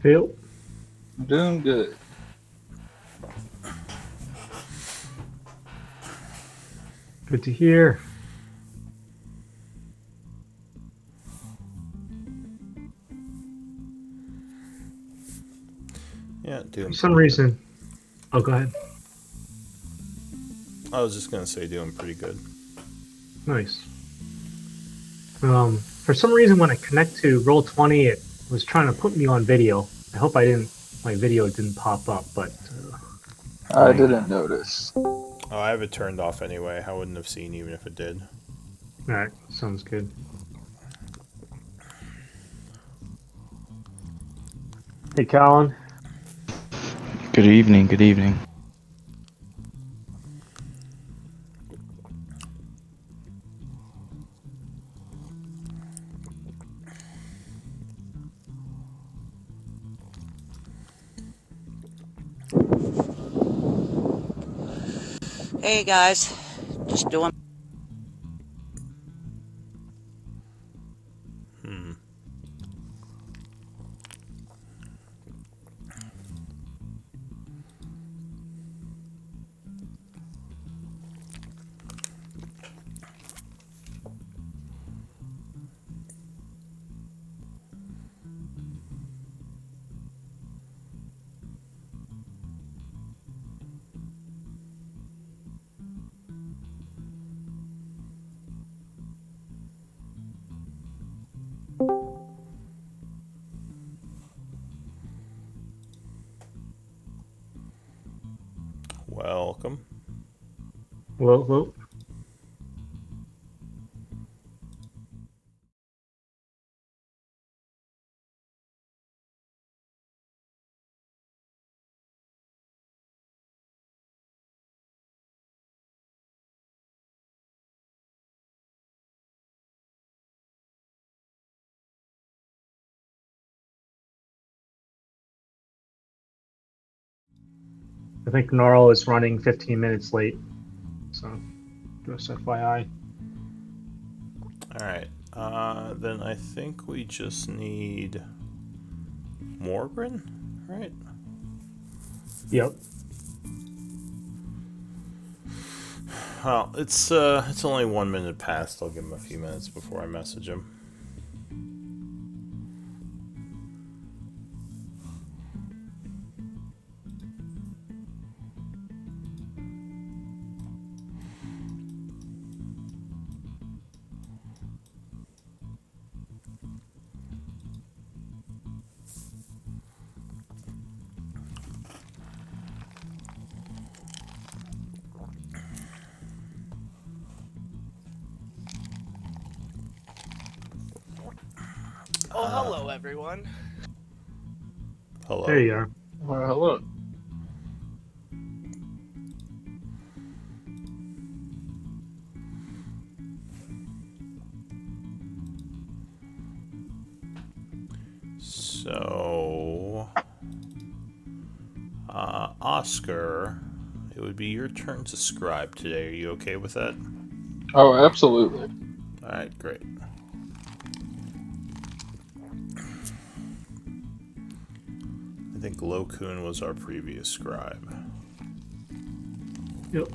Phil, I'm doing good. good to hear. Yeah, For doing some pretty good. reason, oh, go ahead. I was just gonna say doing pretty good. Nice. For some reason, when I connect to Roll20, it was trying to put me on video. I hope my video didn't pop up, but I my, didn't notice. Oh, I have it turned off anyway. I wouldn't have seen even if it did. all right, sounds good. Hey, Colin. Good evening, good evening. Hey guys, just doing. Hmm. Welcome. Well, I think Gnarl is running 15 minutes late, so just FYI. Alright. Then I think we just need Morgren, right? Yep. Well, it's only 1 minute past. I'll give him a few minutes before I message him. Oh, hello, everyone. There Hello. you are. Well, hello. So, Oscar, it would be your turn to scribe today. Are you okay with that? Oh, absolutely. Alright, great. I think Lokun was our previous scribe. Yep.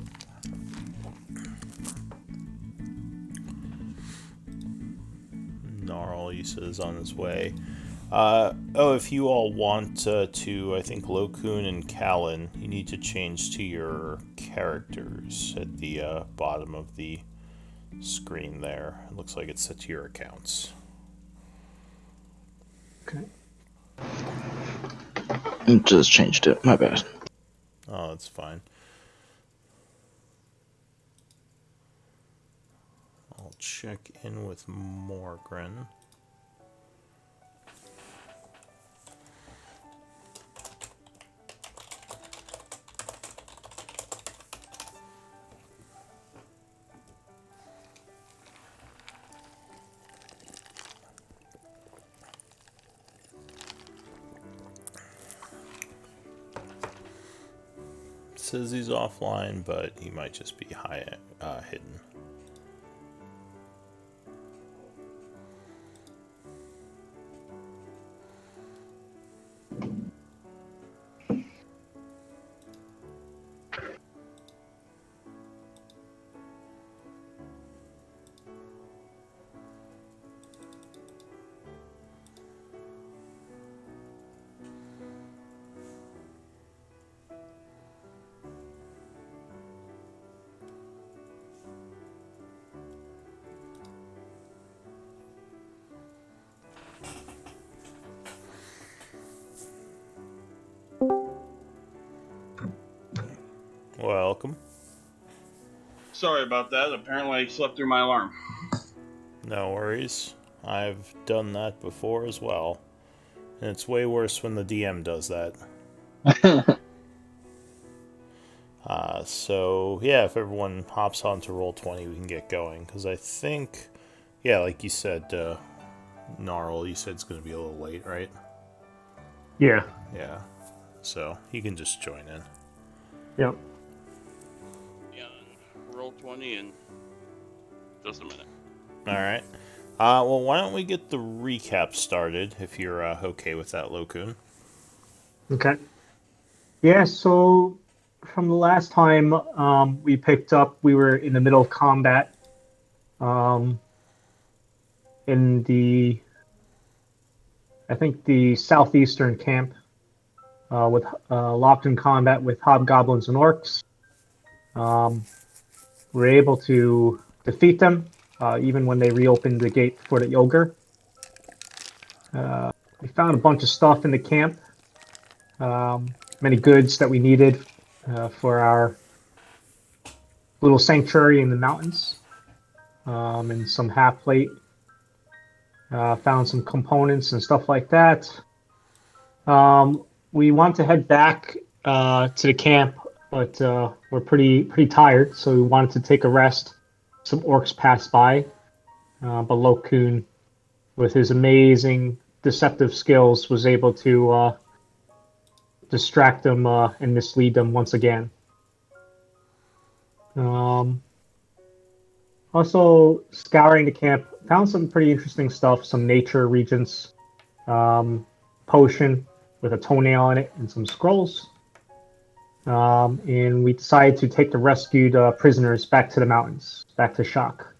Gnarl, you said, is on his way. If you all want to, I think Lokun and Callan, you need to change to your characters at the bottom of the screen there. It looks like it's set to your accounts. Okay. Just changed it, my bad. Oh, that's fine. I'll check in with Morgren. Says he's offline, but he might just be hidden. Welcome. Sorry about that. Apparently I slept through my alarm. No worries. I've done that before as well. And it's way worse when the DM does that. So, yeah, if everyone hops onto Roll20, we can get going. Because I think, yeah, like you said, Gnarl, you said it's going to be a little late, right? Yeah. Yeah. So, you can just join in. Yep. Yeah, roll 20 in just a minute. Alright. Well, why don't we get the recap started, if you're okay with that, Lokun? Okay. Yeah, so from the last time we picked up, we were in the middle of combat in I think, the southeastern camp with locked in combat with hobgoblins and orcs. We were able to defeat them, even when they reopened the gate for the ogre. We found a bunch of stuff in the camp, many goods that we needed for our little sanctuary in the mountains, and some half plate. Found some components and stuff like that. We want to head back to the camp, but we're pretty tired, so we wanted to take a rest. Some orcs passed by, but Lokun, with his amazing deceptive skills, was able to distract them and mislead them once again. Also, scouring the camp, found some pretty interesting stuff, some nature regents, potion with a toenail in it, and some scrolls. And we decided to take the rescued prisoners back to the mountains, back to Shock.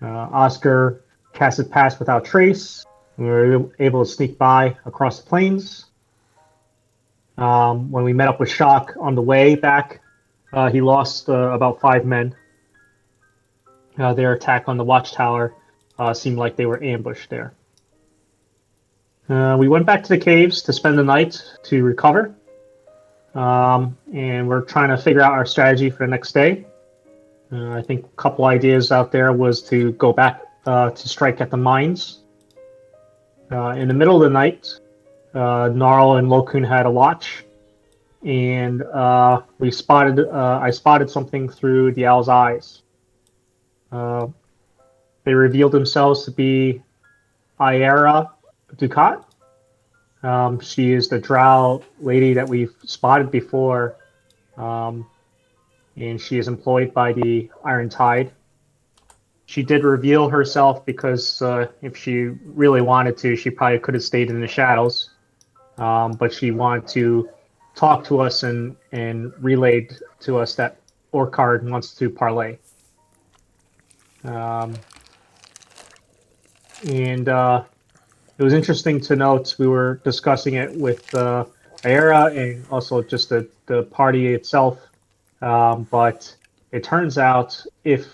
Oscar casted Pass Without Trace. We were able to sneak by across the plains. When we met up with Shock on the way back, he lost about 5 men. Their attack on the watchtower seemed like they were ambushed there. We went back to the caves to spend the night to recover. And we're trying to figure out our strategy for the next day. I think a couple ideas out there was to go back to strike at the mines. In the middle of the night, Gnarl and Lokun had a watch, and I spotted something through the owl's eyes. They revealed themselves to be Iera Ducat. She is the drow lady that we've spotted before, and she is employed by the Iron Tide. She did reveal herself because if she really wanted to, she probably could have stayed in the shadows, but she wanted to talk to us and relayed to us that Orcard wants to parlay. And it was interesting to note, we were discussing it with Aera and also just the party itself, but it turns out if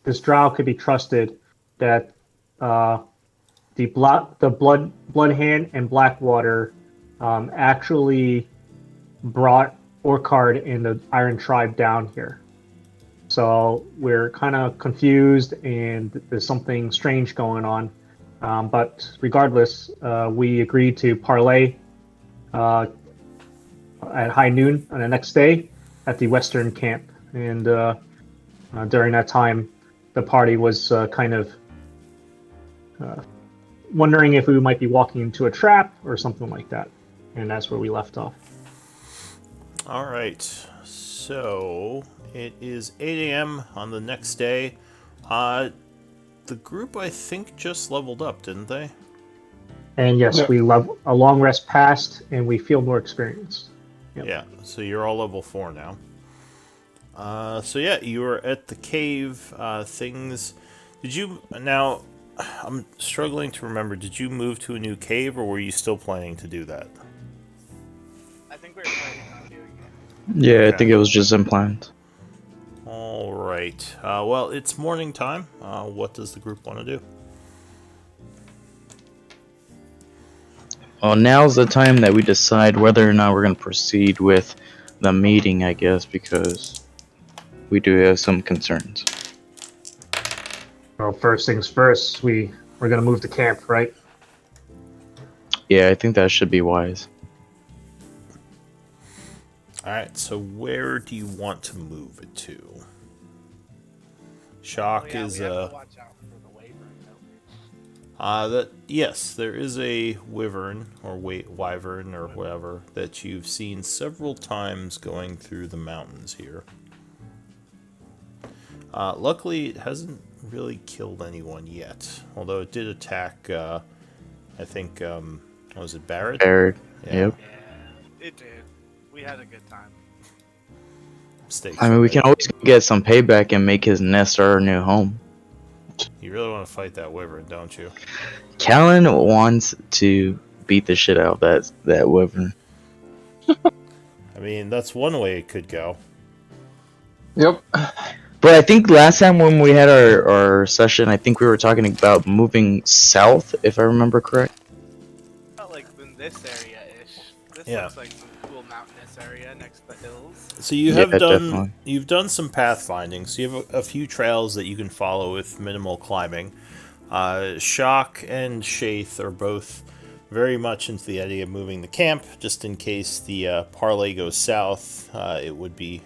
this drow could be trusted, that the Blood Hand and Blackwater actually brought Orcard and the Iron Tribe down here. So we're kind of confused, and there's something strange going on. But regardless, we agreed to parlay at high noon on the next day at the Western camp. And during that time, the party was kind of wondering if we might be walking into a trap or something like that. And that's where we left off. All right. So it is 8 a.m. on the next day. The group, I think, just leveled up, didn't they? And yes, Yeah. we love a long rest passed, and we feel more experienced. Yep. Yeah, so you're all level 4 now. So yeah, you were at the cave. Things. Did you now? I'm struggling to remember. Did you move to a new cave, or were you still planning to do that? I think we're planning on doing it. Yeah, Okay. I think it was just unplanned. All right. Well, it's morning time. What does the group want to do? Well, now's the time that we decide whether or not we're going to proceed with the meeting, I guess, because we do have some concerns. Well, first things first, we're gonna move the camp, right? Yeah, I think that should be wise. Alright, so where do you want to move it to? Oh Shock yeah, is we have to watch out for the wyvern, don't we? that yes, there is a wyvern or wyvern or whatever that you've seen several times going through the mountains here. Luckily, it hasn't really killed anyone yet, although it did attack. I think what was it, Barrett? Barrett. Yeah. Yep. Yeah, it did. We had a good time. Mistakes I mean, were we can made. always get some payback and make his nest our new home. You really want to fight that wyvern, don't you? Callan wants to beat the shit out of that wyvern. I mean, that's one way it could go. Yep. But I think last time when we had our session, I think we were talking about moving south, if I remember correct. Not like in this area-ish. This Yeah. looks like some cool mountainous area next to the hills. So you Yeah, have definitely. you've done some pathfinding. So you have a few trails that you can follow with minimal climbing. Shock and Shaith are both very much into the idea of moving the camp, just in case the parlay goes south. It would be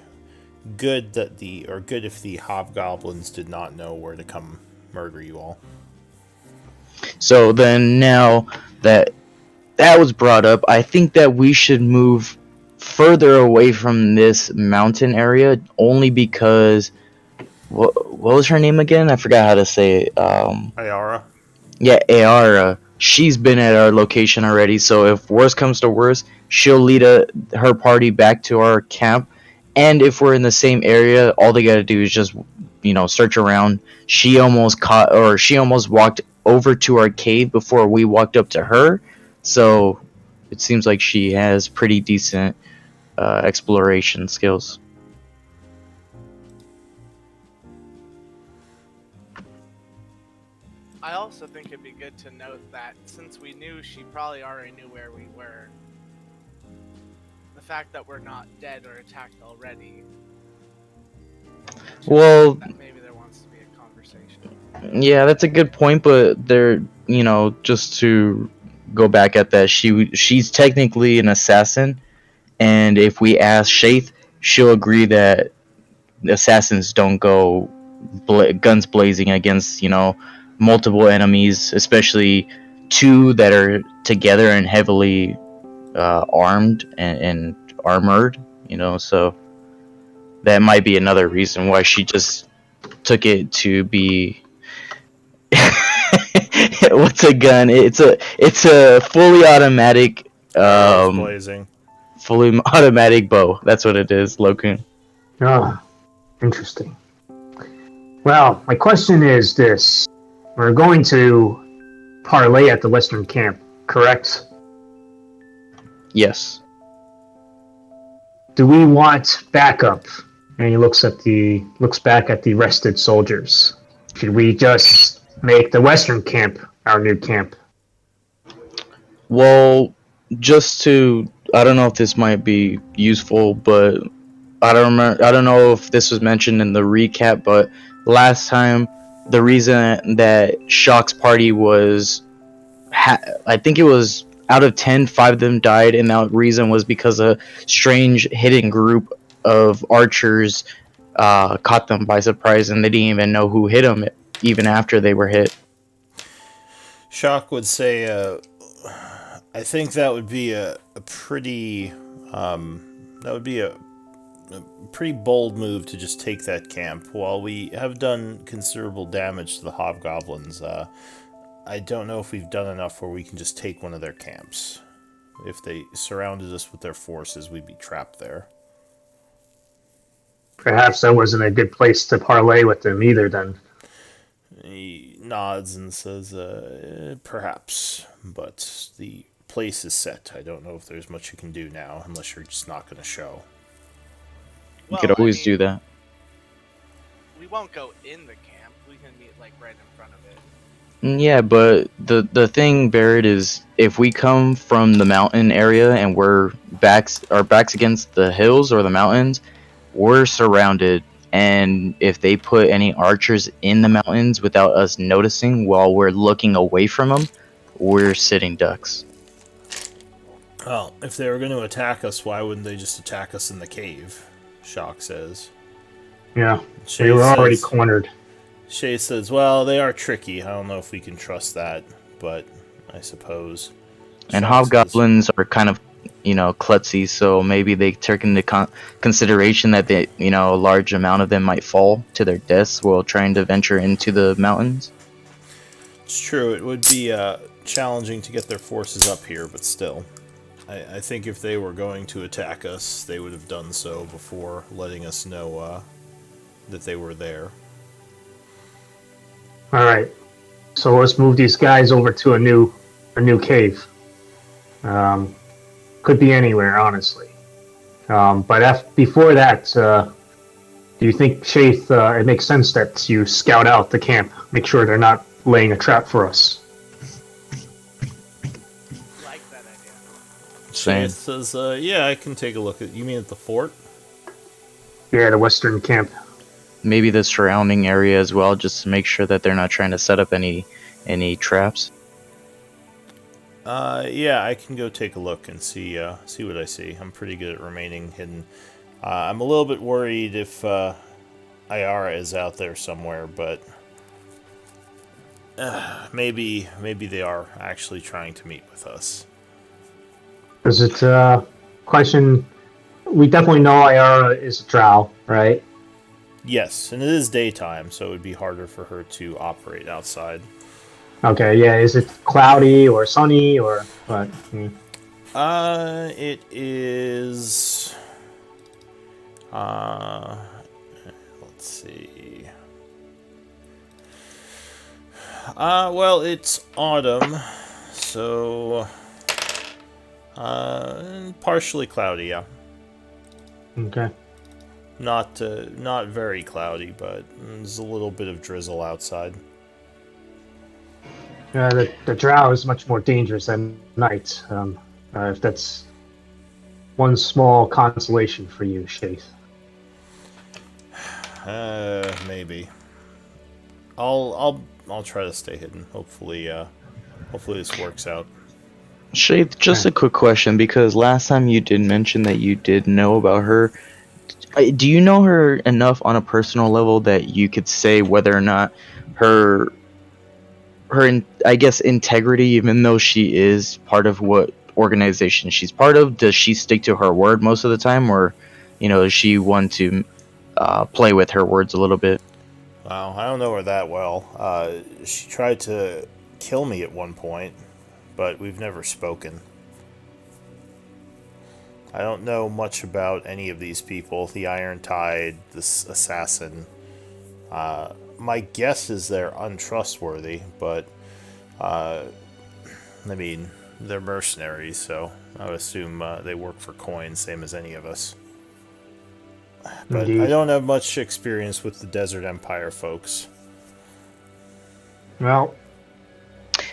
good good if the hobgoblins did not know where to come murder you all. So then now that was brought up, I think that we should move further away from this mountain area, only because what was her name again? I forgot how to say it. Ayara. Yeah, Ayara. She's been at our location already, so if worse comes to worse, she'll lead her party back to our camp. And if we're in the same area, all they gotta do is just, search around. She almost walked over to our cave before we walked up to her, so it seems like she has pretty decent exploration skills. I also think it'd be good to note that since we knew she probably already knew where we were, the fact that we're not dead or attacked already. Well, that maybe there wants to be a conversation. yeah, that's a good point, but just to go back at that, she's technically an assassin, and if we ask Shaith, she'll agree that assassins don't go guns blazing against multiple enemies, especially two that are together and heavily armed and armored. So that might be another reason why she just took it to be. What's a gun? It's a fully automatic Arrows blazing. fully automatic bow. That's what it is, Lokun. Ah, interesting. Well, my question is this. We're going to parlay at the Western camp, correct? Yes. Do we want backup? And he looks back at the rested soldiers. Should we just make the Western camp our new camp? Well, I don't know if this might be useful, but I don't know if this was mentioned in the recap, but last time the reason that Shock's party was, I think it was out of 10, 5 of them died, and that reason was because a strange hidden group of archers caught them by surprise, and they didn't even know who hit them, even after they were hit. Shock would say, I think that would be a pretty pretty bold move to just take that camp. While we have done considerable damage to the hobgoblins, I don't know if we've done enough where we can just take one of their camps. If they surrounded us with their forces, we'd be trapped there. Perhaps that wasn't a good place to parlay with them either, then. He nods and says, perhaps, but the place is set. I don't know if there's much you can do now, unless you're just not going to show. You could always do that. We won't go in the camp. We can meet like right in front of it. Yeah, but the thing, Barrett, is if we come from the mountain area and our backs against the hills or the mountains, we're surrounded. And if they put any archers in the mountains without us noticing while we're looking away from them, we're sitting ducks. Well, if they were going to attack us, why wouldn't they just attack us in the cave? Shock says. Yeah, we Shay were already says, cornered. Shay says, well, they are tricky. I don't know if we can trust that, but I suppose. And Shock says, hobgoblins are kind of, klutzy, so maybe they take into consideration that a large amount of them might fall to their deaths while trying to venture into the mountains. it's true, it would be challenging to get their forces up here, but still. I think if they were going to attack us, they would have done so before letting us know that they were there. All right, so let's move these guys over to a new cave. Could be anywhere, honestly. But before that, do you think, Shaith, it makes sense that you scout out the camp, make sure they're not laying a trap for us? Like that idea. Same. Shay says, yeah, I can take a look at. You mean at the fort? Yeah, the western camp. Maybe the surrounding area as well, just to make sure that they're not trying to set up any traps. Yeah, I can go take a look and see what I see. I'm pretty good at remaining hidden. I'm a little bit worried if Ayara is out there somewhere, but maybe they are actually trying to meet with us. Is it question? We definitely know Ayara is a drow, right? Yes, and it is daytime, so it would be harder for her to operate outside. Okay, yeah. Is it cloudy or sunny or what? It is. Let's see. Well, it's autumn, so partially cloudy, yeah. Okay. Not very cloudy, but there's a little bit of drizzle outside. The drow is much more dangerous at night. If that's one small consolation for you, Shaith. Maybe. I'll try to stay hidden. Hopefully this works out. Shade, just a quick question, because last time you did mention that you did know about her. Do you know her enough on a personal level that you could say whether or not her I guess integrity, even though she is part of what organization she's part of, does she stick to her word most of the time, or is she one to play with her words a little bit? Wow, I don't know her that well. She tried to kill me at one point, but we've never spoken. I don't know much about any of these people. The Iron Tide, this assassin. My guess is they're untrustworthy, but I mean, they're mercenaries, so I would assume they work for coin, same as any of us. But Indeed. I don't have much experience with the Desert Empire folks. Well,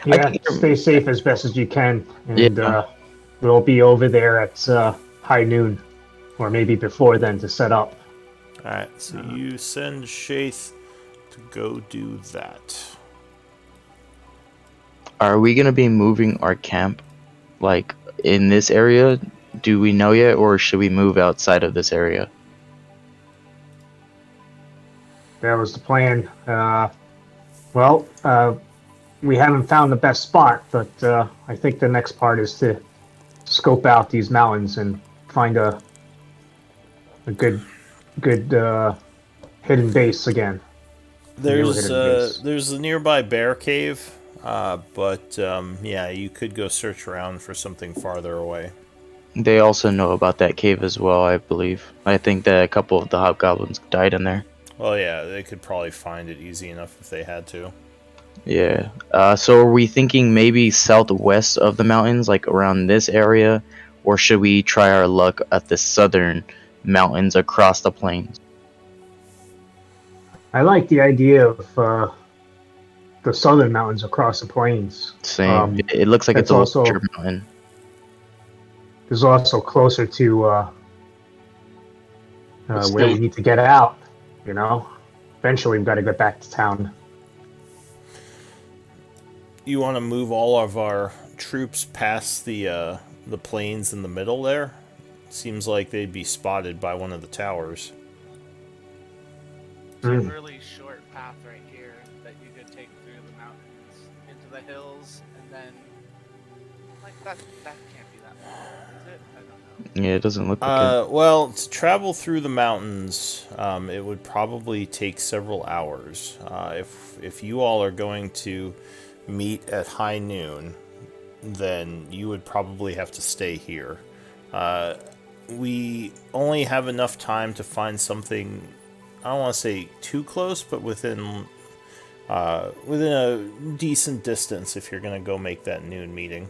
yeah, think- stay safe as best as you can, and Yeah. we'll be over there at high noon, or maybe before then to set up. Alright, so you send Shaith to go do that. Are we gonna be moving our camp, like, in this area? Do we know yet, or should we move outside of this area? That was the plan. Well, we haven't found the best spot, but I think the next part is to scope out these mountains and find a good hidden base again. There's hidden base. there's a nearby bear cave, but yeah, you could go search around for something farther away. They also know about that cave as well, I believe. I think that a couple of the hobgoblins died in there. Well, yeah, they could probably find it easy enough if they had to. Yeah. So are we thinking maybe southwest of the mountains, like around this area, or should we try our luck at the southern mountains across the plains? I like the idea of the southern mountains across the plains. Same. It looks like it's a also larger mountain. is also closer to where we Escape. need to get out. You know, eventually we've got to get back to town. You want to move all of our troops past the plains in the middle there? Seems like they'd be spotted by one of the towers. It's a Mm. really short path right here that you could take through the mountains into the hills, and then like that can't be that long, is it? I don't know. Yeah, it doesn't look like it. Well, to travel through the mountains, it would probably take several hours. If you all are going to meet at high noon, then you would probably have to stay here. We only have enough time to find something, I don't want to say too close, but within a decent distance if you're going to go make that noon meeting.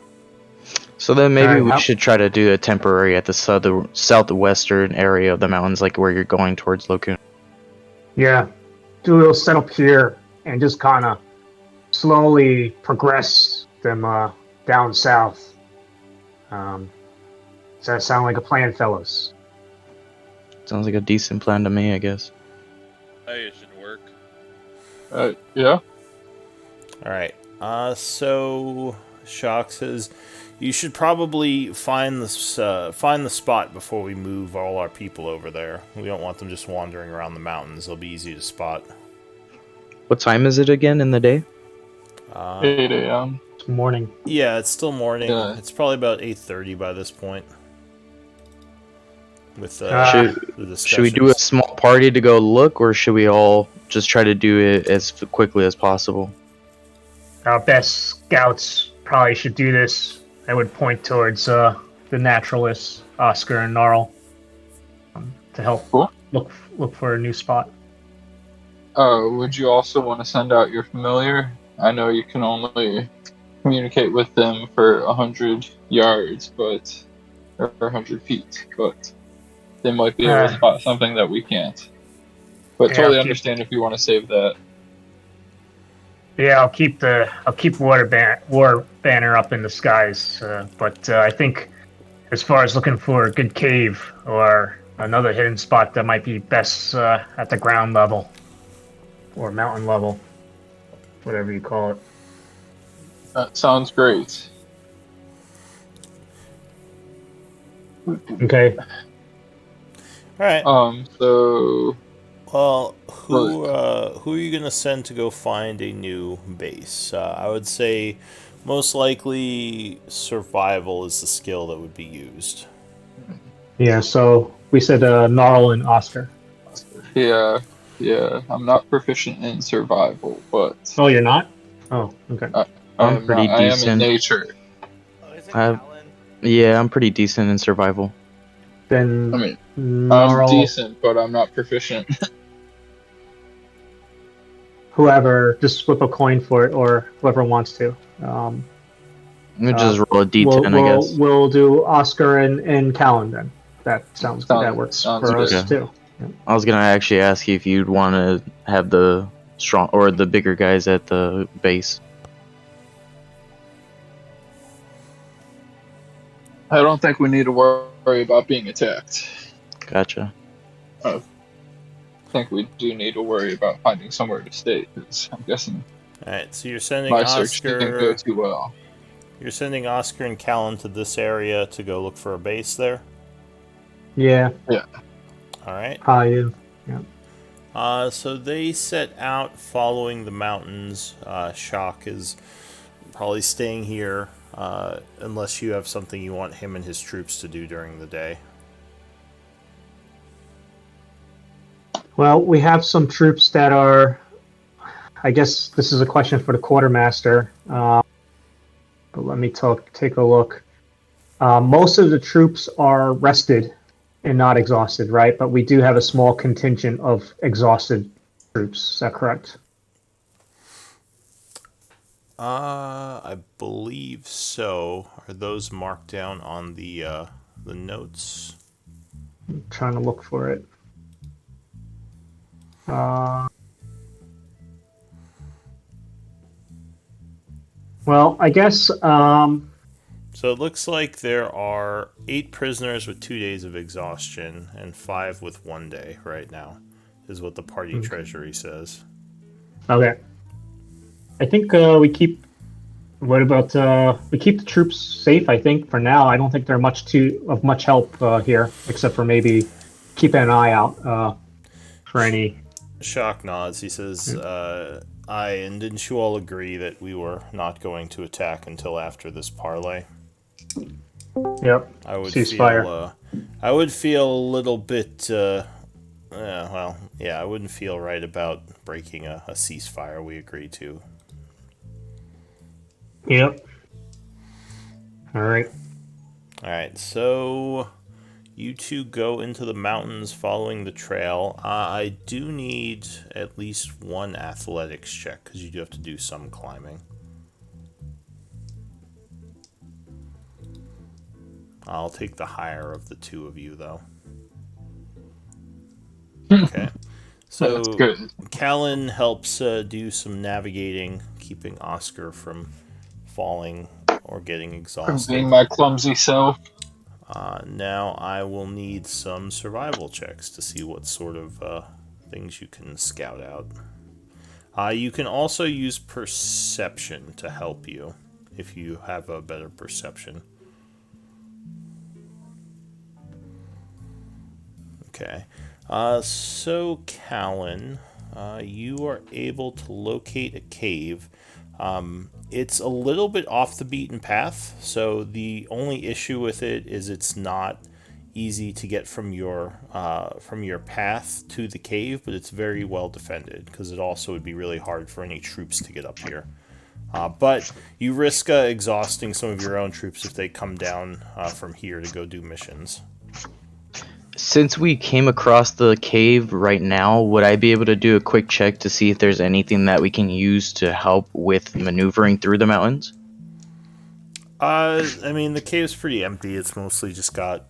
So then maybe Alright, we how- should try to do a temporary at the southwestern area of the mountains, like where you're going towards Locoon. Yeah, do a little setup here and just kind of slowly progress them down south. Does that sound like a plan, fellas? Sounds like a decent plan to me, I guess. Hey, it should work. Yeah. Alright, so Shock says you should probably find the spot before we move all our people over there. We don't want them just wandering around the mountains. They'll be easy to spot. What time is it again in the day? 8 a.m. It's morning. Yeah, it's still morning. Yeah. It's probably about 8:30 by this point. With Should- the discussions. Should we do a small party to go look, or should we all just try to do it as quickly as possible? Our best scouts probably should do this. I would point towards the naturalists, Oscar and Gnarl, to help Cool. look for a new spot. Would you also want to send out your familiar? I know you can only communicate with them for 100 yards, or 100 feet, but they might be able to spot something that we can't. But Yeah, totally I'll understand if you want to save that. Yeah, I'll keep war banner up in the skies. But I think as far as looking for a good cave or another hidden spot that might be best at the ground level or mountain level, whatever you call it. That sounds great. Okay. Alright. So Well, who are you gonna send to go find a new base? I would say most likely survival is the skill that would be used. Yeah. So we said Gnarl and Oscar. yeah, I'm not proficient in survival, but Oh, you're not? Oh, okay. I'm pretty I am in decent. nature. Oh, isn't I've- Callan? Yeah, I'm pretty decent in survival. Then I mean, Gnarl, I'm decent, but I'm not proficient. whoever, just flip a coin for it, or whoever wants to. I'm gonna just roll a D10, we'll, I guess. We'll do Oscar and Callan then. That sounds good. That works Sounds for us good. too. I was gonna actually ask you if you'd want to have the strong or the bigger guys at the base. I don't think we need to worry about being attacked. Gotcha. I think we do need to worry about finding somewhere to stay, because I'm guessing Alright, so you're sending my search didn't go Oscar. too well. You're sending Oscar and Callan to this area to go look for a base there. Yeah. Alright. So they set out following the mountains. Shock is probably staying here, unless you have something you want him and his troops to do during the day. Well, we have some troops that are. I guess this is a question for the quartermaster. But let me take a look. Most of the troops are rested and not exhausted, right? But we do have a small contingent of exhausted troops. Is that correct? I believe so. Are those marked down on the notes? I'm trying to look for it. Well, I guess. So it looks like there are 8 prisoners with 2 days of exhaustion and 5 with 1 day right now, is what the party Okay. treasury says. Okay. I think we keep. What about we keep the troops safe? I think for now. I don't think they're much help here, except for maybe keeping an eye out for any. Shock nods. He says, and didn't you all agree that we were not going to attack until after this parley? Yep. I would Ceasefire. I would feel a little bit, I wouldn't feel right about breaking a ceasefire we agreed to. Yep. All right. Alright, so you two go into the mountains following the trail. I do need at least one athletics check, because you do have to do some climbing. I'll take the higher of the two of you, though. Okay. So That's good. Callan helps do some navigating, keeping Oscar from falling or getting From exhausted. being my clumsy self. Now I will need some survival checks to see what sort of things you can scout out. You can also use perception to help you if you have a better perception. Okay. So Callan, you are able to locate a cave. It's a little bit off the beaten path, so the only issue with it is it's not easy to get from your path to the cave, but it's very well defended because it also would be really hard for any troops to get up here. But you risk exhausting some of your own troops if they come down from here to go do missions. Since we came across the cave right now, would I be able to do a quick check to see if there's anything that we can use to help with maneuvering through the mountains? I mean, the cave's pretty empty. It's mostly just got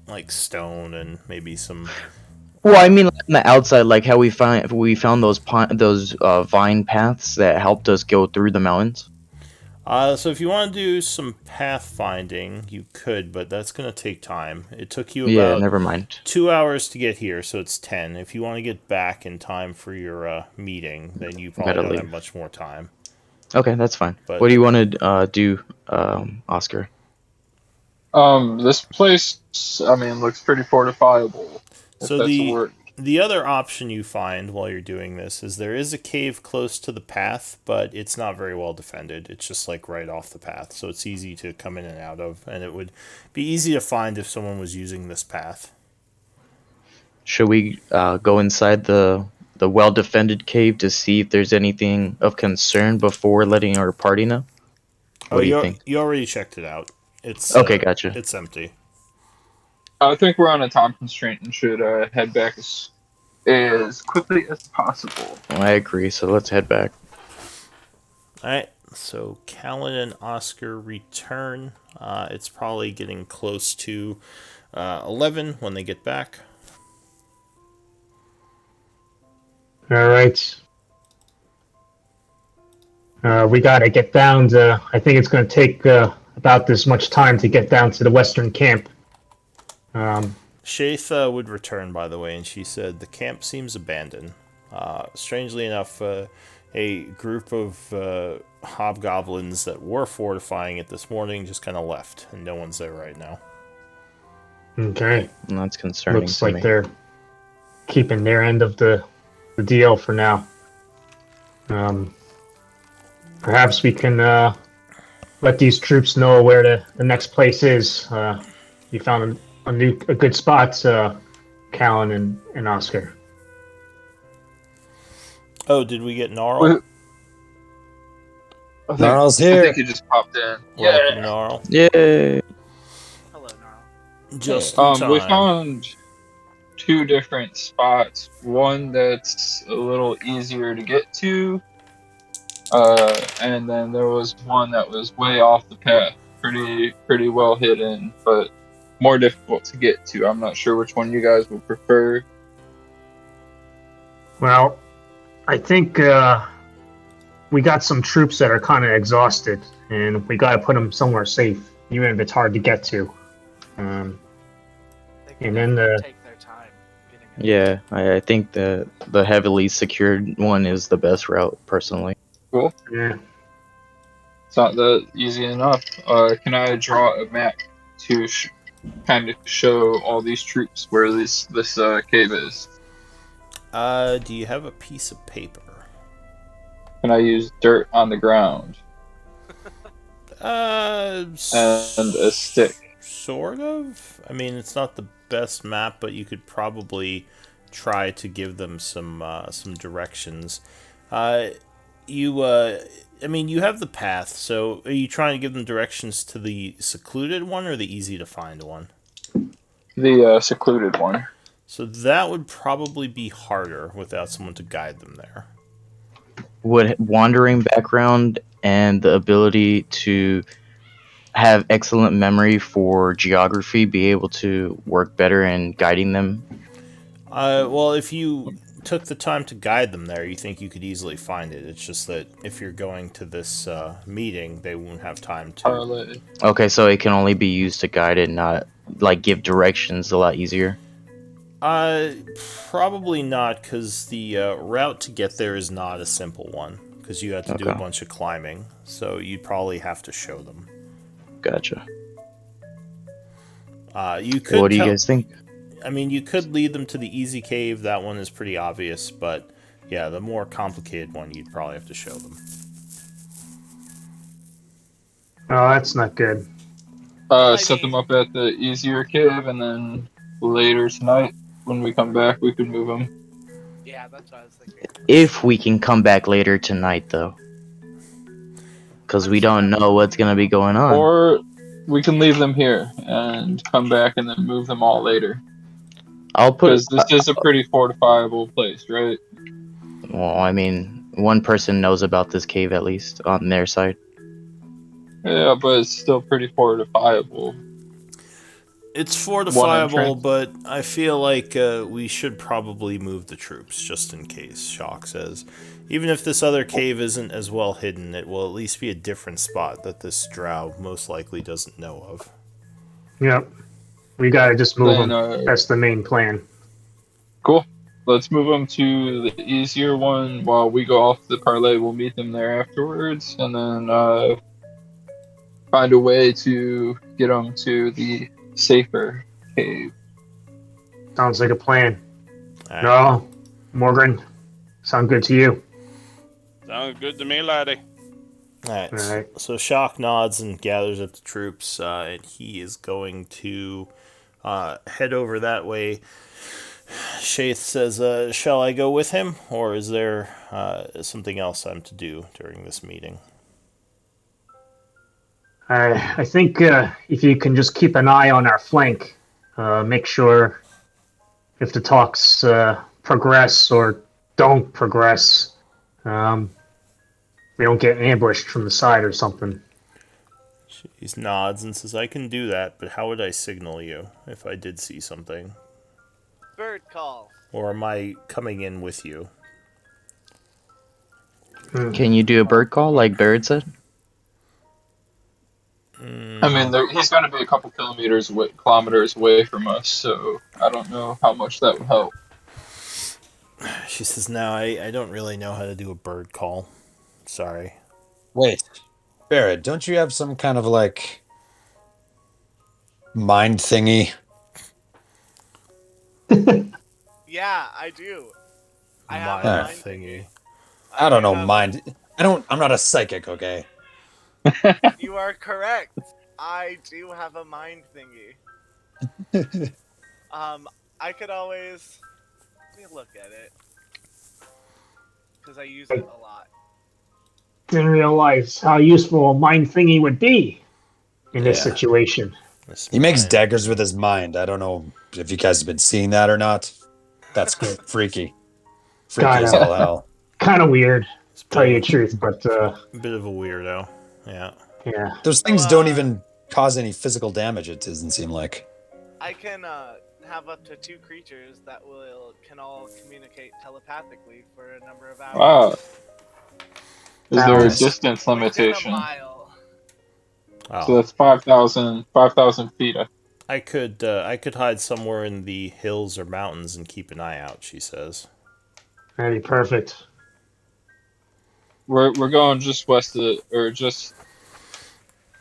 like stone and maybe some. Well, I mean, like, on the outside, like how we found those vine paths that helped us go through the mountains. So if you want to do some pathfinding, you could, but that's going to take time. It took you Yeah, about never mind. 2 hours to get here, so it's 10. If you want to get back in time for your meeting, then you probably Gotta don't leave. have much more time. Okay, that's fine. But- What do you want to do, Oscar? This place, I mean, looks pretty fortifiable. If So that's a word. the other option you find while you're doing this is there is a cave close to the path, but it's not very well defended. It's just like right off the path, so it's easy to come in and out of, and it would be easy to find if someone was using this path. Should we go inside the well-defended cave to see if there's anything of concern before letting our party know? What do you think? You already checked it out. It's Okay, gotcha. It's empty. I think we're on a time constraint and should head back as quickly as possible. I agree, so let's head back. Alright, so Callan and Oscar return. It's probably getting close to 11 when they get back. All right. We got to get down to. I think it's going to take about this much time to get down to the western camp. Shaitha would return, by the way, and she said the camp seems abandoned. Strangely enough, a group of hobgoblins that were fortifying it this morning just kind of left, and no one's there right now. Okay. That's concerning. Looks to like me. they're keeping their end of the deal for now. Perhaps we can let these troops know where the next place is. You found a good spot, Callan and Oscar. Oh, did we get Gnarl? Gnarl's I here. think he just popped in. Welcome, Yeah. Gnarl. Yay! Hello, Gnarl. Just in time. We found 2 different spots. One that's a little easier to get to, and then there was one that was way off the path, pretty well hidden, but more difficult to get to. I'm not sure which one you guys would prefer. Well, I think we got some troops that are kind of exhausted, and we got to put them somewhere safe, even if it's hard to get to. They can And then definitely take their time getting it. Yeah, I think the heavily secured one is the best route, personally. Cool. Yeah. It's not that easy enough. Can I draw a map to kind of show all these troops where this cave is? Do you have a piece of paper? Can I use dirt on the ground and a stick? Sort of. I mean, it's not the best map, but you could probably try to give them some directions. I mean, you have the path. So, are you trying to give them directions to the secluded one or the easy to find one? The secluded one. So that would probably be harder without someone to guide them there. Would wandering background and the ability to have excellent memory for geography be able to work better in guiding them? Well, if you took the time to guide them there, you think you could easily find it. It's just that if you're going to this meeting, they won't have time to. Parlay. Okay, so it can only be used to guide it, not like give directions a lot easier. Probably not, because the route to get there is not a simple one. Because you have to do a Okay. bunch of climbing, so you'd probably have to show them. Gotcha. You could. What do you guys think? I mean, you could lead them to the easy cave. That one is pretty obvious, but yeah, the more complicated one, you'd probably have to show them. Oh, that's not good. Set them up at the easier cave, and then later tonight, when we come back, we could move them. Yeah, that's what I was thinking. If we can come back later tonight, though. Because we don't know what's going to be going on. Or we can leave them here and come back and then move them all later. I'll put. Because this is a pretty fortifiable place, right? Well, I mean, one person knows about this cave at least on their side. Yeah, but it's still pretty fortifiable. It's fortifiable, entrance. but I feel like we should probably move the troops, just in case, Shock says. Even if this other cave isn't as well hidden, it will at least be a different spot that this drow most likely doesn't know of. Yep. We gotta just move Then, them. That's the main plan. Cool. Let's move them to the easier one while we go off the parlay. We'll meet them there afterwards, and then find a way to get them to the safer cave. Sounds like a plan. Alright. No, Morgan, sound good to you? Sounds good to me, laddie. Alright, Alright. so Shock nods and gathers up the troops, and he is going to head over that way. Shaith says, shall I go with him, or is there something else I'm to do during this meeting? I think if you can just keep an eye on our flank, make sure if the talks progress or don't progress, we don't get ambushed from the side or something. He nods and says, I can do that, but how would I signal you if I did see something? Bird call. Or am I coming in with you? Can you do a bird call like Barrett said? I mean, he's going to be a couple kilometers away from us, so I don't know how much that would help. She says, no, I don't really know how to do a bird call. Sorry. Wait, Barrett, don't you have some kind of like mind thingy? Yeah, I do. I have Mind a mind thingy. I don't know, have- mind. I'm not a psychic, okay? You are correct. I do have a mind thingy. I could always let me look at it because I use it a lot. Didn't realize how useful a mind thingy would be in this Yeah. situation. He makes daggers with his mind. I don't know if you guys have been seeing that or not. That's freaky. Freaky as all hell. Kind of weird, It's tell you the truth, but a bit of a weirdo. Yeah. yeah. Those things don't even cause any physical damage, it doesn't seem like. I can have up to 2 creatures that can all communicate telepathically for a number of hours. Wow. Is there a Sounds distance Within a limitation? mile. So Oh, that's 5,000 feet. I could hide somewhere in the hills or mountains and keep an eye out. She says. very perfect. We're going just west of or just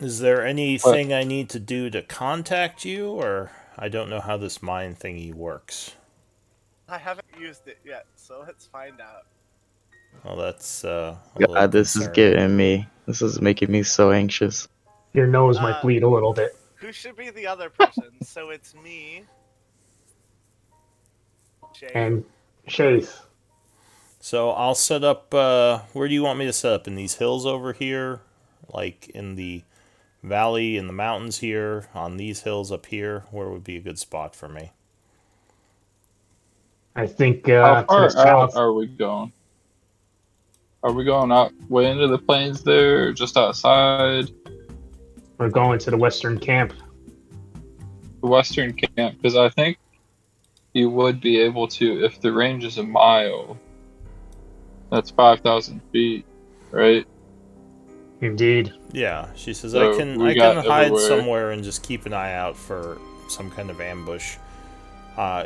Is there what? anything I need to do to contact you, or I don't know how this mine thingy works? I haven't used it yet, so let's find out. Well, that's a little God, this is concerning. getting me. This is making me so anxious. Your nose might Uh, bleed a little bit. Who should be the other person? So it's me, Shay. And Shaith, So I'll set up. Where do you want me to set up? In these hills over here, like in the valley, in the mountains here, on these hills up here. Where would be a good spot for me? I think How to the far out south. are we going? Are we going out way into the plains there, or just outside We're going to the western camp. the western camp? Because I think you would be able to, if the range is a mile, that's 5,000 feet, right? Indeed. Yeah, she says I So can we I can got hide everywhere. somewhere and just keep an eye out for some kind of ambush.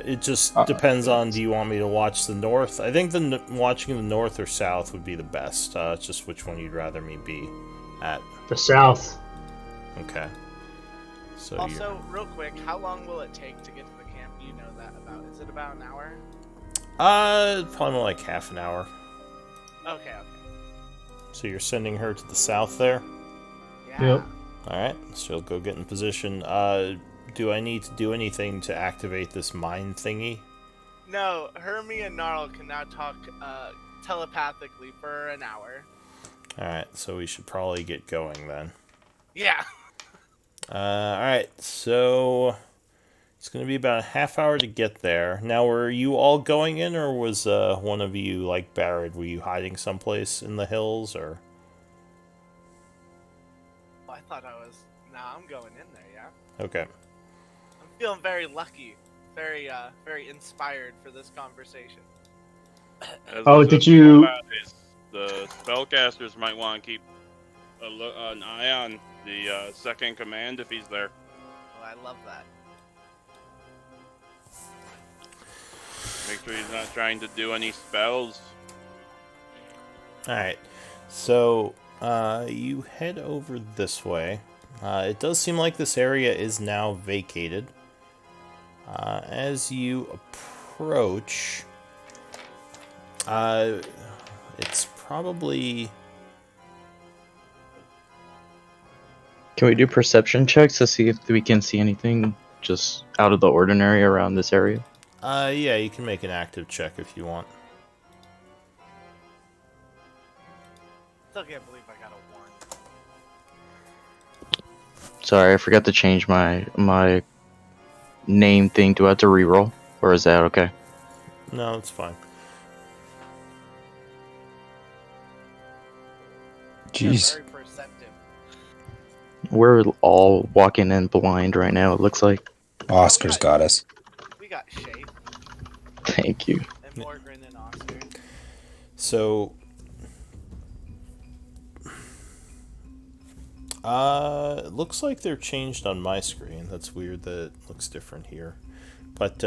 It just depends on, do you want me to watch the north? I think watching the north or south would be the best. It's just which one you'd rather me be at. The south. Okay. So Also, real quick, how long will it take to get to the camp? You know that about. Is it about an hour? probably more like half an hour. Okay. So you're sending her to the south there? Yeah. Yep. Alright, she'll go get in position. Do I need to do anything to activate this mind thingy? No, Hermie and Gnarl can now talk telepathically for an hour. Alright, so we should probably get going then. Yeah. Alright, so it's going to be about a half hour to get there. Now, were you all going in, or was one of you, like Barrett, were you hiding someplace in the hills, or? I thought I was. Nah, I'm going in there. Yeah. Okay. I'm feeling very lucky, very inspired for this conversation. As Oh, I said did to you- combat is the spellcasters might want to keep an eye on the second command if he's there. Oh, I love that. Make sure he's not trying to do any spells. Alright, so you head over this way. It does seem like this area is now vacated. As you approach, it's probably... Can we do perception checks to see if we can see anything just out of the ordinary around this area? Yeah, you can make an active check if you want. Still can't believe I got a 1. Sorry, I forgot to change my name thing. Do I have to reroll, or is that okay? No, it's fine. Jeez. Very perceptive. We're all walking in blind right now. It looks like. Oscar's got us. We got Shay Thank you. and Morgan and Oscar. So, it looks like they're changed on my screen. That's weird that it looks different here. But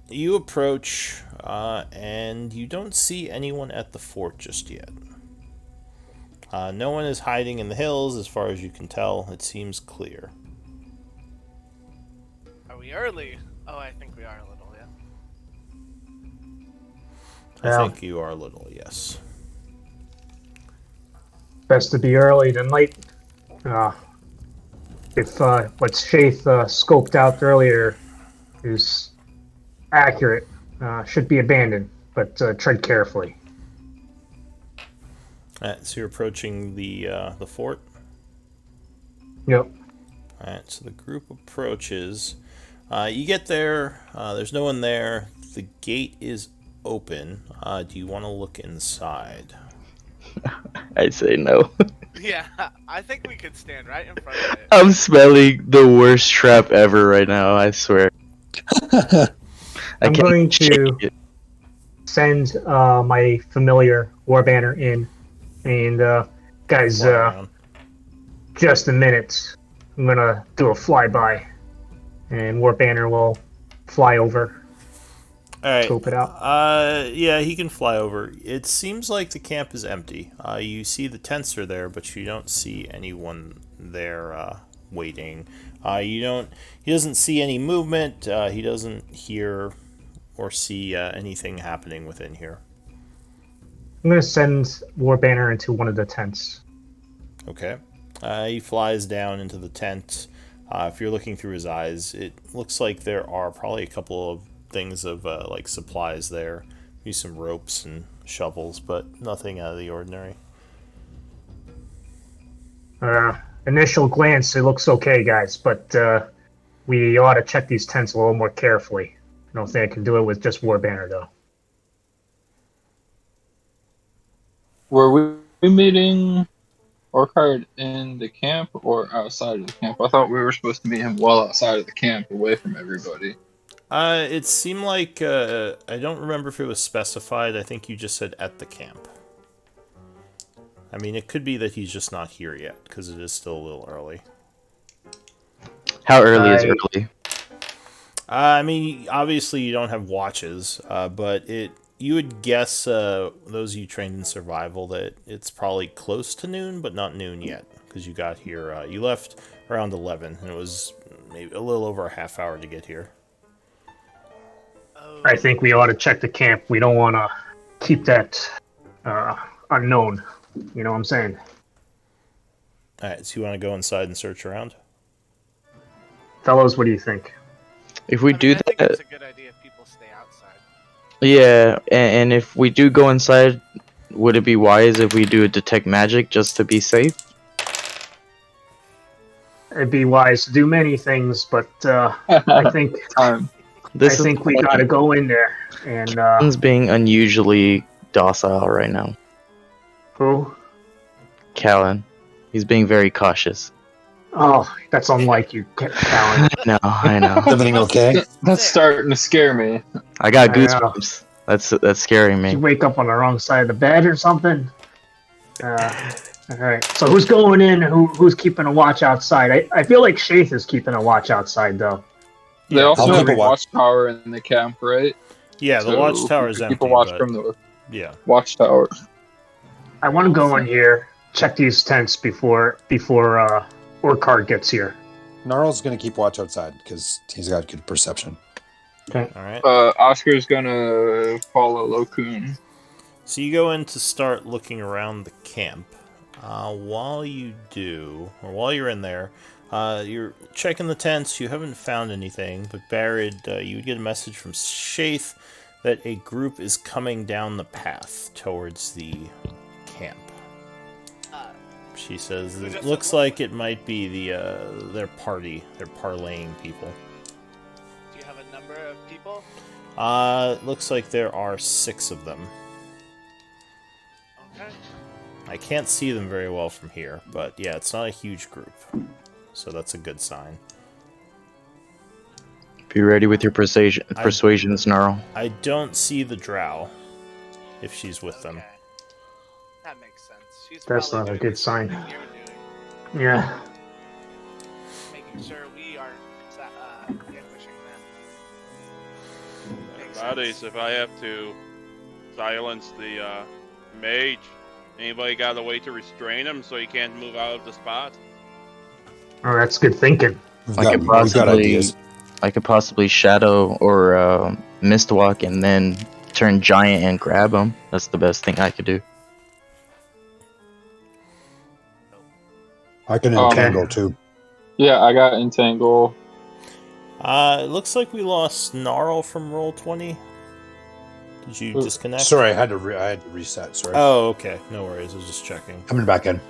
you approach, and you don't see anyone at the fort just yet. No one is hiding in the hills, as far as you can tell. It seems clear. Are we early? Oh, I think we are a little, yeah. I Yeah. think you are a little, yes. Best to be early than late. If what Shaith scoped out earlier is accurate, should be abandoned, but tread carefully. Alright, so you're approaching the fort. Yep. Alright, so the group approaches. You get there, there's no one there. The gate is open. Do you want to look inside? I say no. Yeah, I think we could stand right in front of it. I'm smelling the worst trap ever right now. I swear. I'm going shake to it. send my familiar war banner in And guys, Fly around. just a minute. I'm gonna do a flyby, and War Banner will fly over, All right. scope it out. Yeah, he can fly over. It seems like the camp is empty. You see the tents are there, but you don't see anyone there waiting. You don't. He doesn't see any movement. He doesn't hear or see anything happening within here. I'm gonna send War Banner into one of the tents. Okay. He flies down into the tent. If you're looking through his eyes, it looks like there are probably a couple of things of like supplies there. Maybe some ropes and shovels, but nothing out of the ordinary. Initial glance, it looks okay, guys, but we ought to check these tents a little more carefully. I don't think I can do it with just War Banner, though. Were we meeting Orchard in the camp or outside of the camp? I thought we were supposed to meet him well outside of the camp, away from everybody. It seemed like I don't remember if it was specified. I think you just said at the camp. I mean, it could be that he's just not here yet because it is still a little early. How early is early? I mean, obviously you don't have watches, but you would guess those of you trained in survival that it's probably close to noon, but not noon yet because you got here. You left around 11, and it was maybe a little over a half hour to get here. I think we ought to check the camp. We don't want to keep that unknown. You know what I'm saying? All right, so you want to go inside and search around? Fellows, what do you think? If we do I think that, it's a good idea if people stay outside. yeah, and if we do go inside, would it be wise if we do a detect magic just to be safe? It'd be wise to do many things, but I think This we got to go in there and He's being unusually docile right now. who? Callan. He's being very cautious. Oh, that's unlike you, Callan. I know. Everything okay? That's starting to scare me. I got I know. goosebumps. That's scaring Did you me. wake up on the wrong side of the bed or something? All right. So who's going in? Who's keeping a watch outside? I feel like Shaith is keeping a watch outside, though. They Yeah, also I'll have keep a a watch. watchtower in the camp, right? Yeah, the So watchtower is we could empty. keep a watch But, from the yeah. watchtower. I want to go in here, check these tents before Orchard gets here. Gnarl's gonna keep watch outside because he's got good perception. Okay. All right. Oscar's gonna follow Lokun. So you go in to start looking around the camp. While you're in there, you're checking the tents. You haven't found anything, but Barrett, you would get a message from Shaith that a group is coming down the path towards the camp. She says it looks like it might be their party. They're parlaying people. Do you have a number of people? It looks like there are 6 of them. Okay. I can't see them very well from here, but yeah, it's not a huge group. So that's a good sign. Be ready with your persuasion, Snarl. I don't see the drow, if she's with them. Okay. That makes sense. She's That's probably not a doing good the same sign. thing you're doing, Yeah. making sure we aren't ambushing them. Makes Bodies, sense. if I have to silence the mage, anybody got a way to restrain him so he can't move out of the spot? Oh, that's good thinking. We've I got ideas. could possibly shadow or mistwalk and then turn giant and grab him. That's the best thing I could do. I can Okay. entangle too. Yeah, I got entangle. It looks like we lost Snarl from Roll20. Did you disconnect? Sorry, I had to reset. Sorry. Oh, okay. No worries. I was just checking. Coming back in.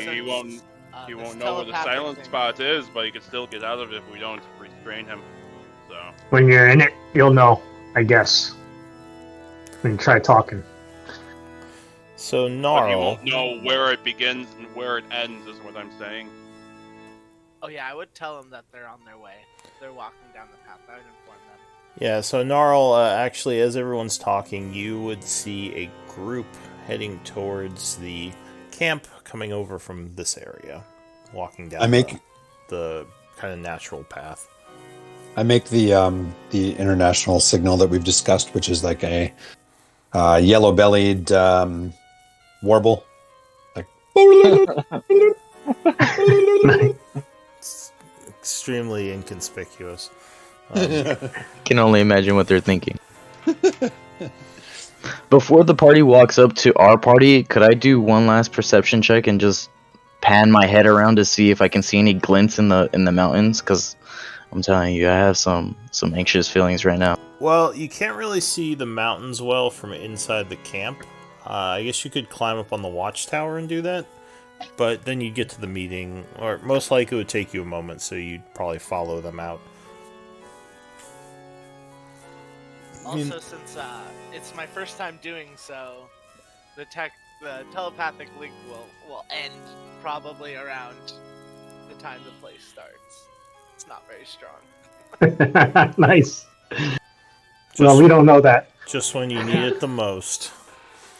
He won't This know where the telepathic silent thing. spot is, but he can still get out of it if we don't restrain him. So When you're in it, you'll know, I guess. When you try talking. So but he Gnarl. won't know where it begins and where it ends, is what I'm saying. Oh yeah, I would tell them that they're on their way. They're walking down the path. I would inform them. Yeah, so Gnarl, actually, as everyone's talking, you would see a group heading towards the camp, coming over from this area, walking down the kind of natural path. I make the international signal that we've discussed, which is like a yellow-bellied warble, like. It's extremely inconspicuous. Can only imagine what they're thinking. Before the party walks up to our party, could I do one last perception check and just pan my head around to see if I can see any glints in the mountains? Because I'm telling you, I have some anxious feelings right now. Well, you can't really see the mountains well from inside the camp. I guess you could climb up on the watchtower and do that, but then you'd get to the meeting, or most likely it would take you a moment, so you'd probably follow them out. Also, since it's my first time doing so, the telepathic link will end probably around the time the play starts. It's not very strong. Nice. Well, we don't know that. Just when you need it the most.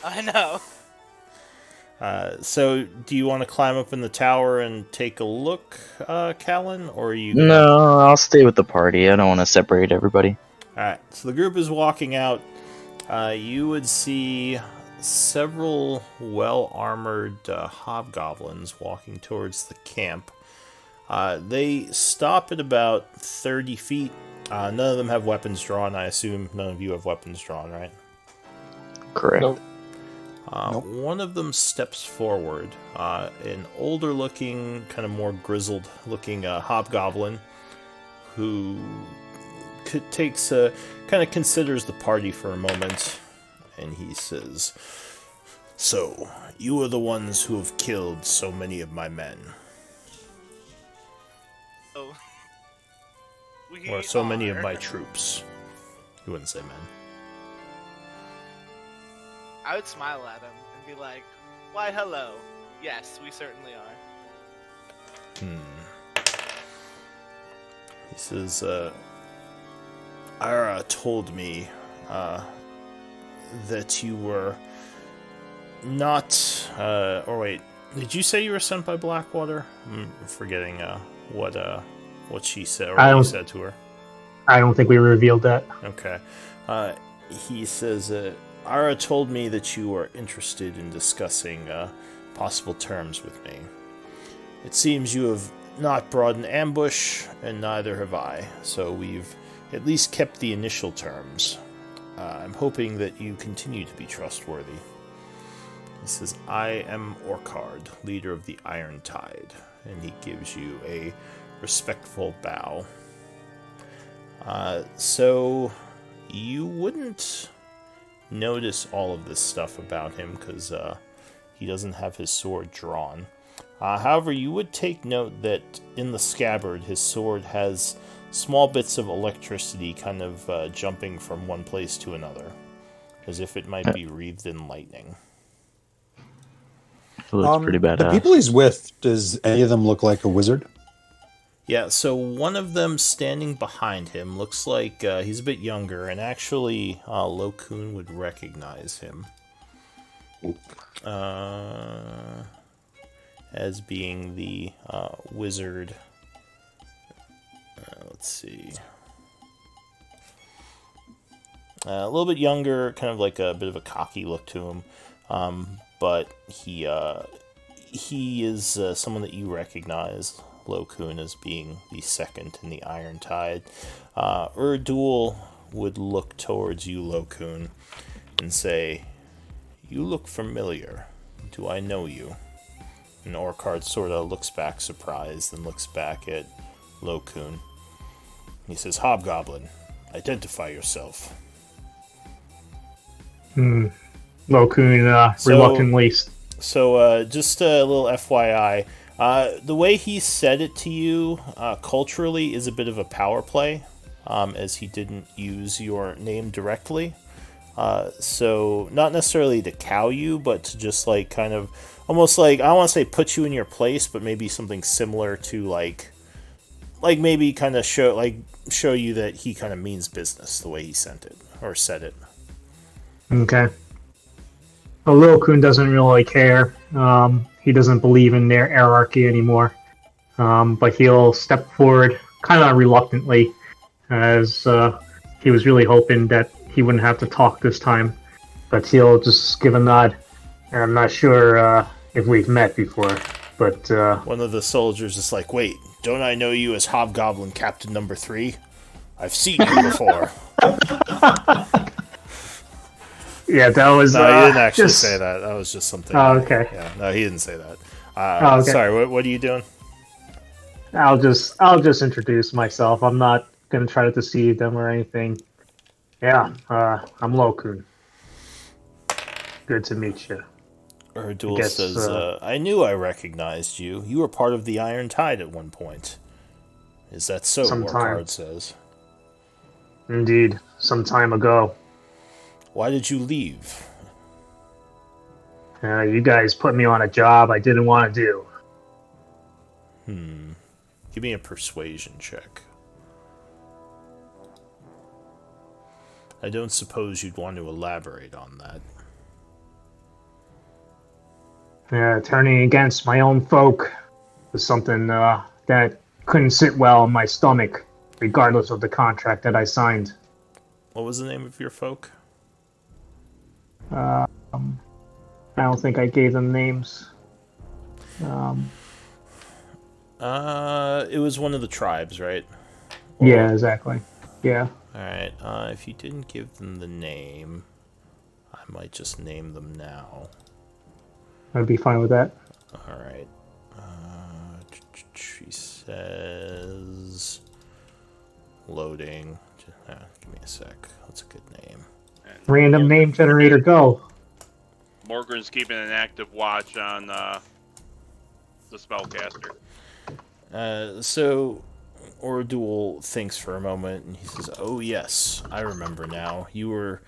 I know. So, do you want to climb up in the tower and take a look, Callan, or are you? No, I'll stay with the party. I don't want to separate everybody. Alright, so the group is walking out. You would see several well-armored hobgoblins walking towards the camp. They stop at about 30 feet. None of them have weapons drawn. I assume none of you have weapons drawn, right? Correct. Nope. One of them steps forward. An older-looking, kind of more grizzled-looking hobgoblin who kind of considers the party for a moment, and he says, "So, you are the ones who have killed so many of my men." Oh. Or so many of my troops. You wouldn't say men. I would smile at him and be like, "Why, hello. Yes, we certainly are." He says, Ira told me that you were not... or wait, did you say you were sent by Blackwater? I'm forgetting what she said, or what you said to her. I don't think we revealed that. Okay. He says, Ira told me that you are interested in discussing possible terms with me. It seems you have not brought an ambush, and neither have I, so we've at least kept the initial terms. I'm hoping that you continue to be trustworthy. He says, I am Orkard, leader of the Iron Tide, and he gives you a respectful bow. So you wouldn't notice all of this stuff about him because he doesn't have his sword drawn. However, you would take note that in the scabbard, his sword has small bits of electricity kind of jumping from one place to another, as if it might be wreathed in lightning. It looks pretty badass. The people he's with, does any of them look like a wizard? Yeah, so one of them standing behind him looks like he's a bit younger, and actually Lokun would recognize him as being the wizard. Let's see. A little bit younger, kind of like a bit of a cocky look to him, but he is someone that you recognize, Lokun, as being the second in the Iron Tide. Erdul would look towards you, Lokun, and say, "You look familiar. Do I know you?" And Orkard sort of looks back surprised and looks back at Lokun. He says, "Hobgoblin, identify yourself." Lokun reluctantly. So, just a little FYI, the way he said it to you, culturally, is a bit of a power play, as he didn't use your name directly. So, not necessarily to cow you, but to just, like, kind of, almost like, I don't want to say put you in your place, but maybe something similar to, like maybe kind of show you that he kind of means business, the way he sent it, or said it. Okay. Well, Lil Kun doesn't really care. He doesn't believe in their hierarchy anymore. But he'll step forward kind of reluctantly, as he was really hoping that he wouldn't have to talk this time. But he'll just give a nod. And I'm not sure if we've met before, but One of the soldiers is like, wait, don't I know you as Hobgoblin Captain Number 3? I've seen you before. yeah, that was. No, he didn't actually just... say that. That was just something. Oh, okay. Yeah, no, he didn't say that. Oh, okay. Sorry, what are you doing? I'll just introduce myself. I'm not gonna try to deceive them or anything. Yeah, I'm Lokun. Good to meet you. Erdul guess, says, I knew I recognized you. You were part of the Iron Tide at one point. Is that so? Sometime. Warcard says. Indeed, some time ago. Why did you leave? You guys put me on a job I didn't want to do. Give me a persuasion check. I don't suppose you'd want to elaborate on that. Turning against my own folk was something that couldn't sit well in my stomach, regardless of the contract that I signed. What was the name of your folk? I don't think I gave them names. It was one of the tribes, right? Yeah, exactly. Yeah. Alright, if you didn't give them the name, I might just name them now. I'd be fine with that. Alright. She says... Loading. Give me a sec. What's a good name? And Random name generator, go. Morgan's keeping an active watch on the spellcaster. So Ordul thinks for a moment, and he says, "Oh yes, I remember now. You were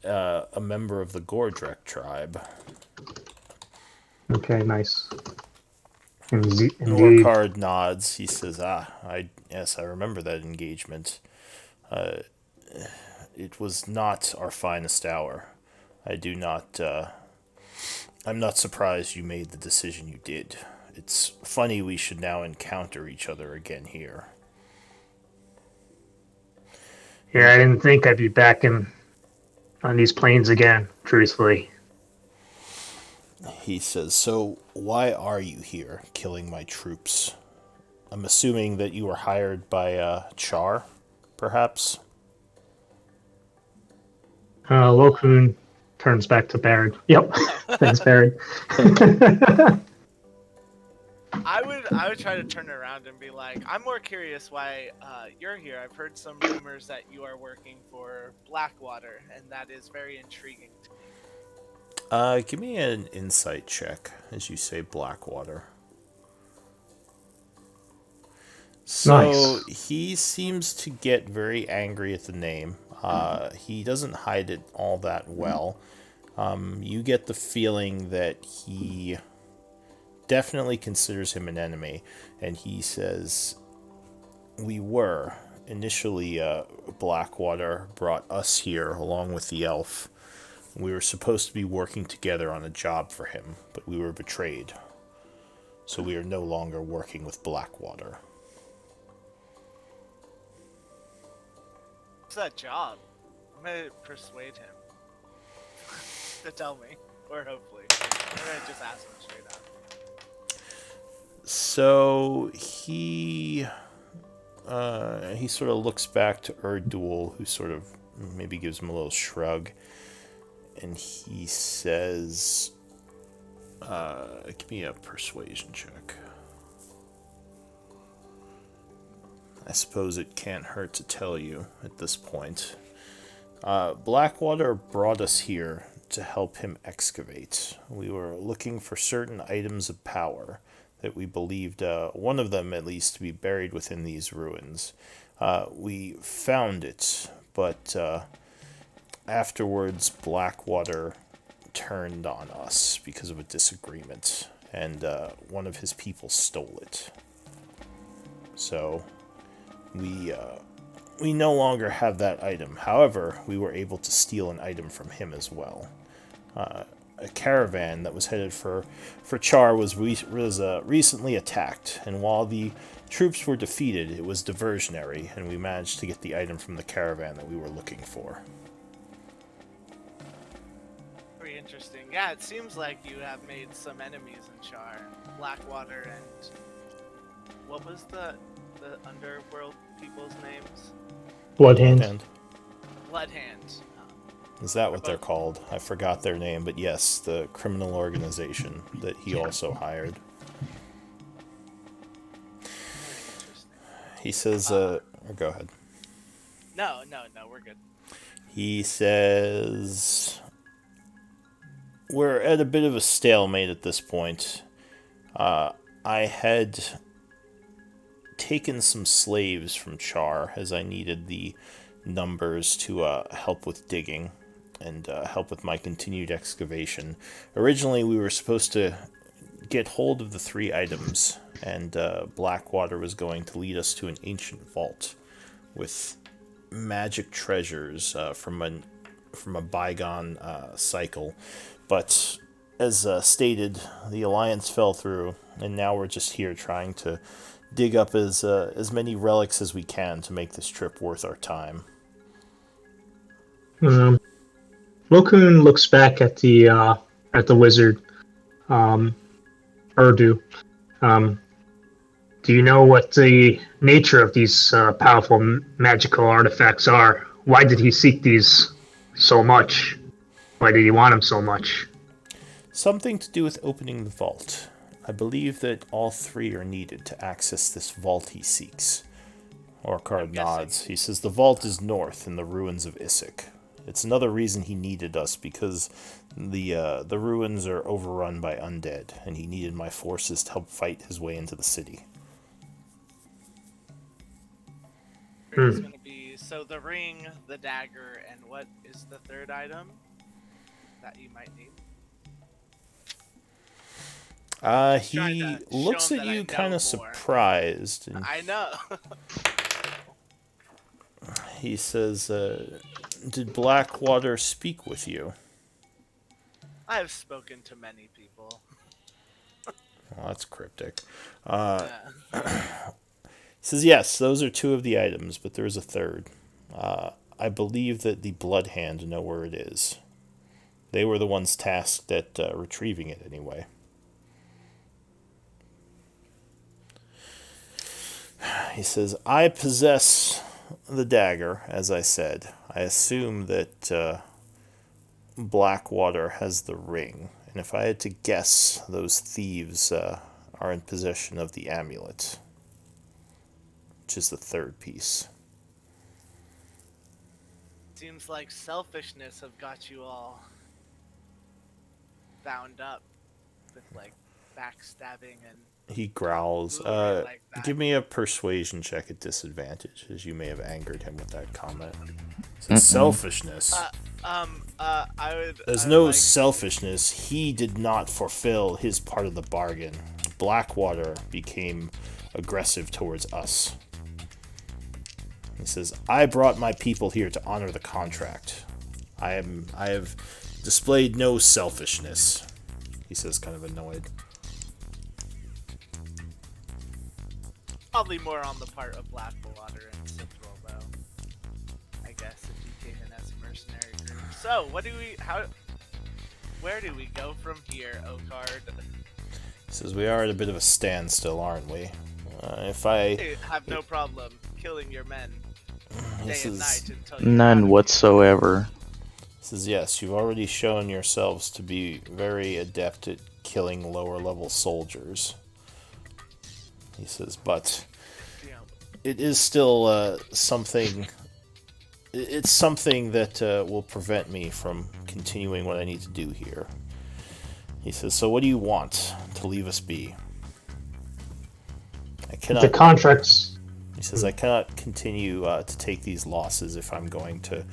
a member of the Gordrek tribe." Okay, nice. Indeed. Norcard nods. He says, yes, I remember that engagement. It was not our finest hour. I'm not surprised you made the decision you did. It's funny we should now encounter each other again here. Yeah, I didn't think I'd be back on these planes again, truthfully. He says, so why are you here, killing my troops? I'm assuming that you were hired by Chaur, perhaps? Lokun turns back to Baron. Yep. Thanks, Baron. I would try to turn it around and be like, I'm more curious why you're here. I've heard some rumors that you are working for Blackwater, and that is very intriguing to me. Give me an insight check as you say Blackwater. So Nice. he seems to get very angry at the name. He doesn't hide it all that well. You get the feeling that he definitely considers him an enemy, and he says, we were. Initially, Blackwater brought us here along with the elf. We were supposed to be working together on a job for him, but we were betrayed. So we are no longer working with Blackwater. What's that job? I'm gonna persuade him to tell me, or hopefully. I'm gonna just ask him straight up. So he sort of looks back to Erdul, who sort of maybe gives him a little shrug, and he says, give me a persuasion check. I suppose it can't hurt to tell you at this point. Blackwater brought us here to help him excavate. We were looking for certain items of power that we believed, one of them at least, to be buried within these ruins. We found it, but afterwards Blackwater turned on us because of a disagreement, and one of his people stole it. So we no longer have that item. However, we were able to steal an item from him as well. a caravan that was headed for Chaur was recently attacked, and while the troops were defeated, it was diversionary, and we managed to get the item from the caravan that we were looking for. Very interesting. Yeah, it seems like you have made some enemies in Chaur. Blackwater and what was the underworld people's names? Bloodhand. And Bloodhand. is that what they're called? I forgot their name, but yes, the criminal organization that he also hired. He says, or go ahead. No, we're good. He says, we're at a bit of a stalemate at this point. I had taken some slaves from Chaur as I needed the numbers to help with digging and help with my continued excavation. Originally, we were supposed to get hold of the 3 items, and Blackwater was going to lead us to an ancient vault with magic treasures from a bygone cycle. But as stated, the alliance fell through, and now we're just here trying to dig up as many relics as we can to make this trip worth our time. Lokun looks back at the wizard, Urdu. Do you know what the nature of these powerful magical artifacts are? Why did he seek these so much? Why did he want them so much? Something to do with opening the vault. I believe that all 3 are needed to access this vault he seeks. Orkard nods. He says the vault is north in the ruins of Issyk. It's another reason he needed us, because the ruins are overrun by undead, and he needed my forces to help fight his way into the city. It's going to be so the ring, the dagger, and what is the 3rd item that you might need? He looks at you kind of surprised. And I know. he says, did Blackwater speak with you? I have spoken to many people. Well, that's cryptic. He says, yes, those are 2 of the items, but there is a 3rd. I believe that the Bloodhand know where it is. They were the ones tasked at retrieving it anyway. He says, I possess the dagger, as I said. I assume that Blackwater has the ring. And if I had to guess, those thieves are in possession of the amulet, which is the 3rd piece. Seems like selfishness have got you all bound up with like backstabbing and. He growls. Like give me a persuasion check at disadvantage, as you may have angered him with that comment. Selfishness. I would. There's no selfishness. He did not fulfill his part of the bargain. Blackwater became aggressive towards us. He says, I brought my people here to honor the contract. I have displayed no selfishness. He says, kind of annoyed. Probably more on the part of Blackwater and Cithril, though. I guess if he came in as a mercenary group. So, where do we go from here, Okard? He says, we are at a bit of a standstill, aren't we? I have no problem killing your men day and night until you none whatsoever. He says, yes, you've already shown yourselves to be very adept at killing lower level soldiers. He says, but it is still something. It's something that will prevent me from continuing what I need to do here. He says, so what do you want to leave us be? I cannot. The contracts. He says, I cannot continue to take these losses if I'm going to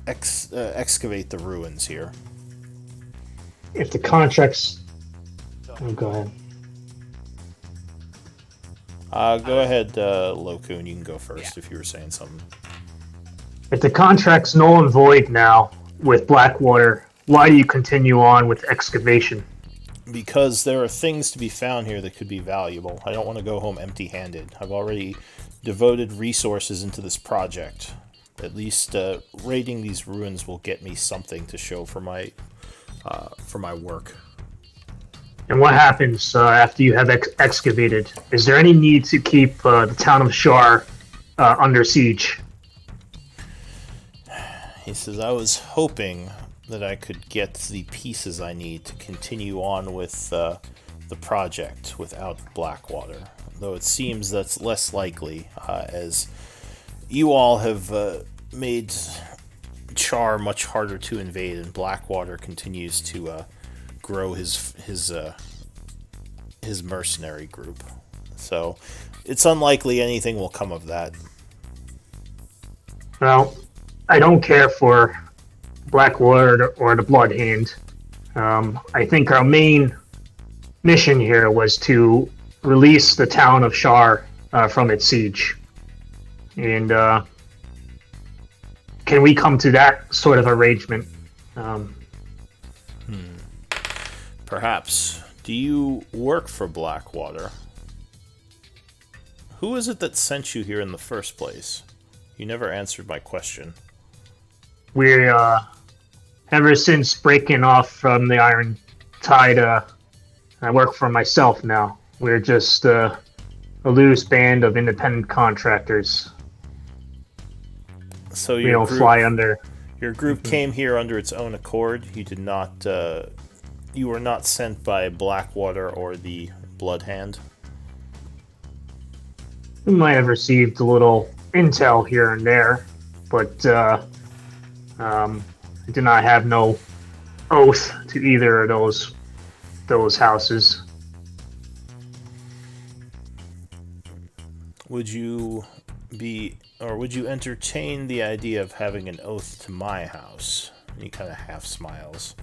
excavate the ruins here. If the contracts. Oh, go ahead. Go ahead, Lokun. You can go first if you were saying something. If the contract's null and void now with Blackwater, why do you continue on with excavation? Because there are things to be found here that could be valuable. I don't want to go home empty-handed. I've already devoted resources into this project. At least raiding these ruins will get me something to show for my work. And what happens after you have excavated? Is there any need to keep the town of Chaur under siege? He says, I was hoping that I could get the pieces I need to continue on with the project without Blackwater. Though it seems that's less likely, as you all have made Chaur much harder to invade, and Blackwater continues to grow his mercenary group. So it's unlikely anything will come of that. Well, I don't care for Blackwater or the Blood Hand. I think our main mission here was to release the town of Chaur from its siege. And can we come to that sort of arrangement? Perhaps. Do you work for Blackwater? Who is it that sent you here in the first place? You never answered my question. We, ever since breaking off from the Iron Tide, I work for myself now. We're just a loose band of independent contractors. So We don't fly under. Your group came here under its own accord. You did not. You were not sent by Blackwater or the Blood Hand. We might have received a little intel here and there, but I do not have no oath to either of those houses. Would you entertain the idea of having an oath to my house? And he kind of half smiles.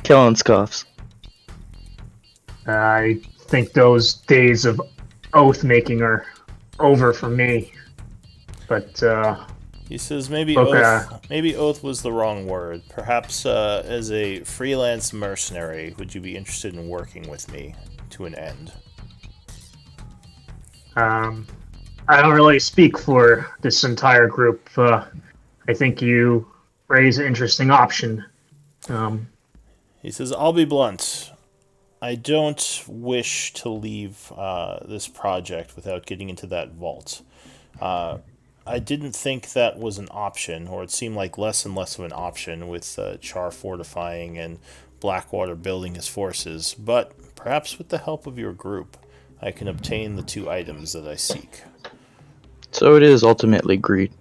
Kellen scoffs. I think those days of oath making are over for me. But He says maybe okay. oath was the wrong word. Perhaps as a freelance mercenary, would you be interested in working with me to an end? I don't really speak for this entire group. I think you raise an interesting option. He says, I'll be blunt. I don't wish to leave this project without getting into that vault. I didn't think that was an option, or it seemed like less and less of an option with Chaur fortifying and Blackwater building his forces, but perhaps with the help of your group, I can obtain the two items that I seek. So it is ultimately greed.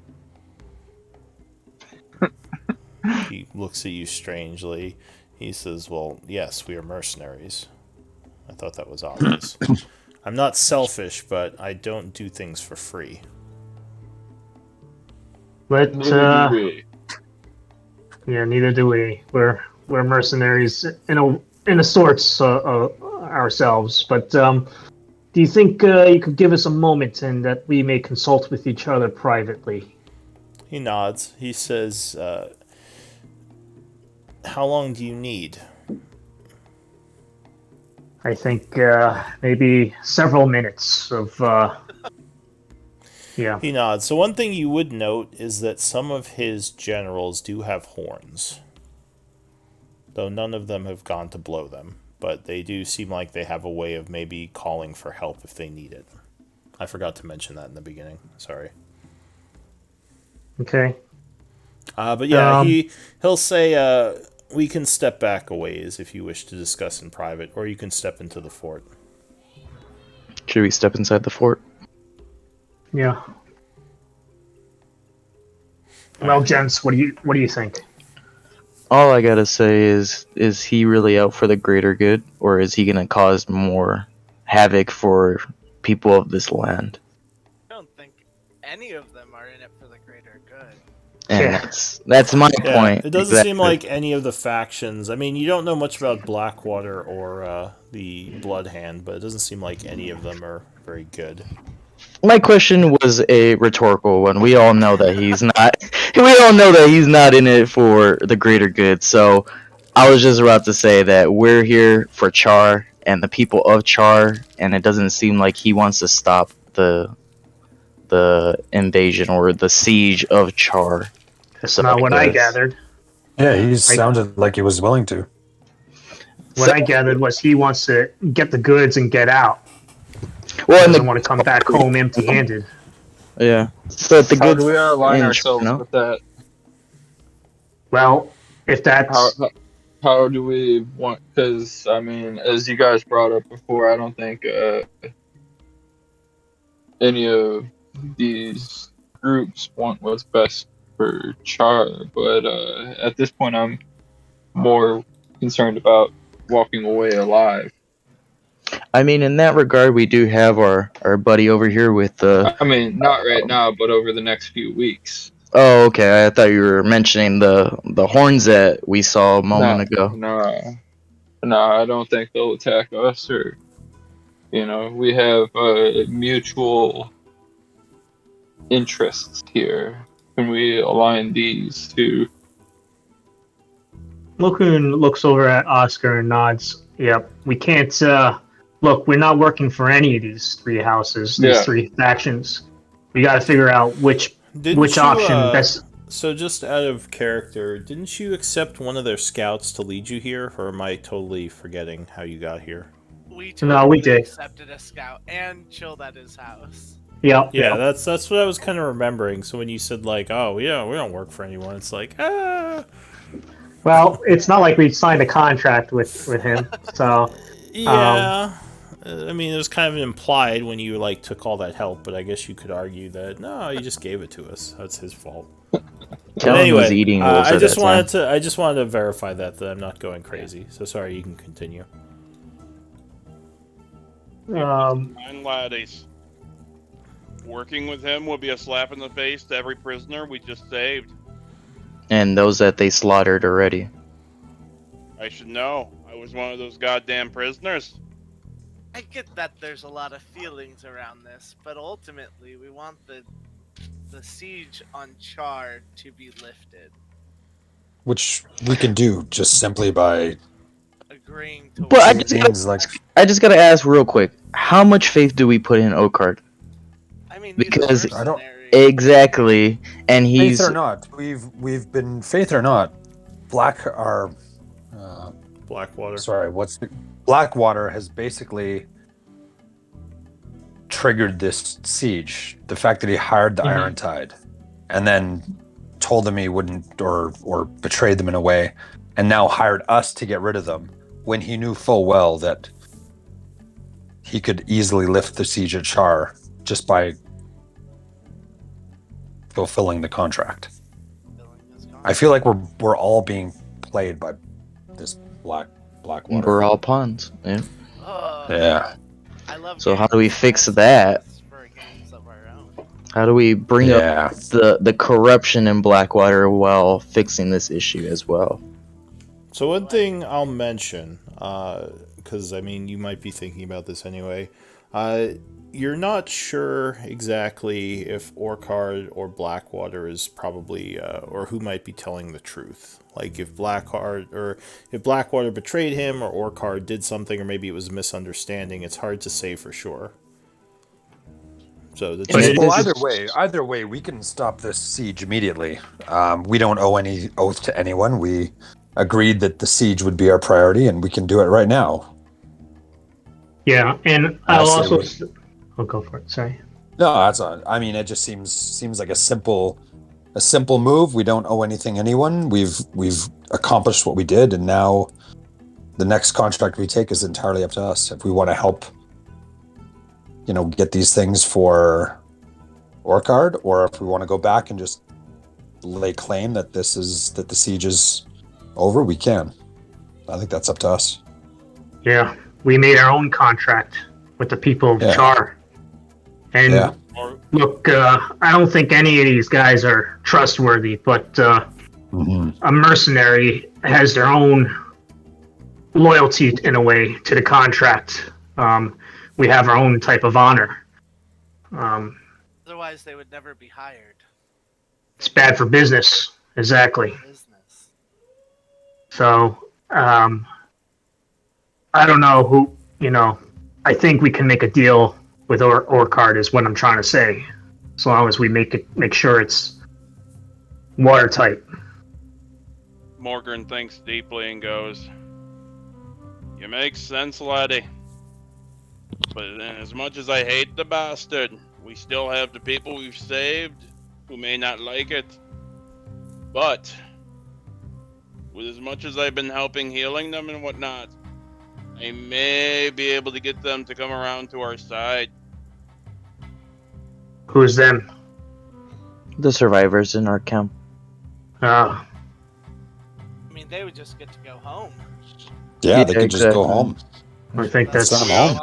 He looks at you strangely. He says, well, yes, we are mercenaries. I thought that was obvious. I'm not selfish, but I don't do things for free. But Neither do we. yeah, neither do we. We're mercenaries in a sorts ourselves. But do you think you could give us a moment and that we may consult with each other privately? He nods. He says, how long do you need? I think maybe several minutes of. Yeah. He nods. So one thing you would note is that some of his generals do have horns. Though none of them have gone to blow them. But they do seem like they have a way of maybe calling for help if they need it. I forgot to mention that in the beginning. Sorry. Okay. But yeah, he'll say, we can step back a ways if you wish to discuss in private, or you can step into the fort. Should we step inside the fort? Yeah. Well, gents, what do you think? All I gotta say is he really out for the greater good, or is he gonna cause more havoc for people of this land? I don't think any of them are in it for the greater good. And Yeah. that's my Yeah, point. it doesn't exactly. seem like any of the factions. I mean, you don't know much about Blackwater or the Blood Hand, but it doesn't seem like any of them are very good. My question was a rhetorical one. We all know that he's not. we all know that he's not in it for the greater good. So I was just about to say that we're here for Chaur and the people of Chaur, and it doesn't seem like he wants to stop the invasion or the siege of Chaur. That's So not what I guess gathered. Yeah, he I, sounded like he was willing to. what I gathered was he wants to get the goods and get out. well, Doesn't want to come back home empty-handed. yeah. So the How good do we align in ourselves no? with that? Well, if How that's how do we want? Because I mean, as you guys brought up before, I don't think any of these groups want what's best for Char. But at this point, I'm more concerned about walking away alive. I mean, in that regard, we do have our buddy over here with the. I mean, not right now, but over the next few weeks. Oh, okay. I thought you were mentioning the horns that we saw a moment No, ago. no, I don't think they'll attack us. Or we have mutual interests here. Can we align these two? Lokun looks over at Oscar and nods. Yep, we can't. Look, we're not working for any of these three houses, these Yeah. three factions. We got to figure out which Didn't you, option best. So just out of character, didn't you accept one of their scouts to lead you here, or am I totally forgetting how you got here? We No, we did. accepted a scout and chilled at his house. Yep. Yeah, that's what I was kind of remembering. So when you said like, "Oh, yeah, we don't work for anyone," it's like, ah. Well, it's not like we signed a contract with him, so Yeah. I mean, it was kind of implied when you like took all that help, but I guess you could argue that no, he just gave it to us. That's his fault. Kellen Anyway, was eating wolves I at just that wanted time. to verify that I'm not going crazy. So sorry, you can continue. Fine, laddies. Working with him would be a slap in the face to every prisoner we just saved. And those that they slaughtered already. I should know. I was one of those goddamn prisoners. I get that there's a lot of feelings around this, but ultimately we want the siege on Chaur to be lifted. Which we can do just simply by Agreeing to But I work. just things like I just gotta ask real quick: how much faith do we put in Okard? I mean, he's because- a I don't- mercenary. Exactly, and he's faith or not, we've been faith or not. Blackwater has basically triggered this siege. The fact that he hired the Iron Tide, and then told them he wouldn't, or betrayed them in a way, and now hired us to get rid of them when he knew full well that he could easily lift the siege at Chaur just by fulfilling the contract. I feel like we're all being played by this Blackwater. we're all pawns. Yeah. Ugh. Yeah. I love So how games do we with fix friends that? for games of our own. How do we bring up Yeah. the corruption in Blackwater while fixing this issue as well? So one thing I'll mention, because I mean you might be thinking about this anyway, you're not sure exactly if Orcard or Blackwater is probably, or who might be telling the truth. Like if Blackwater betrayed him, or Orcard did something, or maybe it was a misunderstanding. It's hard to say for sure. So the Well, either way, we can stop this siege immediately. We don't owe any oath to anyone. We agreed that the siege would be our priority, and we can do it right now. yeah, and I I'll say also. I'll go for it. Sorry. No, that's not. I mean, it just seems like a simple move. We don't owe anything anyone. We've accomplished what we did, and now the next contract we take is entirely up to us. If we want to help, get these things for Orcard, or if we want to go back and just lay claim that the siege is over, we can. I think that's up to us. Yeah, we made our own contract with the people of Yeah. Chaur. And Yeah. look, I don't think any of these guys are trustworthy, but a mercenary has their own loyalty in a way to the contract. We have our own type of honor. Otherwise, they would never be hired. It's bad for business. Exactly. Business. So, I don't know who, I think we can make a deal with Orcard is what I'm trying to say. As long as we make sure it's watertight. Morgan thinks deeply and goes, "You make sense, laddie. But as much as I hate the bastard, we still have the people we've saved who may not like it. But with as much as I've been helping healing them and whatnot, I may be able to get them to come around to our side." Who's them? The survivors in our camp. Uh, I mean, they would just get to go home. Yeah, they could just go exactly. home. I think that's. Send them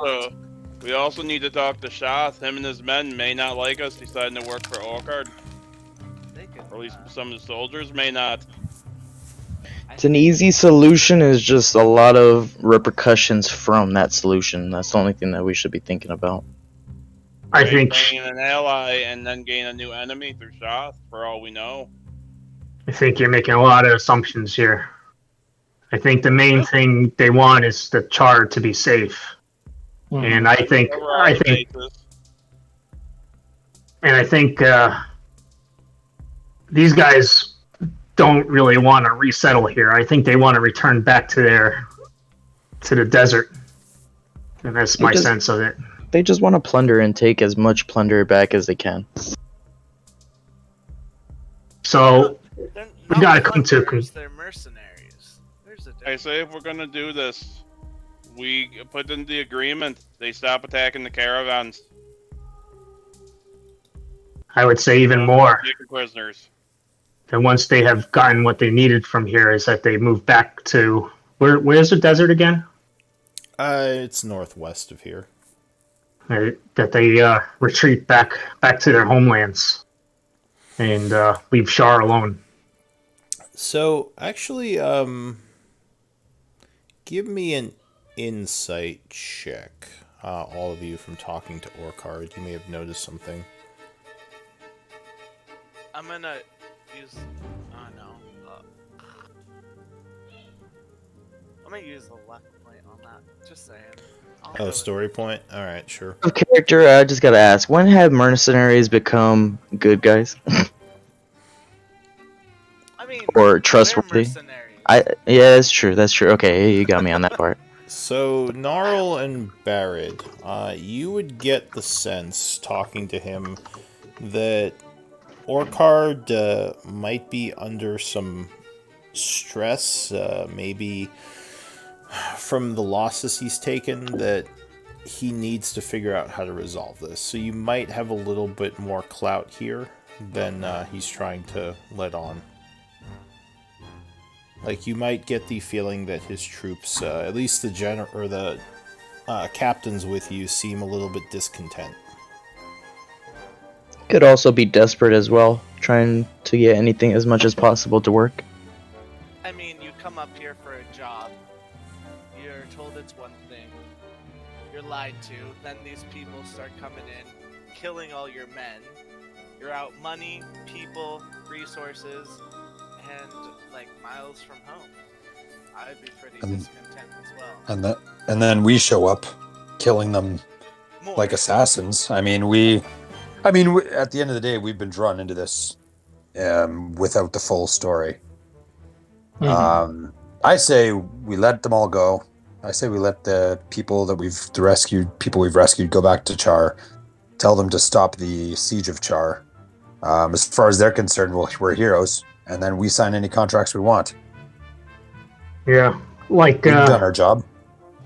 We also need to talk to Shath. Him and his men may not like us deciding to work for Orcard. They could, Or at least some of the soldiers may not. It's an easy solution. Is just a lot of repercussions from that solution. That's the only thing that we should be thinking about. I May think. gain an ally and then gain a new enemy through Shath, for all we know. I think you're making a lot of assumptions here. I think the main thing they want is the Chaur to be safe, and I think these guys don't really want to resettle here. I think they want to return back to the desert, and that's my sense of it. They just want to plunder and take as much plunder back as they can. So they're we gotta come to. They're mercenaries. There's a difference. I say if we're gonna do this, we put in the agreement. They stop attacking the caravans. I would say even more. Taking prisoners. And once they have gotten what they needed from here, is that they move back to where's the desert again? It's northwest of here. That they retreat back to their homelands and leave Chaur alone. So actually, give me an insight check. All of you, from talking to Orcard, you may have noticed something. I'm gonna use. Oh no. I'm gonna use the luck point on that. Just saying. Oh, story point? Alright, sure. Of character, I just gotta ask, when have mercenaries become good guys? I mean, or trustworthy? Yeah, that's true. Okay, you got me on that part. So, Gnarl and Barrett, you would get the sense, talking to him, that Orcard might be under some stress, maybe from the losses he's taken, that he needs to figure out how to resolve this. So you might have a little bit more clout here than he's trying to let on. Like, you might get the feeling that his troops, at least the captains with you, seem a little bit discontent. Could also be desperate as well, trying to get anything as much as possible to work. I mean, you come up here for a job, you're told it's one thing, you're lied to, then these people start coming in, killing all your men, you're out money, people, resources, and like miles from home. I'd be pretty discontent as well. And then we show up, killing them like assassins. I mean, at the end of the day, we've been drawn into this without the full story. Mm-hmm. I say we let them all go. I say we let the people we've rescued go back to Chaur. Tell them to stop the siege of Chaur. As far as they're concerned, we're heroes, and then we sign any contracts we want. Yeah, like we've done our job.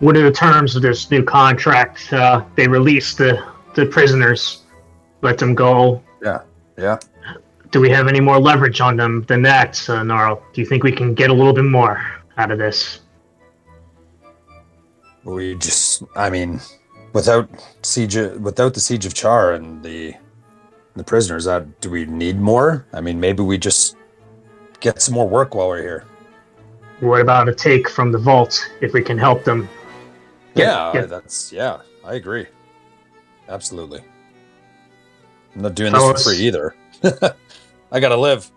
What are the terms of this new contract? They release the prisoners, let them go. Yeah. Do we have any more leverage on them than that, Gnarl? Do you think we can get a little bit more out of this? Without the siege of Chaur and the prisoners, do we need more? I mean, maybe we just get some more work while we're here. What about a take from the vault if we can help them? I agree. Absolutely. I'm not doing this for free either. I gotta live.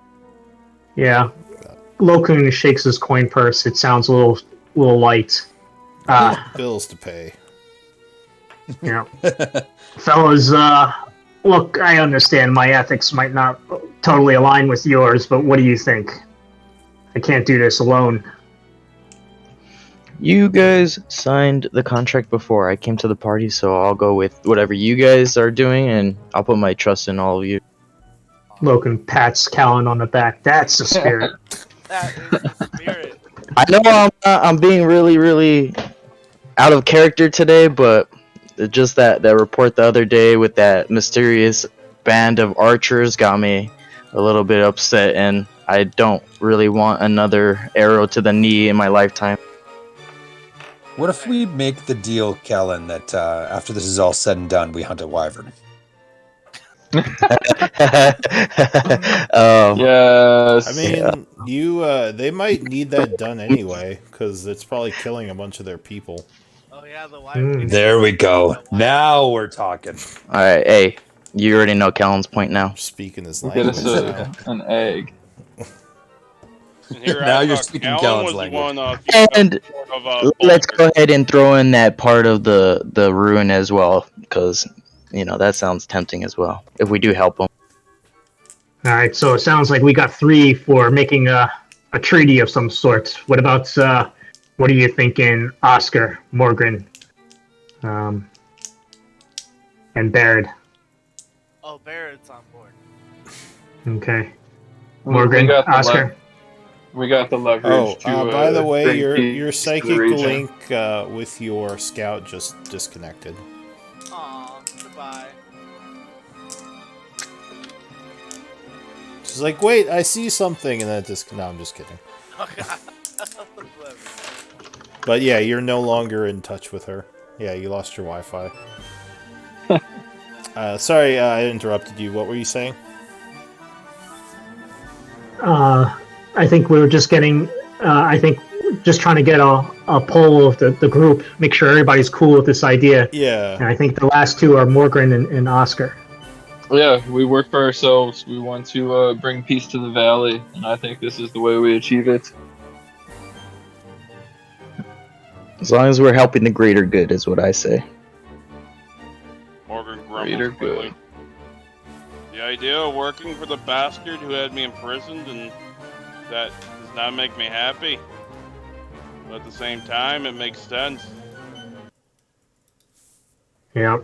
Yeah. Lokun shakes his coin purse. It sounds a little light. Bills to pay. Yeah. Fellas, look, I understand my ethics might not totally align with yours, but what do you think? I can't do this alone. You guys signed the contract before I came to the party, so I'll go with whatever you guys are doing, and I'll put my trust in all of you. Logan pats Callan on the back. That's the spirit. That is the spirit. I know I'm being really out of character today, but just that report the other day with that mysterious band of archers got me a little bit upset, and I don't really want another arrow to the knee in my lifetime. What if we make the deal, Kellen, that after this is all said and done, we hunt a wyvern? Yes. I mean, they might need that done anyway, because it's probably killing a bunch of their people. Oh yeah, the wyvern. There we go. Now we're talking. All right, hey, you already know Callan's point now. Speaking his Get language us now. an egg. And here Now I you're thought speaking Callan Callan's was language. the one And let's go ahead and throw in that part of the ruin as well, because that sounds tempting as well. If we do help them. All right, so it sounds like we got 3 for making a treaty of some sort. What about, what are you thinking, Oscar, Morgan, and Baird? Oh, Barrett's on board. Okay. We Morgan, got the Oscar? We got the leverage to. By the way, bring your peace to the psychic region. link with your scout just disconnected. Aw, goodbye. She's like, wait, I see something, and then it just. No, I'm just kidding. Oh god. But yeah, you're no longer in touch with her. Yeah, you lost your Wi-Fi. Sorry, I interrupted you. What were you saying? I think we were just getting, just trying to get a poll of the group, make sure everybody's cool with this idea. Yeah. And I think the last 2 are Morgan and Oscar. Yeah, we work for ourselves. We want to bring peace to the valley, and I think this is the way we achieve it. As long as we're helping the greater good, is what I say. Morgan Greater grumbled quickly. good. The idea of working for the bastard who had me imprisoned, and that does not make me happy. But at the same time, it makes sense. Yeah.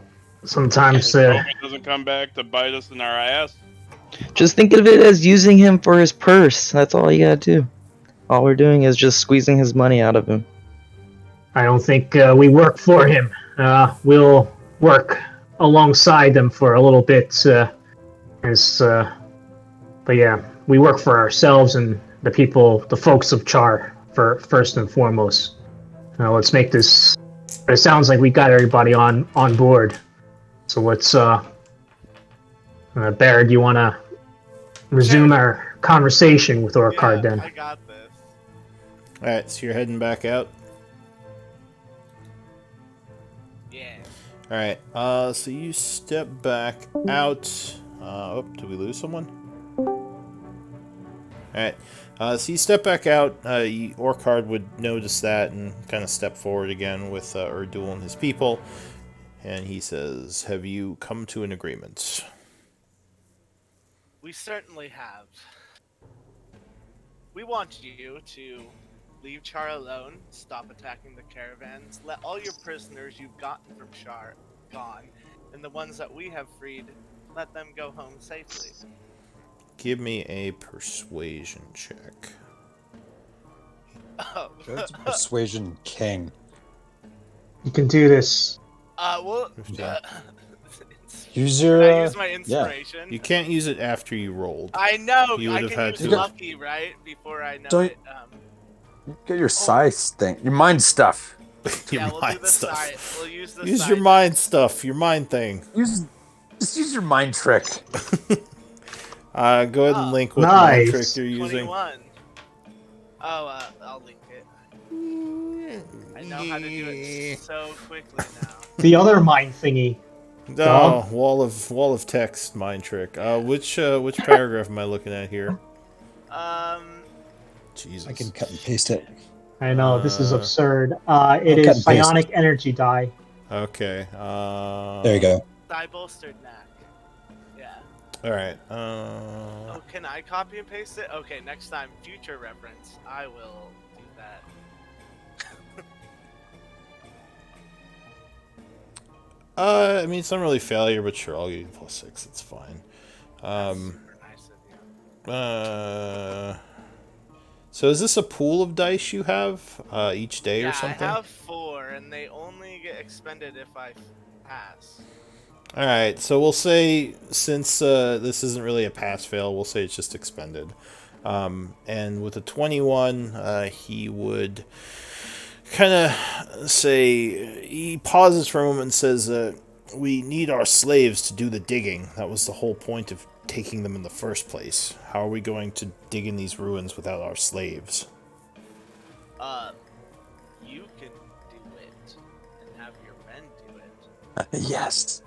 Sometimes, Hope it doesn't come back to bite us in our ass. Just think of it as using him for his purse. That's all you gotta do. All we're doing is just squeezing his money out of him. I don't think we work for him. We'll work alongside them for a little bit. But yeah, we work for ourselves and the people, the folks of Chaur, for first and foremost. Let's make this. It sounds like we got everybody on board. So let's. Baird, do you want to resume our conversation with Orcard then? I got this. Alright, so you're heading back out? Yeah. Alright, so you step back out. Did we lose someone? Alright, so you step back out. Orcard would notice that and kind of step forward again with Erdul and his people. And he says, have you come to an agreement? We certainly have. We want you to leave Char alone, stop attacking the caravans, let all your prisoners you've gotten from Char gone, and the ones that we have freed, let them go home safely. Give me a persuasion check. Oh. That's Persuasion King. You can do this. Well, Use can your. I use my inspiration? You can't use it after you rolled. I know. You I would have can had use to. lucky, right? Before I know Don't- it. Get your size thing. Your mind stuff. Your Yeah, we'll mind do the stuff. side. We'll use the Use side. your mind stuff, your mind thing. Just use your mind trick. Go ahead and link what Nice. mind trick you're using. 21. Oh, I'll link it. I know how to do it so quickly now. The other mind thingy. Oh, wall of text, mind trick. Which paragraph am I looking at here? Jesus. I can cut and paste it. I know, this is absurd. It I'll cut is and paste. psionic energy die. Okay. There you go. Die bolstered knack. Yeah. All right. Oh, can I copy and paste it? Okay, next time, future reference, I will do that. I mean, it's not really failure, but sure, I'll give you +6. It's fine. Super nice of you. So is this a pool of dice you have each day or something? I have 4, and they only get expended if I pass. All right, so we'll say, since this isn't really a pass-fail, we'll say it's just expended. And with a 21, he would kind of say, he pauses for a moment and says, we need our slaves to do the digging. That was the whole point of taking them in the first place. How are we going to dig in these ruins without our slaves? You can do it, and have your men do it. Yes.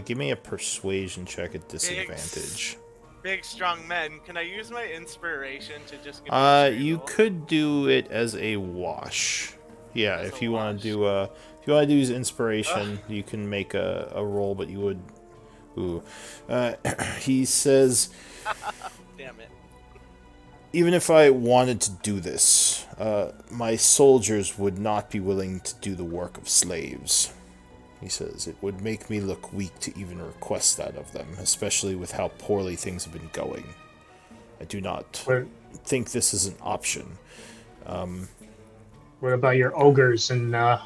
Give me a persuasion check at disadvantage. Big strong men. Can I use my inspiration to just give You could do it as a wash. Yeah, As if a you want wash. to do if you want to use inspiration, you can make a roll, but you would. Ooh, he says, Damn it. even if I wanted to do this, my soldiers would not be willing to do the work of slaves. He says, it would make me look weak to even request that of them, especially with how poorly things have been going. I do not think this is an option. What about your ogres and the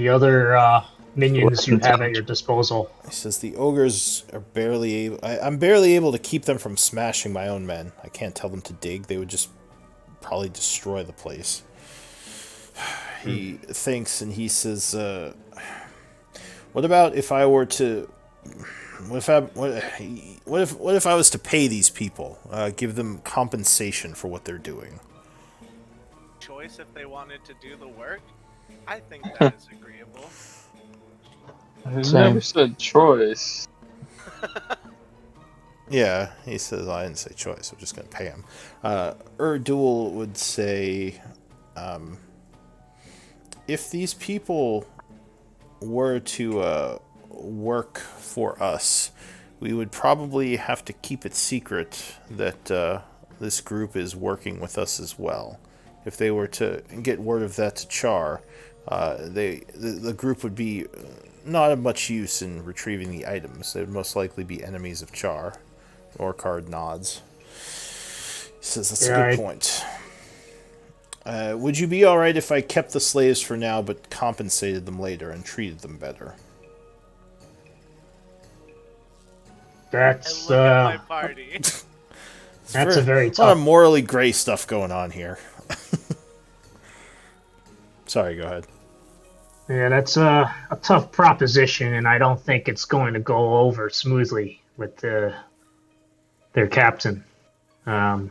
other minions you have at your disposal? He says, the ogres are barely able... I'm barely able to keep them from smashing my own men. I can't tell them to dig. They would just probably destroy the place. He thinks and he says, what about if I were to... What if I was to pay these people? Give them compensation for what they're doing? Choice if they wanted to do the work? I think that is agreeable. I Same. never said choice. Yeah, he says, I didn't say choice, I'm just going to pay him. Erdul would say, if these people were to work for us, we would probably have to keep it secret that this group is working with us as well. If they were to get word of that to Chaur, the group would be not of much use in retrieving the items. They would most likely be enemies of Chaur. Orcard nods. He says, that's a good point. Would you be alright if I kept the slaves for now, but compensated them later and treated them better? That's And look at my party. that's a very a lot of tough. morally gray stuff going on here. Sorry, go ahead. Yeah, that's a tough proposition, and I don't think it's going to go over smoothly with their captain. There's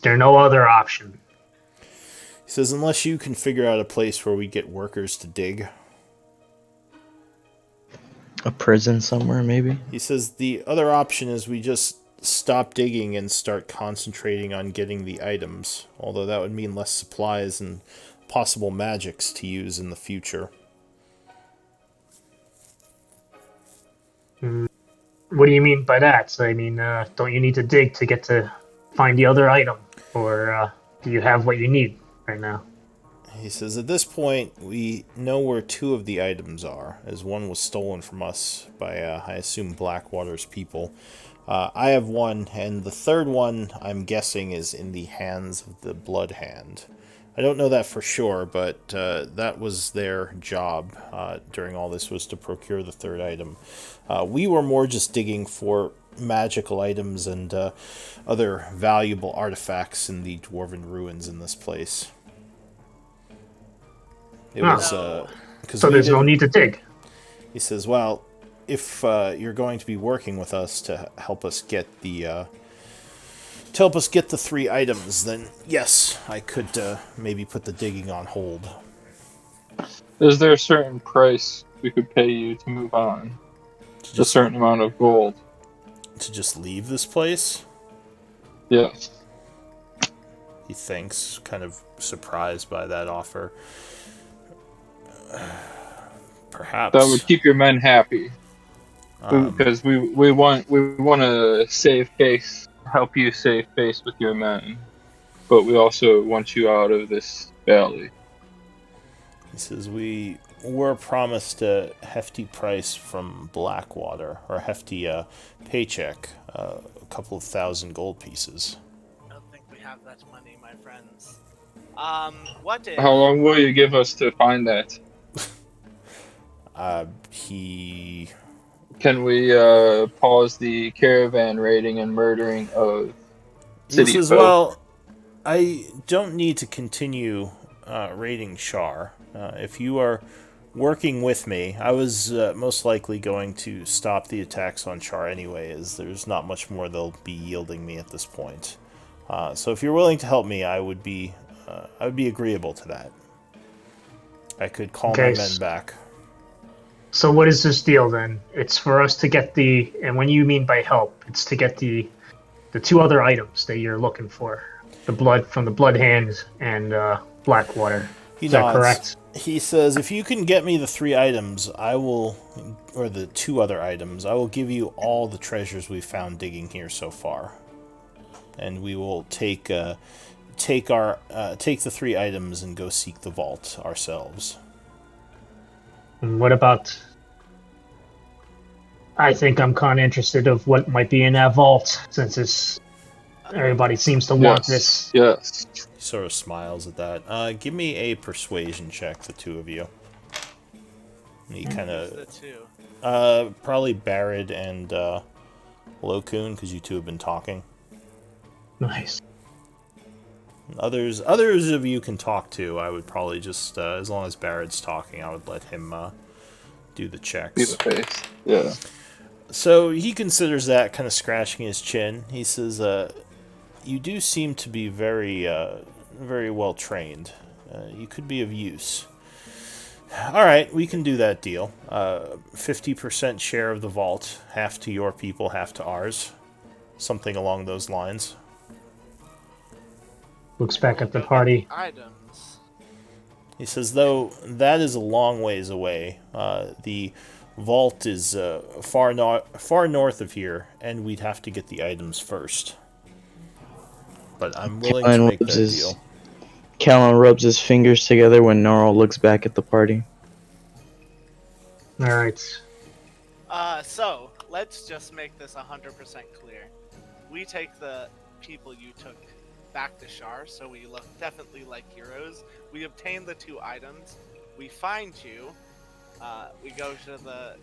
no other option. He says, unless you can figure out a place where we get workers to dig. A prison somewhere, maybe? He says, the other option is we just stop digging and start concentrating on getting the items. Although that would mean less supplies and possible magics to use in the future. What do you mean by that? So, I mean, don't you need to dig to get to find the other item? Or do you have what you need right now? He says, at this point, we know where 2 of the items are, as one was stolen from us by, I assume, Blackwater's people. I have 1, and the 3rd one, I'm guessing, is in the hands of the Blood Hand. I don't know that for sure, but that was their job during all this, was to procure the 3rd item. We were more just digging for magical items and other valuable artifacts in the dwarven ruins in this place. It was because So there's no need to dig. He says, "Well, if you're going to be working with us to help us get the 3 items, then yes, I could maybe put the digging on hold." Is there a certain price we could pay you to move on. To A just, certain amount of gold. to just leave this place? Yes. He thinks, kind of surprised by that offer. Perhaps. That would keep your men happy. Um, Because we want to save face, help you save face with your men, but we also want you out of this valley. he says, we were promised a hefty price from Blackwater, or a hefty paycheck, a couple of 1,000 gold pieces. I don't think we have that money, my friends. What if... How long will you give us to find that? He Can we pause the caravan raiding and murdering of city says, folk? well, I don't need to continue raiding Chaur. If you are working with me, I was most likely going to stop the attacks on Chaur anyway, as there's not much more they'll be yielding me at this point. So if you're willing to help me, I would be agreeable to that. I could call my men back. So what is this deal then? It's for us to get and when you mean by help, it's to get the two other items that you're looking for. The blood from the Blood Hand and Blackwater. Is that correct? He says, if you can get me the 3 items, or the 2 other items, I will give you all the treasures we've found digging here so far. And we will take the 3 items and go seek the vault ourselves. And what about... I think I'm kind of interested of what might be in that vault, since everybody seems to want this. Yes. He sort of smiles at that. Give me a persuasion check, the 2 of you. And he kind of... the 2? Probably Barrett and Lokun, because you 2 have been talking. Nice. Others of you can talk too. I would probably just, as long as Barrett's talking, I would let him do the checks. Be the face. Yeah. So he considers that, kind of scratching his chin. He says, you do seem to be very, very well trained. You could be of use. All right, we can do that deal. 50% share of the vault, half to your people, half to ours. Something along those lines. Looks back at the party. Items. He says, though that is a long ways away. The vault is far north of here, and we'd have to get the items first. But I'm willing to make that deal. Callan rubs his fingers together when Gnarl looks back at the party. Alright. So, let's just make this 100% clear. We take the people you took back to Chaur, so we look definitely like heroes. We obtain the 2 items. We find you. We go to the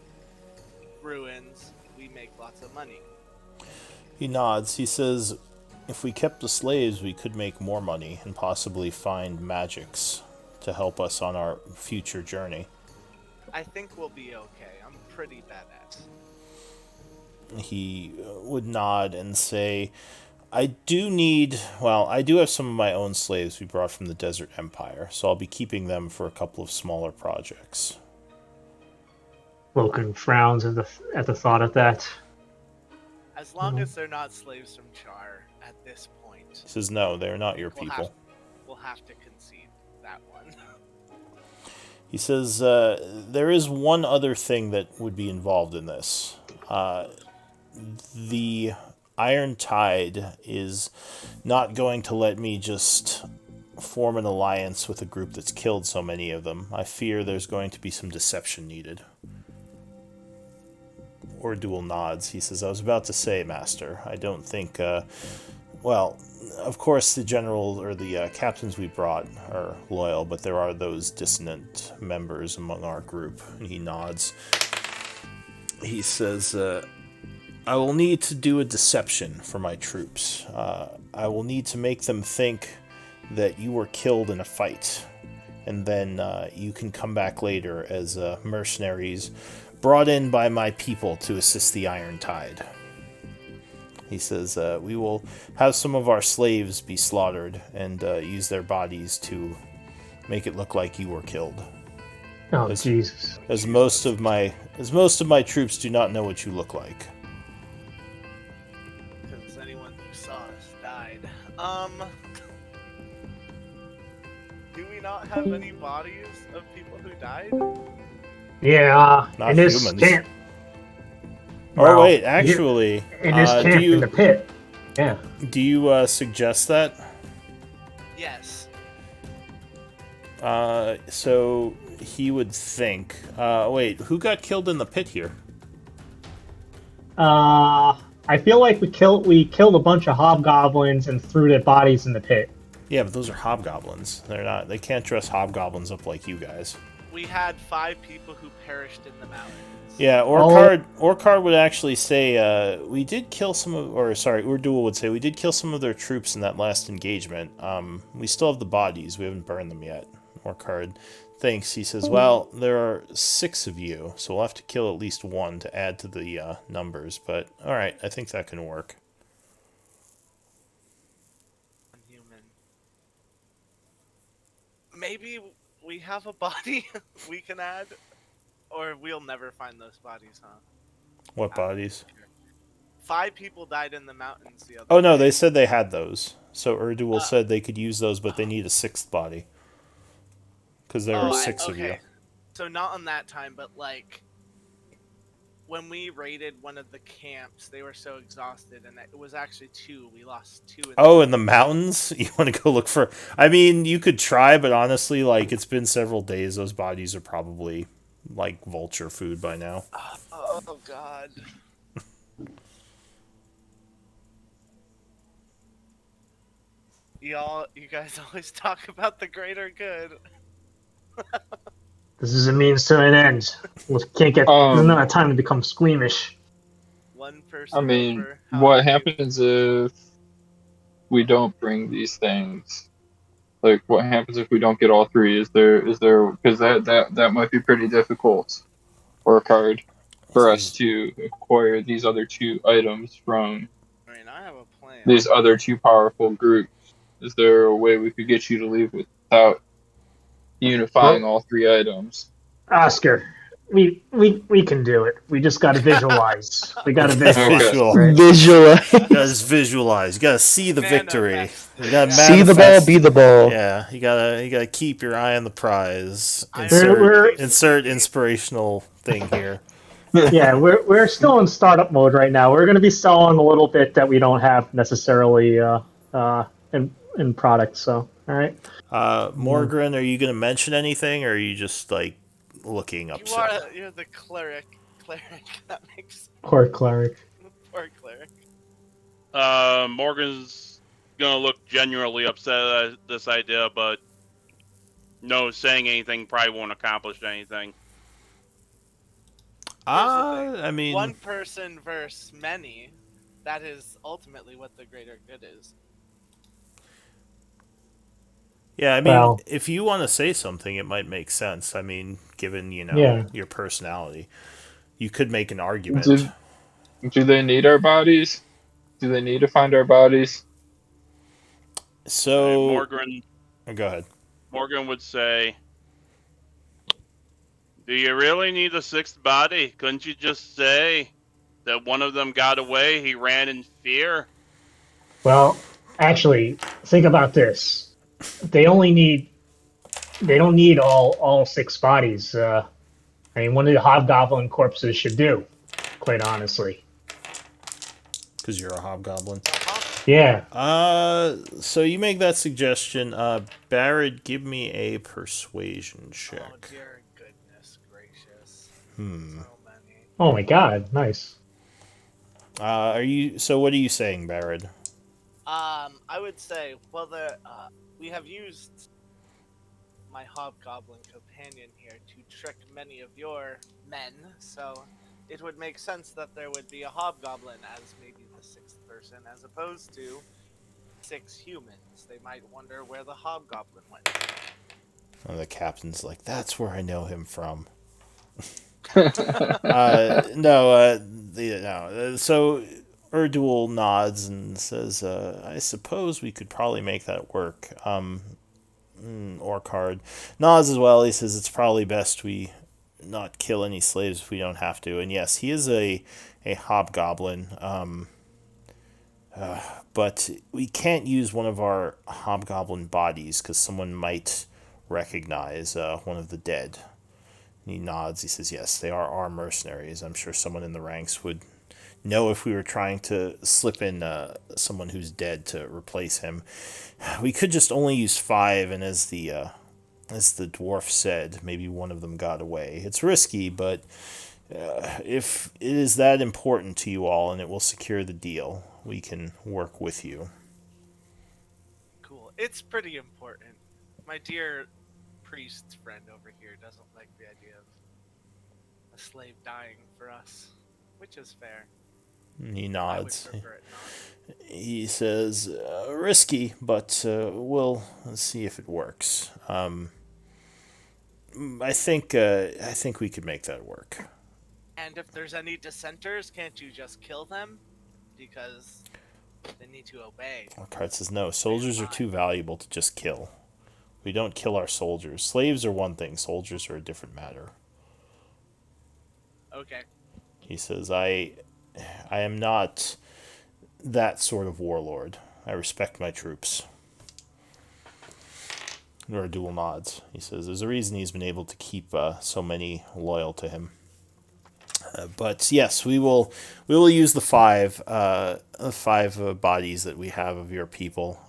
ruins. We make lots of money. He nods. He says, if we kept the slaves, we could make more money and possibly find magics to help us on our future journey. I think we'll be okay. I'm pretty badass. He would nod and say, I do have some of my own slaves we brought from the Desert Empire, so I'll be keeping them for a couple of smaller projects. Loken frowns at the thought of that. As long as they're not slaves from Chaur at this point. He says, no, they're not your people. We'll have to concede that one. He says, there is one other thing that would be involved in this. The Iron Tide is not going to let me just form an alliance with a group that's killed so many of them. I fear there's going to be some deception needed. Ordul nods. He says, I was about to say, Master, I don't think, well, of course the general or the captains we brought are loyal, but there are those dissonant members among our group. And he nods. He says, I will need to do a deception for my troops. I will need to make them think that you were killed in a fight, and then you can come back later as mercenaries brought in by my people to assist the Iron Tide. He says, we will have some of our slaves be slaughtered and use their bodies to make it look like you were killed. Oh, As- Jesus. As most of my troops do not know what you look like. Because anyone who saw us died. Do we not have any bodies of people who died? Yeah, Not in this humans. camp. Oh Well, wait, actually, in this do camp in the you pit. Yeah. suggest that? Yes. So he would think. Wait, who got killed in the pit here? I feel like we killed a bunch of hobgoblins and threw their bodies in the pit. Yeah, but those are hobgoblins. They're not. They can't dress hobgoblins up like you guys. We had 5 people who perished in the mountains. Yeah, Orcard would actually say we did kill some of, or sorry, Urdul would say we did kill some of their troops in that last engagement. We still have the bodies. We haven't burned them yet. Orcard thinks. He says, well, there are 6 of you, so we'll have to kill at least 1 to add to the numbers. But all right, I think that can work. Human. Maybe we have a body we can add, or we'll never find those bodies, huh? What bodies? 5 people died in the mountains the other Oh no, day. they said they had those. So Urdul said they could use those, but they need a 6th body. Because there are 6 of you. So not on that time, but like when we raided one of the camps, they were so exhausted, and it was actually 2. We lost 2. In the mountains? You want to go look for... I mean, you could try, but honestly, like, it's been several days. Those bodies are probably, like, vulture food by now. Oh, God. You guys always talk about the greater good. This is a means to an end. We can't get. There's not time to become squeamish. One person. I mean, what happens if we don't bring these things? Like, what happens if we don't get all 3? Is there because that might be pretty difficult or a card for us to acquire these other 2 items from. I mean, I have a plan. These other 2 powerful groups. Is there a way we could get you to leave without unifying all 3 items? Oscar, we can do it. We just gotta visualize. We gotta visualize. Okay. Visualize. You gotta visualize. You gotta see the victory. You gotta See the ball, be the ball. Yeah, you gotta keep your eye on the prize. We're- Insert inspirational thing here. Yeah, we're still in startup mode right now. We're gonna be selling a little bit that we don't have necessarily in product. So, all right. Morgren, are you gonna mention anything, or are you just like looking upset? You're the cleric. That makes Poor cleric. Poor cleric. Morgan's gonna look genuinely upset at this idea, but no, saying anything probably won't accomplish anything. I mean, one person versus many. That is ultimately what the greater good is. Yeah, I mean, if you want to say something, it might make sense. I mean, given, your personality, you could make an argument. Do they need our bodies? Do they need to find our bodies? So, Morgan, go ahead. Morgan would say, do you really need a 6th body? Couldn't you just say that one of them got away, he ran in fear? Well, actually, think about this. They don't need all 6 bodies. I mean, one of the hobgoblin corpses should do, quite honestly. Because you're a hobgoblin. Yeah. So you make that suggestion. Barrett, give me a persuasion check. Oh dear goodness gracious. So many. Oh my god, nice. So what are you saying, Barrett? I would say, well, we have used my hobgoblin companion here to trick many of your men, so it would make sense that there would be a hobgoblin as maybe the 6th person, as opposed to 6 humans. They might wonder where the hobgoblin went. And the captain's like, that's where I know him from. So Urdul nods and says, I suppose we could probably make that work. Orcard nods as well. He says it's probably best we not kill any slaves if we don't have to. And yes, he is a hobgoblin. But we can't use one of our hobgoblin bodies because someone might recognize one of the dead. And he nods. He says, yes, they are our mercenaries. I'm sure someone in the ranks would know if we were trying to slip in someone who's dead to replace him. We could just only use 5, and as the dwarf said, maybe one of them got away. It's risky, but if it is that important to you all and it will secure the deal, we can work with you. Cool. It's pretty important. My dear priest's friend over here doesn't like the idea of a slave dying for us, which is fair. He I would nods. prefer it not. He says, risky, but we'll see if it works. I think we could make that work. And if there's any dissenters, can't you just kill them? Because they need to obey. Lockhart says, no, soldiers are too valuable to just kill. We don't kill our soldiers. Slaves are one thing, soldiers are a different matter. Okay. He says, I am not that sort of warlord. I respect my troops. Dual nods. He says, there's a reason he's been able to keep so many loyal to him. But yes, we will use the 5 bodies that we have of your people.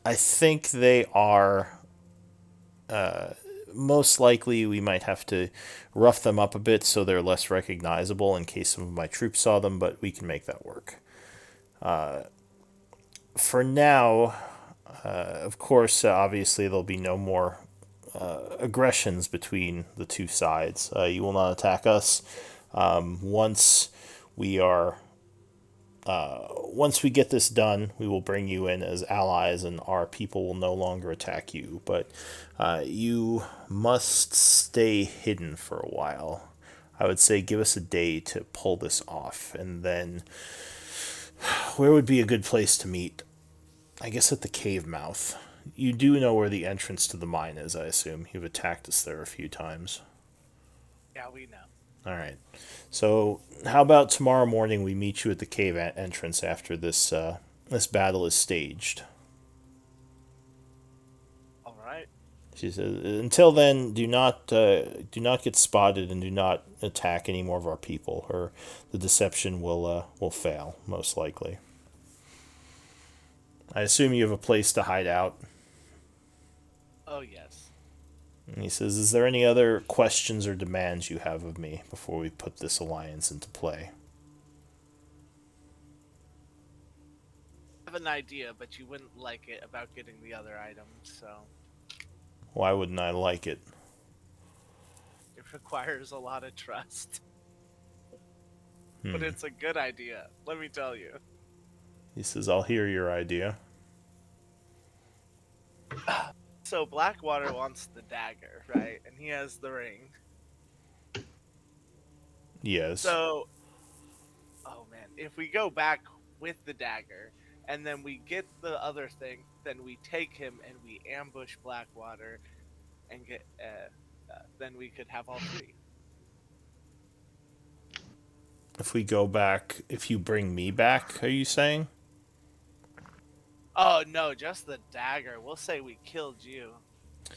I think they are most likely we might have to rough them up a bit so they're less recognizable in case some of my troops saw them, but we can make that work. For now, of course, obviously there'll be no more aggressions between the two sides. You will not attack us. Once we get this done, we will bring you in as allies, and our people will no longer attack you. But you must stay hidden for a while. I would say give us a day to pull this off, and then where would be a good place to meet? I guess at the cave mouth. You do know where the entrance to the mine is, I assume. You've attacked us there a few times. Yeah, we know. All right. So, how about tomorrow morning we meet you at the cave entrance after this battle is staged? All right. She says, until then, do not get spotted and do not attack any more of our people, or the deception will fail, most likely. I assume you have a place to hide out. Oh, yes. And he says, is there any other questions or demands you have of me before we put this alliance into play? I have an idea, but you wouldn't like it about getting the other items, so Why wouldn't I like it? it requires a lot of trust. But it's a good idea, let me tell you. He says, I'll hear your idea. So Blackwater wants the dagger, right? And he has the ring. Yes. So, oh man, if we go back with the dagger and then we get the other thing, then we take him and we ambush Blackwater and get, then we could have all 3. If we go back, if you bring me back, are you saying? Oh no, just the dagger. We'll say we killed you. He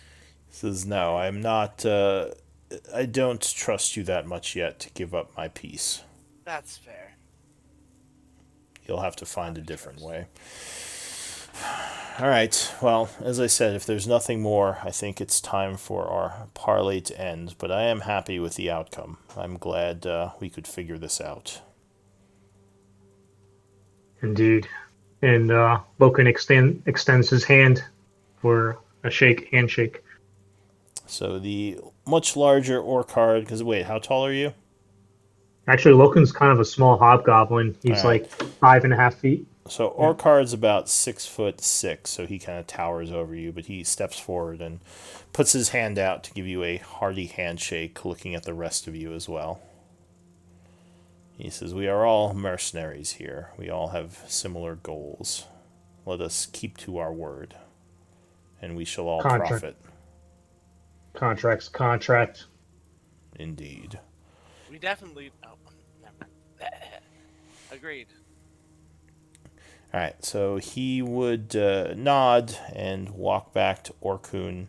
says, no, I'm not, I don't trust you that much yet to give up my peace. That's fair. You'll have to find a different way. All right, well, as I said, if there's nothing more, I think it's time for our parley to end, but I am happy with the outcome. I'm glad we could figure this out. Indeed. And Loken extends his hand for a handshake. So the much larger Orcard, because wait, how tall are you? Actually, Loken's kind of a small hobgoblin. He's All right. like 5.5 feet. So Orcard's about 6'6", so he kind of towers over you, but he steps forward and puts his hand out to give you a hearty handshake, looking at the rest of you as well. He says, we are all mercenaries here. We all have similar goals. Let us keep to our word. and we shall all Contract. profit. Contract's contract. Indeed. We definitely. Oh, never mind. Agreed. All right, so he would nod and walk back to Erdul.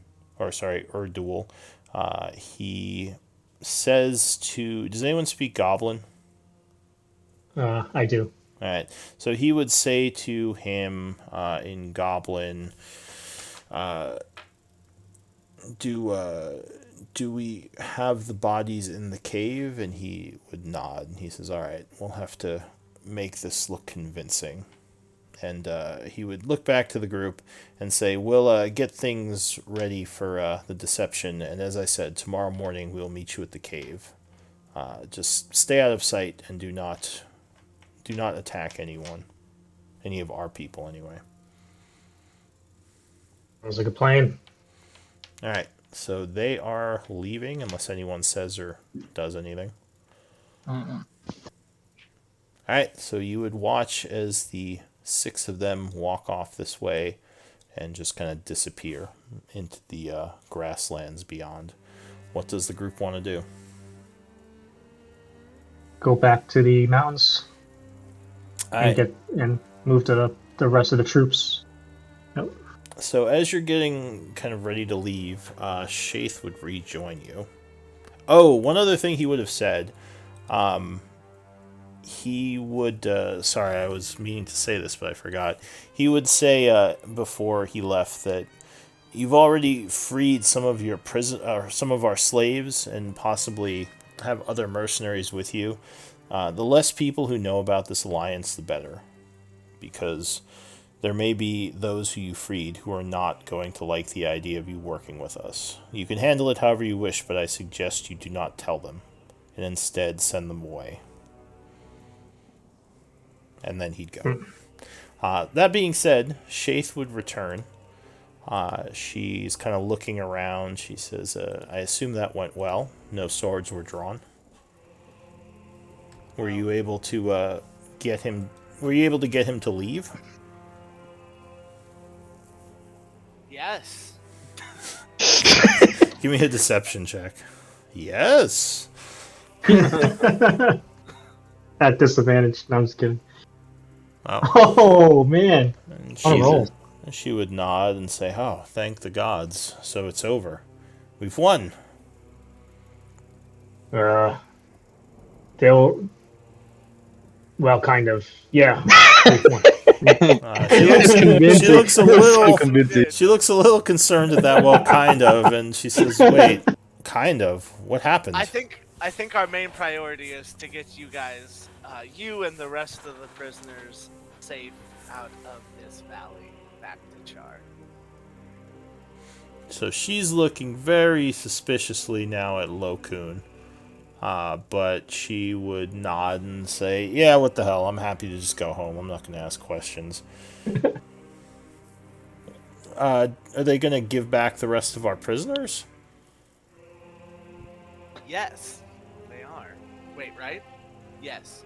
He says to. Does anyone speak Goblin? I do. All right, so he would say to him in Goblin, do we have the bodies in the cave? And he would nod. And he says, all right, we'll have to make this look convincing. And he would look back to the group and say, we'll get things ready for the deception. And as I said, tomorrow morning we'll meet you at the cave. Just stay out of sight and do not attack anyone. Any of our people, anyway. Sounds like a plan. All right, so they are leaving unless anyone says or does anything. Mm-mm. All right, so you would watch as the 6 of them walk off this way and just kind of disappear into the grasslands beyond. What does the group want to do? Go back to the mountains All and right. and move to the rest of the troops. Nope. So as you're getting kind of ready to leave, Shaith would rejoin you. Oh, one other thing he would have said. He would, sorry, I was meaning to say this, but I forgot. He would say before he left that you've already freed some of your some of our slaves, and possibly have other mercenaries with you. The less people who know about this alliance, the better, because there may be those who you freed who are not going to like the idea of you working with us. You can handle it however you wish, but I suggest you do not tell them, and instead send them away. And then he'd go. That being said, Shaith would return. She's kind of looking around. She says, I assume that went well. No swords were drawn. Were you able to get him... Were you able to get him to leave? Yes. Give me a deception check. Yes. At disadvantage. No, I'm just kidding. Oh. Oh man. And She would nod and say, oh, thank the gods. So it's over. We've won. They'll. Well, kind of. Yeah. She looks a little. convincing. She looks a little concerned at that. Well, kind of, and she says, "Wait, kind of. What happened?" I think our main priority is to get you guys, you and the rest of the prisoners, safe out of this valley back to Chaur. So she's looking very suspiciously now at Lokun. But she would nod and say, yeah, what the hell, I'm happy to just go home. I'm not going to ask questions. Are they going to give back the rest of our prisoners? Yes, they are. Wait, right? Yes.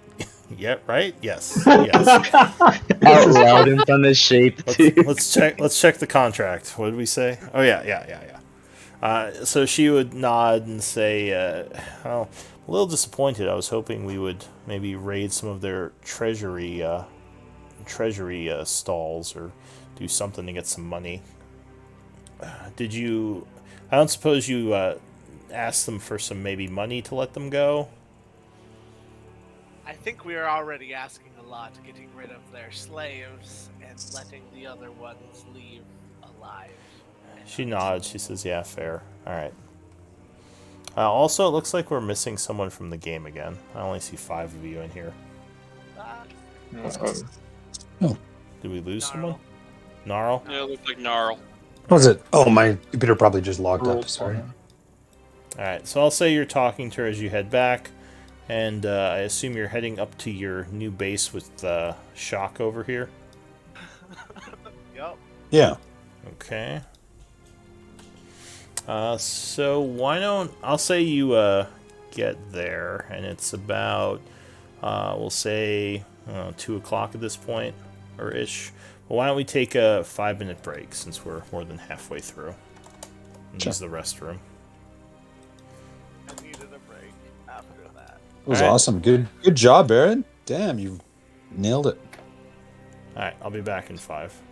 Yeah, right? Yes. Yes. Out loud in front of Shape too. Let's check the contract. What did we say? Oh, yeah. So she would nod and say, well, a little disappointed. I was hoping we would maybe raid some of their treasury stalls or do something to get some money. Did you... I don't suppose you asked them for some maybe money to let them go? I think we are already asking a lot, getting rid of their slaves and letting the other ones leave alive. She nods. She says, yeah, fair. All right. Also, it looks like we're missing someone from the game again. I only see 5 of you in here. Oh, Did we lose Gnarl. someone? Gnarl? Yeah, it looks like Gnarl. what was it? Oh, my computer probably just logged up. Sorry. Alright, so I'll say you're talking to her as you head back, and I assume you're heading up to your new base with Shock over here? Yup. Yeah. Okay. So why don't... I'll say you get there, and it's about, we'll say, 2 o'clock at this point, or ish. Well, why don't we take a 5-minute break since we're more than halfway through? And use the restroom. I needed a break after that. It was awesome. Good job, Aaron. Damn, you nailed it. Alright, I'll be back in 5.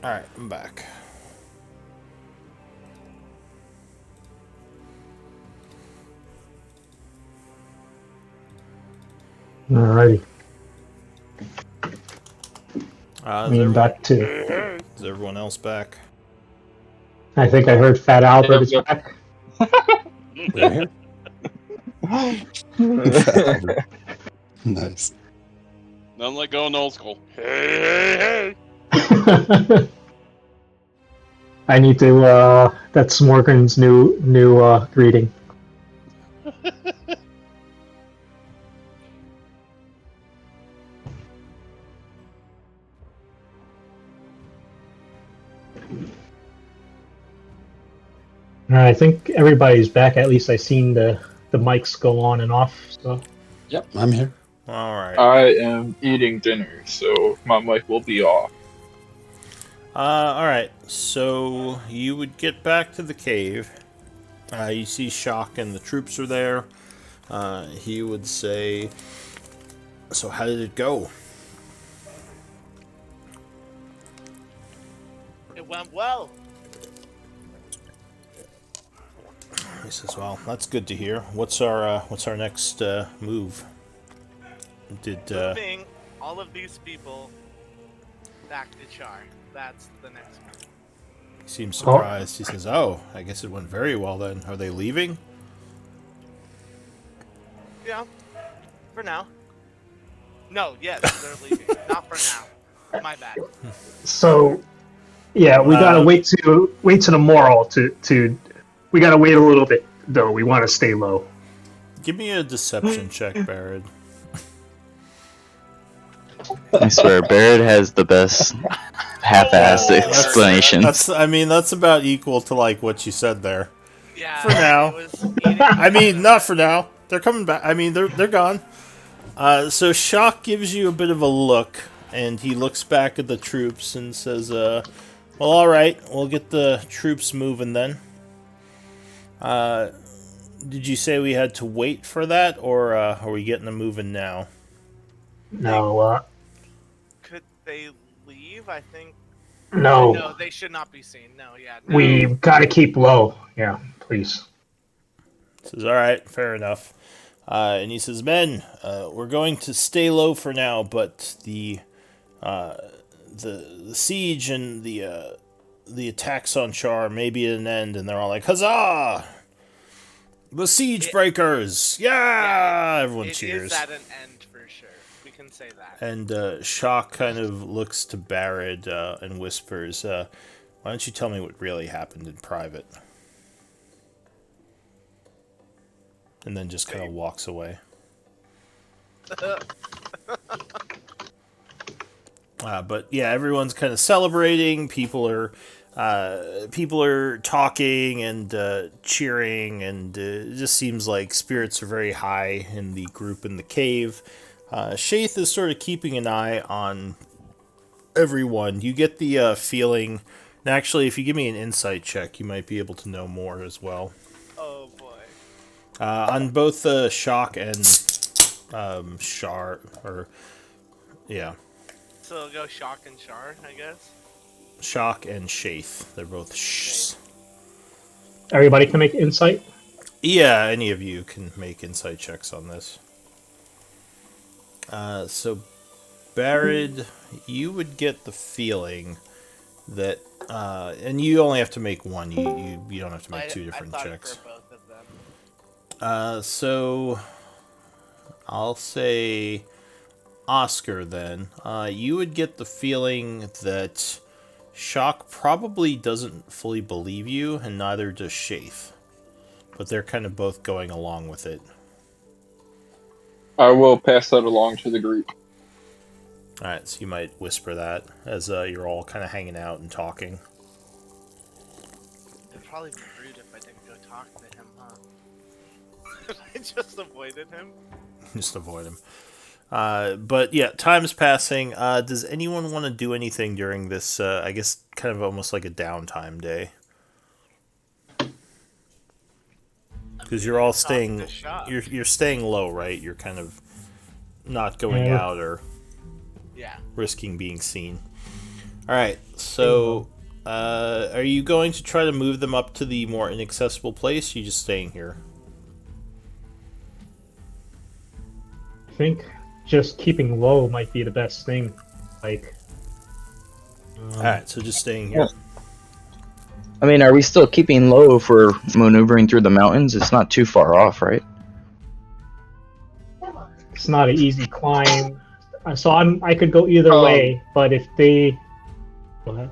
Alright, I'm back. Alrighty. Back to. Is everyone else back? I think I heard Fat Albert is Yep. back. We're here. Nice. Don't let go in old school. Hey, hey, hey! I need to. That's Morgan's new greeting. I think everybody's back. At least I've seen the mics go on and off. So. Yep, I'm here. Alright. I am eating dinner, so my mic will be off. Alright, so you would get back to the cave. You see Shock and the troops are there. He would say, so how did it go? It went well. He says, "Well, that's good to hear. What's our next move?" Did Moving all of these people back to Chaur. That's the next one. he seems surprised. He says, "Oh, I guess it went very well then. Are they leaving?" Yeah, for now. No, yes, they're leaving. Not for now. My bad. So, yeah, we gotta wait to tomorrow to. We gotta wait a little bit though. We want to stay low. Give me a deception check, Barrett. I swear, Barrett has the best half-assed explanations. That's about equal to like what you said there. Yeah. For now. It was eating I mean, not for now. They're coming back. I mean, they're gone. So Shock gives you a bit of a look, and he looks back at the troops and says, "Well, all right, we'll get the troops moving then." Did you say we had to wait for that, or are we getting them moving now? No, Could they leave? I think. no. No, they should not be seen. No, yeah. No. We gotta keep low. Yeah, please. Says, "All right, fair enough." And he says, "Men, we're going to stay low for now, but the siege and the attacks on Chaur may be at an end." And they're all like, "Huzzah! The Siegebreakers! Yeah!" Everyone cheers. It is at an end for sure. We can say that. And Shock kind of looks to Barrett and whispers, "Why don't you tell me what really happened in private?" And then just kind of walks away. But yeah, everyone's kind of celebrating. People are talking and cheering, and it just seems like spirits are very high in the group in the cave. Shaith is sort of keeping an eye on everyone. You get the feeling, and actually, if you give me an insight check, you might be able to know more as well. Oh boy. On both Shock and Char, or yeah, So it'll go Shock and Chaur, I guess. Shock and Shaith. They're both shs. Everybody can make insight. Yeah, any of you can make insight checks on this. So, Barrett, you would get the feeling that, and you only have to make one. You don't have to make two different I thought checks. for both of them. So I'll say Oscar then. You would get the feeling that Shock probably doesn't fully believe you, and neither does Shaith. But they're kind of both going along with it. I will pass that along to the group. Alright, so you might whisper that as you're all kind of hanging out and talking. It'd probably be rude if I didn't go talk to him, huh? I just avoided him. Just avoid him. But yeah, time's passing. Does anyone want to do anything during this, I guess, kind of almost like a downtime day? Because you're all staying, you're staying low, right? You're kind of not going out or risking being seen. All right, so are you going to try to move them up to the more inaccessible place? Or are you just staying here? I think just keeping low might be the best thing. Like, all right, so just staying here. I mean, are we still keeping low for maneuvering through the mountains? It's not too far off, right? it's not an easy climb. So I could go either way, but if they go ahead.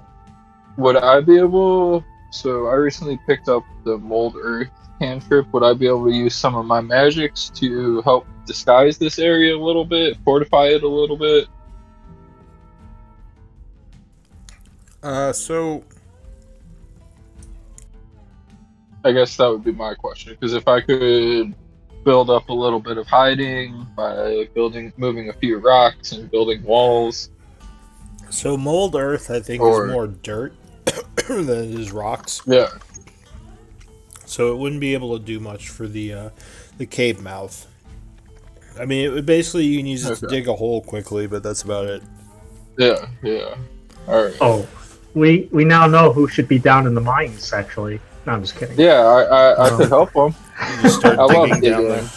Would I be able? So I recently picked up the Mold Earth cantrip. Would I be able to use some of my magics to help disguise this area a little bit, fortify it a little bit? So I guess that would be my question. Because if I could build up a little bit of hiding by moving a few rocks and building walls. So Mold Earth, I think, is more dirt than it is rocks. Yeah. So it wouldn't be able to do much for the cave mouth. I mean, it would basically, you can use it to dig a hole quickly, but that's about it. Yeah. All right. Oh, we now know who should be down in the mines. Actually, no, I'm just kidding. Yeah, I No. could help them. You just start I love digging down digging.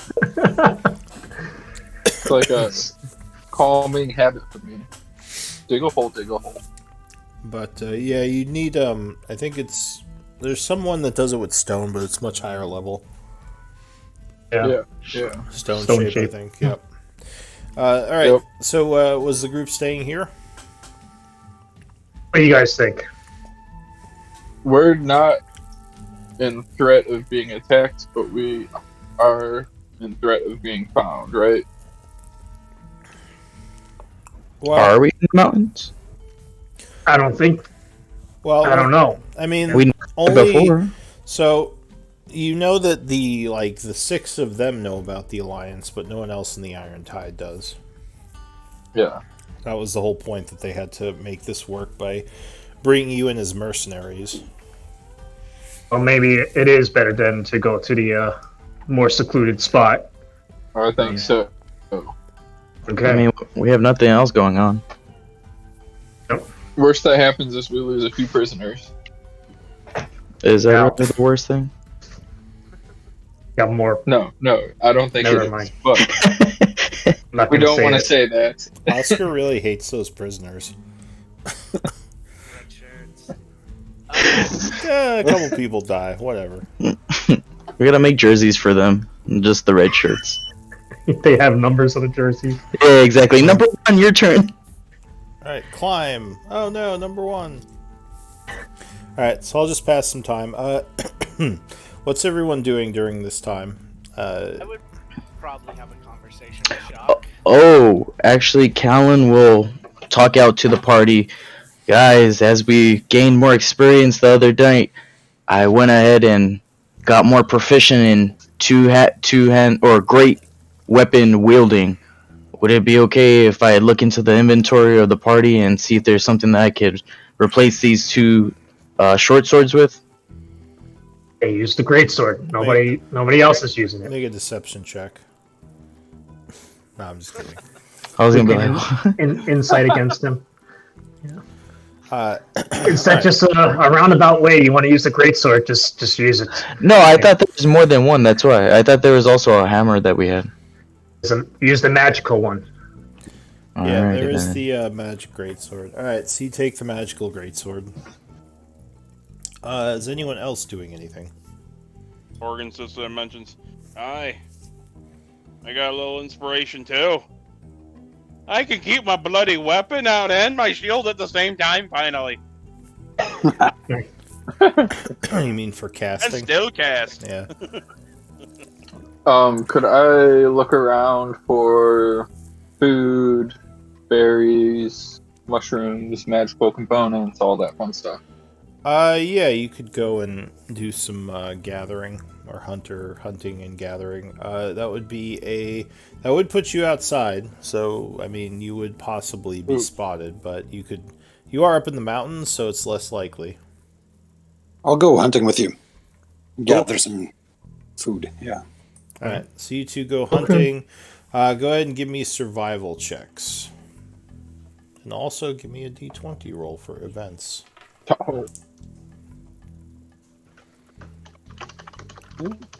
there. It's like a calming habit for me. Dig a hole, dig a hole. But yeah, you need I think there's someone that does it with stone, but it's much higher level. Yeah. Yeah. Stone Stone shape, I shape. think. Yep. All right. Yep. So was the group staying here? What do you guys think? We're not in threat of being attacked, but we are in threat of being found, right? Well, Are we in the mountains? I don't think. well, I don't know. I mean, We only before. so you know that the 6 of them know about the alliance, but no one else in the Iron Tide does. Yeah. That was the whole point, that they had to make this work by bringing you in as mercenaries. Well, maybe it is better then to go to the more secluded spot. I think so. Okay. I mean, we have nothing else going on. Worst that happens is we lose a few prisoners. Is that Yeah. really the worst thing? Got more. No, I don't think Never it is. mind. But I'm not we gonna don't say want to it. say that. Oscar really hates those prisoners. Red shirts. A couple people die. Whatever. We gotta make jerseys for them. Just the red shirts. They have numbers on the jersey. Yeah, exactly. Number 1, your turn. All right, climb. Oh no, number 1. All right, so I'll just pass some time. What's everyone doing during this time? I would probably have a conversation with Shock. Oh, actually, Callan will talk out to the party. Guys, as we gained more experience the other night, I went ahead and got more proficient in two-hand or great weapon wielding. Would it be okay if I look into the inventory of the party and see if there's something that I could replace these 2 short swords with? They use the greatsword. Nobody else is using it. Make a deception check. No, I'm just kidding. I was We gonna be can like, insight against him. Uh, Is that just a roundabout way? You want to use the greatsword? Just use it. no, I thought there was more than one. That's why I thought there was also a hammer that we had. Use the magical one. Yeah, Alrighty there is then. the magic greatsword. All right, so you take the magical greatsword. Is anyone else doing anything? Organ system mentions, I got a little inspiration too. I can keep my bloody weapon out and my shield at the same time, finally. You mean for And casting? still cast. Yeah. Could I look around for food, berries, mushrooms, magical components, all that fun stuff? Yeah, you could go and do some gathering or hunting and gathering. That would put you outside. So I mean, you would possibly be spotted, but you are up in the mountains, so it's less likely. I'll go hunting with you. Gather some food. Yeah. All right, so you two go hunting. Go ahead and give me survival checks, and also give me a d20 roll for events. Oh,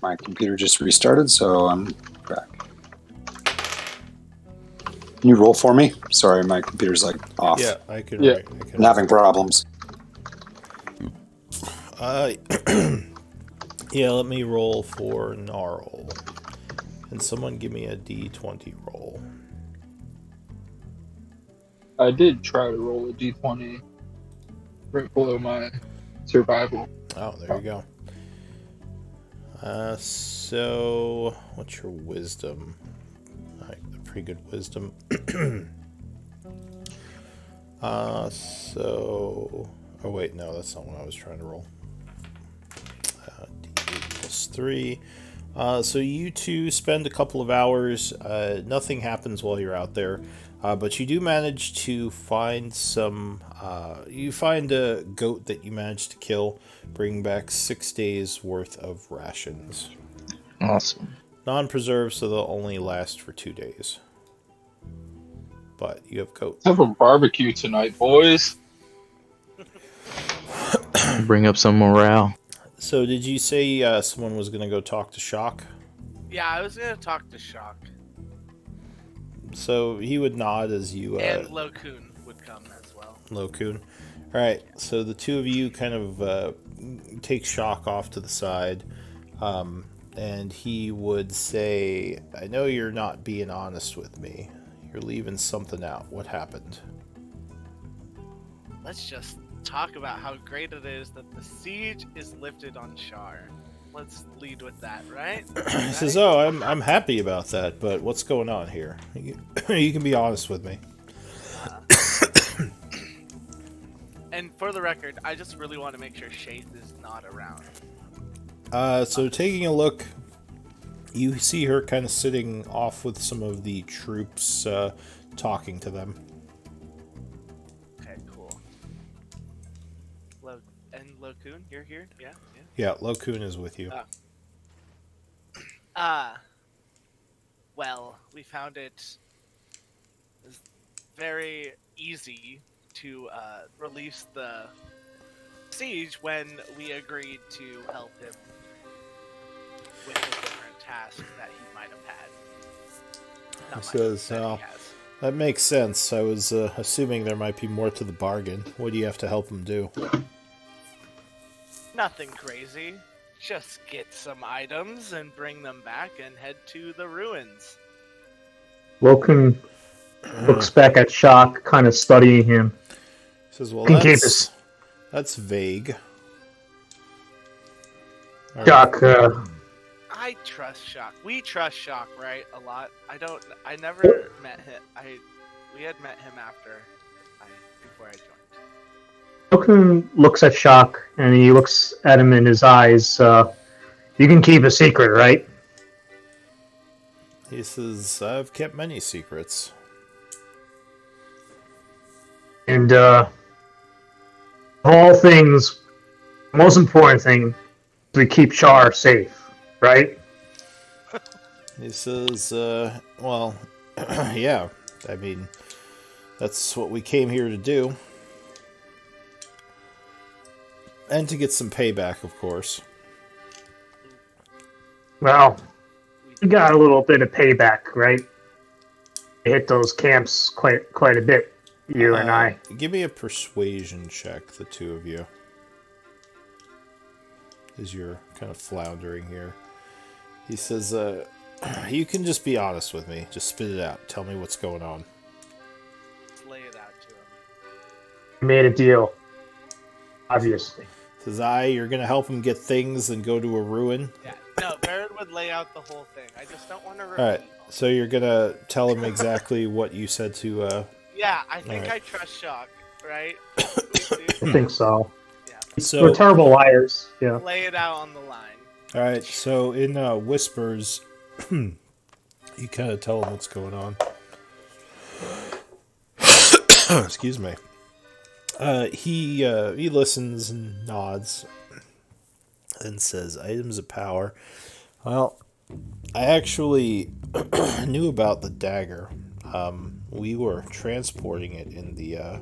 My computer just restarted, so I'm back. Can you roll for me? Sorry, my computer's like off. Yeah, I can. Yeah. I'm having problems. Yeah, let me roll for Gnarl. And someone give me a d20 roll. I did try to roll a d20 right below my survival. Oh, there you go. So, what's your wisdom? Pretty good wisdom. Oh wait, no, that's not what I was trying to roll. D8 plus 3. So you two spend a couple of hours. Nothing happens while you're out there, but you do manage to find some. You find a goat that you managed to kill, bring back 6 days worth of rations. Awesome. Non-preserved, so they'll only last for 2 days. But you have goat. Let's have a barbecue tonight, boys. Bring up some morale. So, did you say someone was going to go talk to Shock? Yeah, I was gonna talk to Shock. So, he would nod as you... And Lokun would come as well. Lokun. Alright, so the two of you kind of take Shock off to the side. And he would say, I know you're not being honest with me. You're leaving something out. What happened? Let's just talk about how great it is that the siege is lifted on Chaur. Let's lead with that, right? He says, oh, I'm happy about that, but what's going on here? You can be honest with me. And for the record, I just really want to make sure Shaith is not around. So taking a look, you see her kind of sitting off with some of the troops, talking to them. Okay, cool. And Lokun, you're here? Yeah? Yeah, Lokun is with you. Well, we found it very easy to release the siege when we agreed to help him with a different task that he might have had. He says, that makes sense. I was assuming there might be more to the bargain. What do you have to help him do? Nothing crazy. Just get some items and bring them back and head to the ruins. Lokun looks back at Shock, kind of studying him. He says, well, Can keep us. That's vague. Shock, I trust Shock. We trust Shock, right? A lot. I never met him. We had met him before I joined. Lokun looks at Shock, and he looks at him in his eyes. You can keep a secret, right? He says, I've kept many secrets. And, of all things, the most important thing is we keep Chaur safe, right? He says, well, yeah. I mean, that's what we came here to do. And to get some payback, of course. Well, we got a little bit of payback, right? We hit those camps quite a bit, you and I. Give me a persuasion check, the two of you. As you're kind of floundering here. He says, you can just be honest with me. Just spit it out. Tell me what's going on. Let's lay it out to him. We made a deal. Obviously. Says, you're going to help him get things and go to a ruin? Yeah. No, Baron would lay out the whole thing. I just don't want to repeat. Alright, so you're going to tell him exactly what you said to... Yeah, I think I trust Shock, right? I think so. Yeah. So, we're terrible liars. Yeah. Lay it out on the line. Alright, so in whispers, you kind of tell him what's going on. Excuse me. He listens and nods and says, items of power. Well, I actually knew about the dagger. We were transporting it in the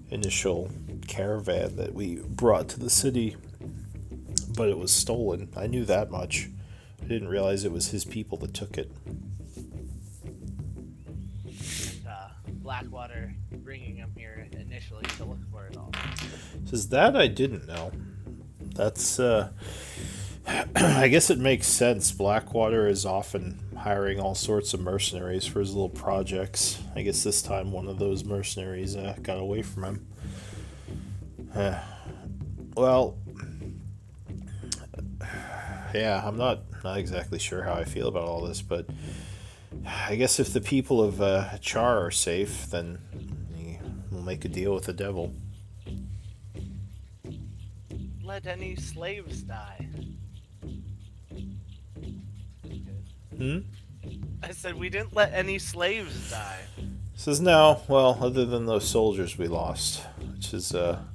initial caravan that we brought to the city, but it was stolen. I knew that much. I didn't realize it was his people that took it. And Blackwater bringing him here initially to look for it all. Says that I didn't know. That's I guess it makes sense. Blackwater is often hiring all sorts of mercenaries for his little projects. I guess this time one of those mercenaries got away from him. Well, yeah, I'm not exactly sure how I feel about all this, but I guess if the people of Chaur are safe, then we'll make a deal with the devil. Let any slaves die. I said we didn't let any slaves die. Says no, well, other than those soldiers we lost, which is a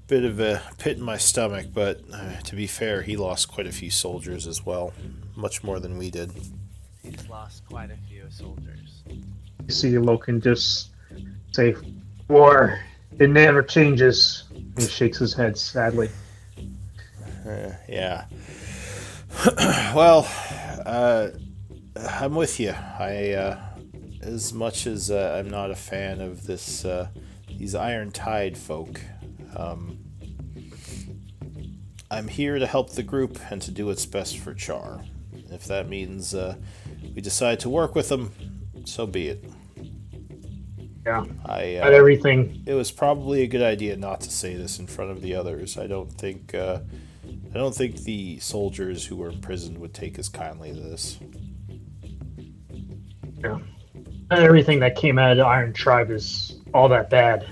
bit of a pit in my stomach, but to be fair, he lost quite a few soldiers as well, much more than we did. He's lost quite a few soldiers. You see Loken just say, war, it never changes. He shakes his head sadly. Yeah. Well, I'm with you. As much as I'm not a fan of these Iron Tide folk, um, I'm here to help the group and to do what's best for Chaur. If that means we decide to work with them, so be it. Yeah. I Not everything. It was probably a good idea not to say this in front of the others. I don't think the soldiers who were imprisoned would take as kindly to this. Yeah. Not everything that came out of the Iron Tribe is all that bad.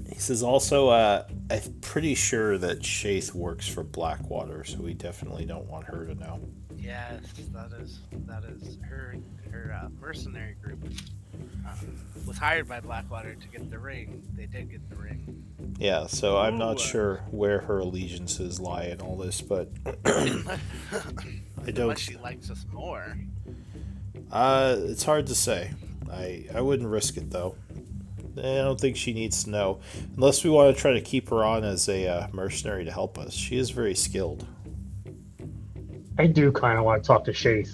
He says also, I'm pretty sure that Shaith works for Blackwater, so we definitely don't want her to know. Yes, that is her mercenary group was hired by Blackwater to get the ring. They did get the ring. Yeah, so I'm not Ooh. sure where her allegiances lie in all this, but I don't. Unless she likes us more. It's hard to say. I wouldn't risk it though. I don't think she needs to know, unless we want to try to keep her on as a mercenary to help us. She is very skilled. I do kind of want to talk to Shaith.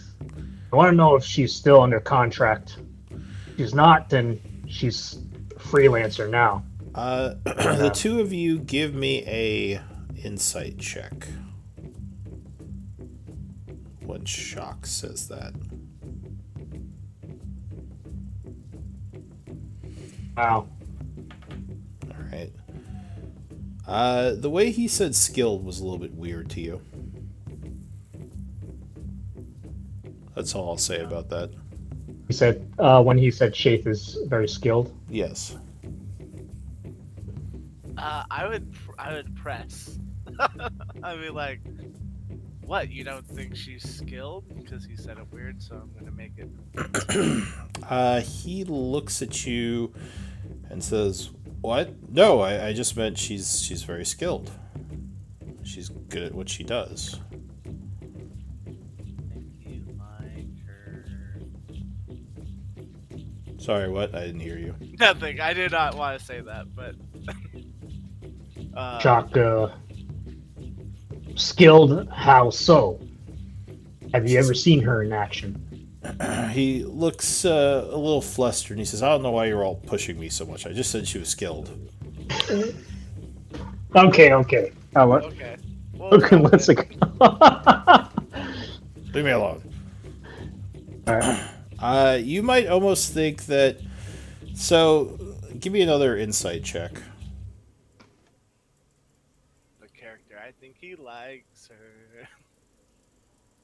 I want to know if she's still under contract. If she's not, then she's a freelancer now. The two of you give me a insight check. When Shock says that. Wow. Alright. The way he said skilled was a little bit weird to you. That's all I'll say about that. He said when he said Shaith is very skilled. Yes. I would press. I'd be like, what? You don't think she's skilled? Because he said it weird, so I'm gonna make it. He looks at you and says, "What? No, I just meant she's very skilled. She's good at what she does." Think you like her? Sorry, what? I didn't hear you. Nothing. I did not want to say that, but. Shock. Skilled? How so? Have you ever seen her in action? He looks a little flustered and he says, "I don't know why you're all pushing me so much. I just said she was skilled." Okay. Okay. Okay, let's go. Leave me alone. Alright. You might almost think that. So, give me another insight check. The character, I think he likes her.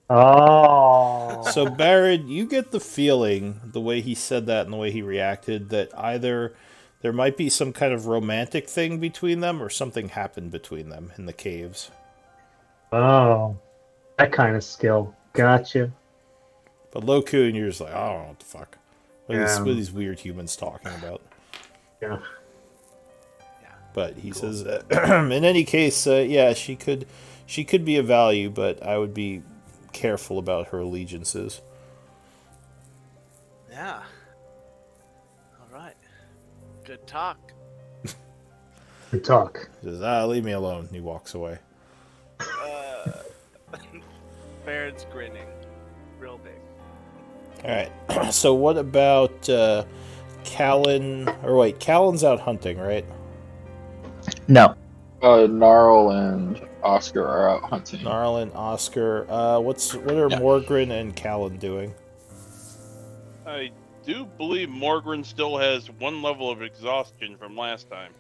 Oh. So, Barrett, you get the feeling, the way he said that and the way he reacted, that either there might be some kind of romantic thing between them or something happened between them in the caves. Oh. That kind of skill. Gotcha. But Loku and you're just like, I don't know what the fuck. What Yeah. are these weird humans talking about? Yeah. But he says, in any case, yeah, she could be of value, but I would be careful about her allegiances. Yeah. Alright. Good talk. Good talk. He says, leave me alone. And he walks away. Barrett's grinning. Real big. Alright, so what about Callan? Or wait, Callan's out hunting, right? No. Gnarl and Oscar are out hunting. Gnarl and Oscar. What are Morgren and Callan doing? I do believe Morgren still has one level of exhaustion from last time.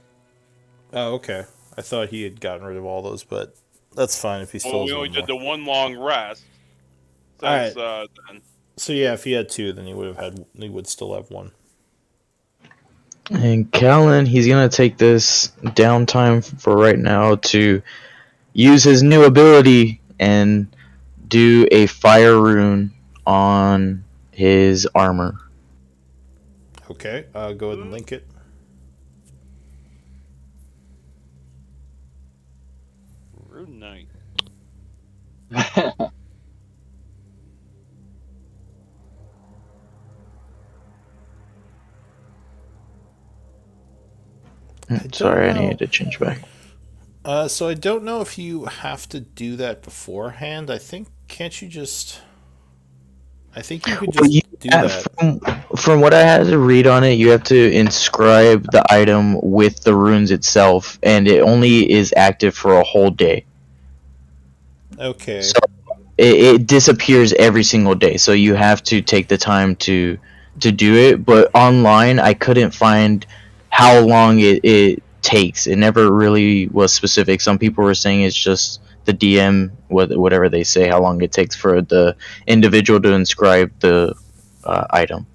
Oh, okay. I thought he had gotten rid of all those, but that's fine if he still has we only one did more. the one long rest. Since, then. So yeah, if he had two, then he would still have one. And Callan, he's gonna take this downtime for right now to use his new ability and do a fire rune on his armor. Okay, go ahead and link it. Rune Knight. Sorry, I know. needed to change back. So I don't know if you have to do that beforehand. I think can't you just? I think you could Well, just do that. from what I had to read on it, you have to inscribe the item with the runes itself, and it only is active for a whole day. Okay. So it disappears every single day. So you have to take the time to do it. But online, I couldn't find how long it takes. It never really was specific. Some people were saying it's just the DM, whatever they say, how long it takes for the individual to inscribe the item.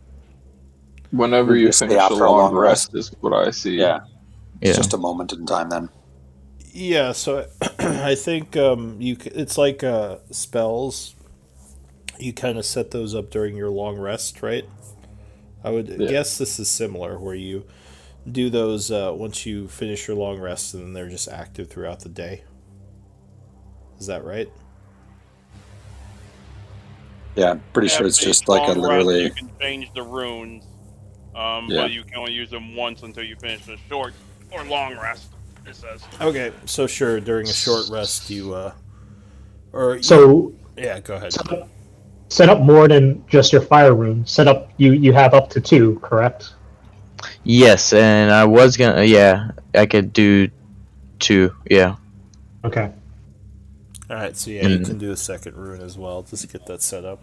Whenever Would you you say finish a after a long long rest rest? is what I see. Yeah. It's Yeah. just a moment in time then. Yeah. So I think it's like spells. You kind of set those up during your long rest, right? I would Yeah. guess this is similar, where you do those once you finish your long rest, and then they're just active throughout the day. Is that right? Yeah, pretty sure it's After each just like a long rest, literally. you can change the runes, Yeah. but you can only use them once until you finish a short or long rest. It says. Okay, so sure, during a short rest, you or So yeah, go ahead. set up more than just your fire rune. Set up you have up to 2, correct? Yes, and I was gonna. Yeah, I could do 2. Yeah. Okay. All right, so yeah, you can do a second rune as well. Just get that set up.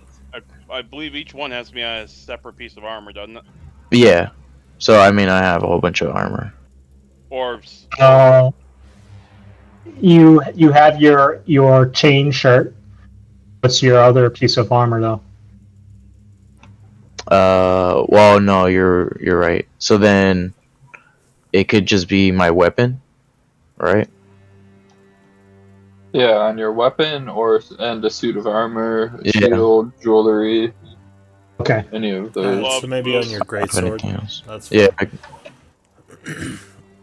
I believe each one has to be on a separate piece of armor, doesn't it? Yeah. So I mean, I have a whole bunch of armor. Or You have your chain shirt. What's your other piece of armor though? Well, no, you're right. So then, it could just be my weapon, right? Yeah, on your weapon and a suit of armor, a Yeah. shield, jewelry, Okay. any of All right, those. so maybe on your greatsword. Anything else? That's Yeah. fine.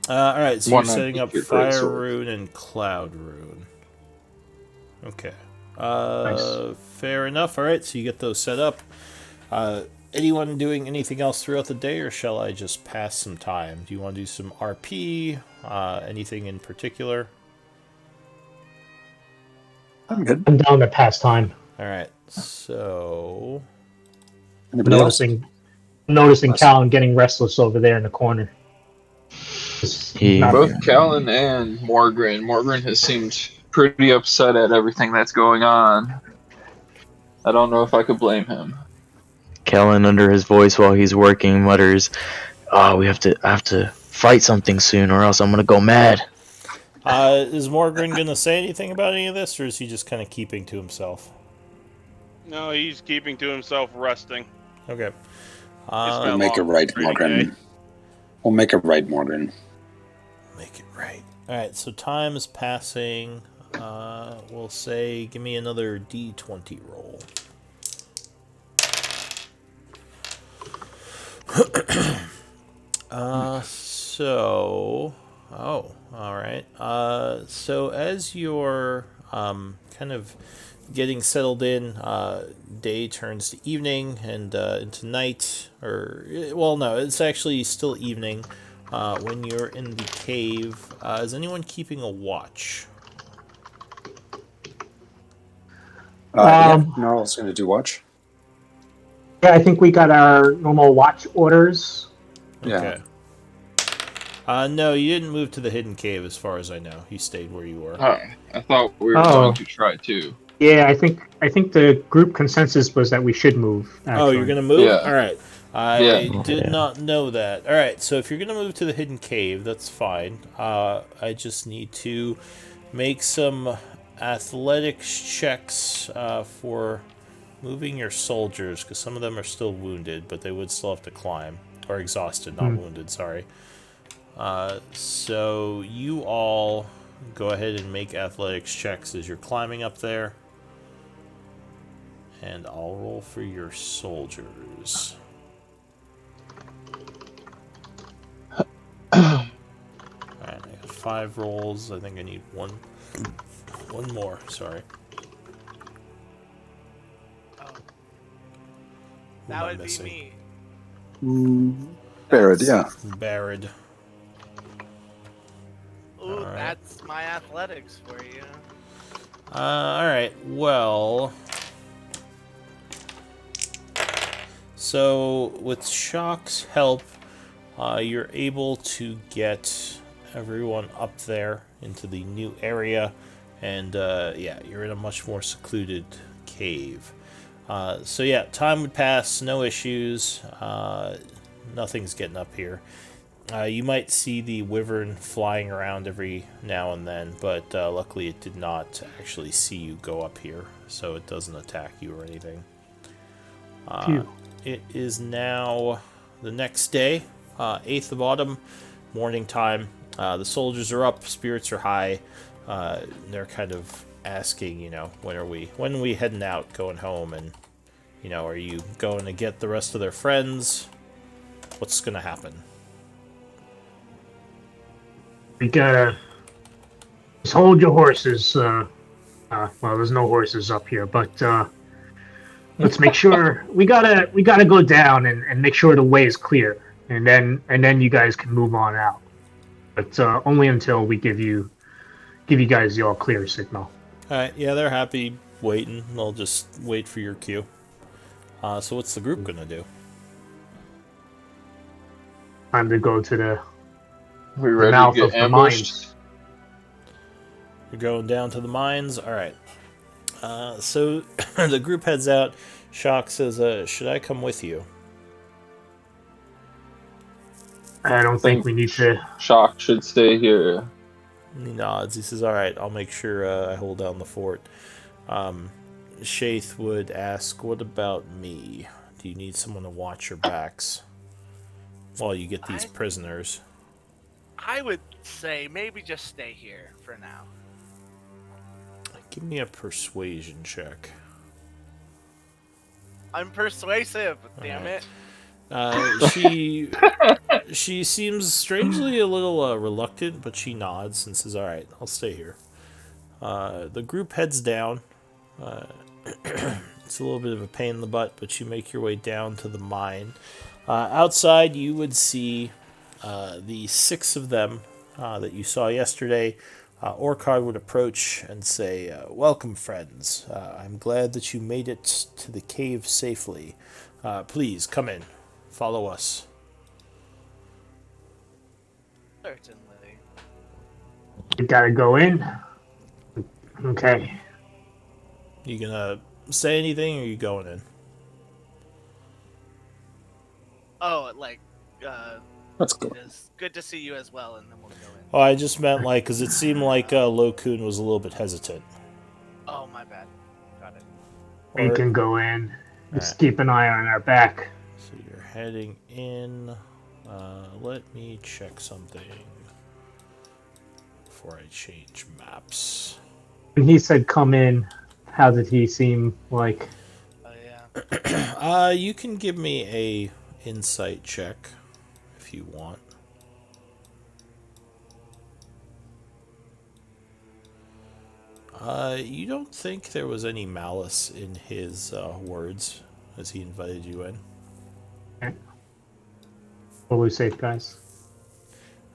All right, so One you're setting up your fire greatsword. rune and cloud rune. Okay. Nice. Fair enough. All right, so you get those set up. Anyone doing anything else throughout the day, or shall I just pass some time? Do you want to do some RP? Anything in particular? I'm good. I'm down to pass time. All right, so Anybody else? Noticing Nice. Callan getting restless over there in the corner. Both Callan and Morgren. Morgren has seemed pretty upset at everything that's going on. I don't know if I could blame him. Kellen, under his voice while he's working, mutters, "Oh, I have to fight something soon, or else I'm gonna go mad." is Morgan going to say anything about any of this, or is he just kind of keeping to himself? no, he's keeping to himself, resting. Okay. We'll make it right, Morgan. We'll make it right, Morgan. Make it right. All right, so time is passing. We'll say, give me another D20 roll. All right. So as you're kind of getting settled in, day turns to evening and into night. Well, no, it's actually still evening when you're in the cave. Is anyone keeping a watch? Yeah, Gnarl's going to do watch. Yeah, I think we got our normal watch orders. Okay. No, you didn't move to the hidden cave, as far as I know. You stayed where you were. I thought we were going to try to. Yeah, I think the group consensus was that we should move. Actually. Oh, you're gonna move? Yeah. All right. I did not know that. All right. So if you're gonna move to the hidden cave, that's fine. I just need to make some athletics checks for moving your soldiers, because some of them are still wounded, but they would still have to climb, or exhausted, not wounded. Sorry. So you all go ahead and make athletics checks as you're climbing up there. And I'll roll for your soldiers. Alright, I got 5 rolls. I think I need one more, sorry. That would be me. Barrett, yeah. Barrett. That's my athletics for you. All right. Well, so with Shock's help, you're able to get everyone up there into the new area, and yeah, you're in a much more secluded cave. So yeah, time would pass, no issues. Nothing's getting up here. You might see the wyvern flying around every now and then, but luckily it did not actually see you go up here, so it doesn't attack you or anything. Phew. It is now the next day, 8th of autumn, morning time. The soldiers are up, spirits are high. They're kind of asking, when are we heading out, going home, and are you going to get the rest of their friends? What's going to happen? We gotta just hold your horses. Well, there's no horses up here, but let's make sure we gotta go down and make sure the way is clear, and then you guys can move on out. But only until we give you guys the all clear signal. All right, yeah, they're happy waiting. They'll just wait for your cue. So what's the group gonna do? Time to go to the We ready mouth to of get the ambushed? mines. You're going down to the mines? Alright. So the group heads out. Shock says, should I come with you? I don't think we need to. Shock should stay here. He nods. He says, alright, I'll make sure I hold down the fort. Shaith would ask, what about me? Do you need someone to watch your backs while you get these prisoners? I would say maybe just stay here for now. Give me a persuasion check. I'm persuasive, damn it. She seems strangely a little reluctant, but she nods and says, "All right, I'll stay here." The group heads down. It's a little bit of a pain in the butt, but you make your way down to the mine. Outside, you would see the 6 of them that you saw yesterday. Orkard would approach and say, "Welcome, friends. I'm glad that you made it to the cave safely. Please, come in. Follow us." Certainly. We gotta go in. Okay. You gonna say anything, or are you going in? Oh, Let's go. it's good to see you as well, and then we'll go in. Oh, I just meant, because it seemed like Lo Kun was a little bit hesitant. Oh, my bad. Got it. We Or- can go in. Just Alright. keep an eye on our back. So you're heading in. Let me check something before I change maps. When he said come in, how did he seem like? Oh, yeah. You can give me a insight check if you want. You don't think there was any malice in his words as he invited you in? Fully safe, guys.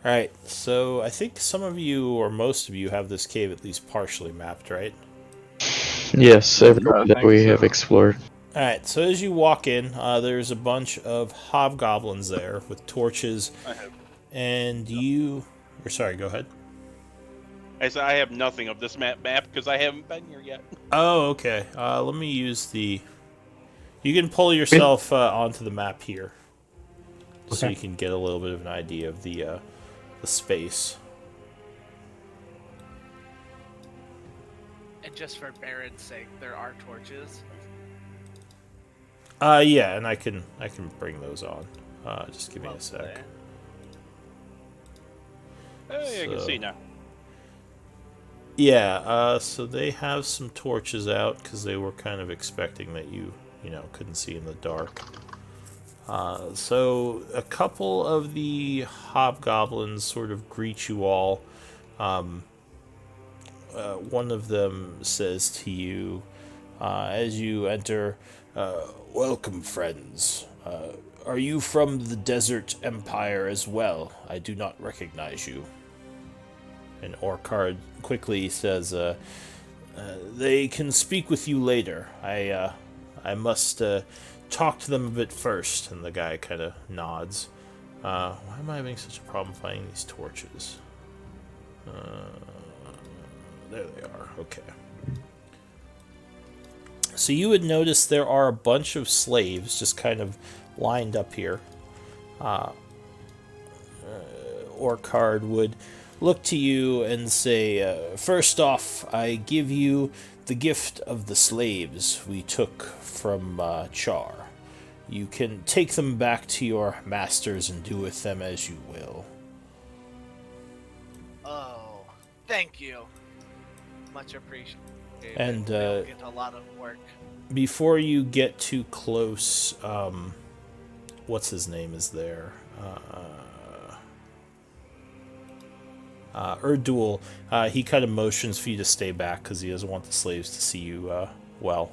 Alright, so I think some of you, or most of you, have this cave at least partially mapped, right? Yes, I everyone that think we so. have explored. Alright, so as you walk in, there's a bunch of hobgoblins there with torches, I have. and you... Or sorry, go ahead. I said I have nothing of this map because I haven't been here yet. Oh, okay. Let me use the... You can pull yourself onto the map here, so Okay. you can get a little bit of an idea of the space. And just for Baron's sake, there are torches. Yeah, and I can bring those on. Just give me a Lovely. sec. Oh, yeah, I can So- see now. Yeah, so they have some torches out because they were kind of expecting that you couldn't see in the dark. So a couple of the hobgoblins sort of greet you all. One of them says to you as you enter, "Welcome, friends. Are you from the Desert Empire as well? I do not recognize you." And Orkard quickly says, they can speak with you later. I must talk to them a bit first. And the guy kind of nods. Why am I having such a problem finding these torches? There they are. Okay. So you would notice there are a bunch of slaves just kind of lined up here. Orkard would look to you and say, first off, I give you the gift of the slaves we took from Chaur. You can take them back to your masters and do with them as you will. Oh, thank you. Much appreciated. And We'll get a lot of work. before you get too close, what's his name is there? Erdul, he kind of motions for you to stay back because he doesn't want the slaves to see you well.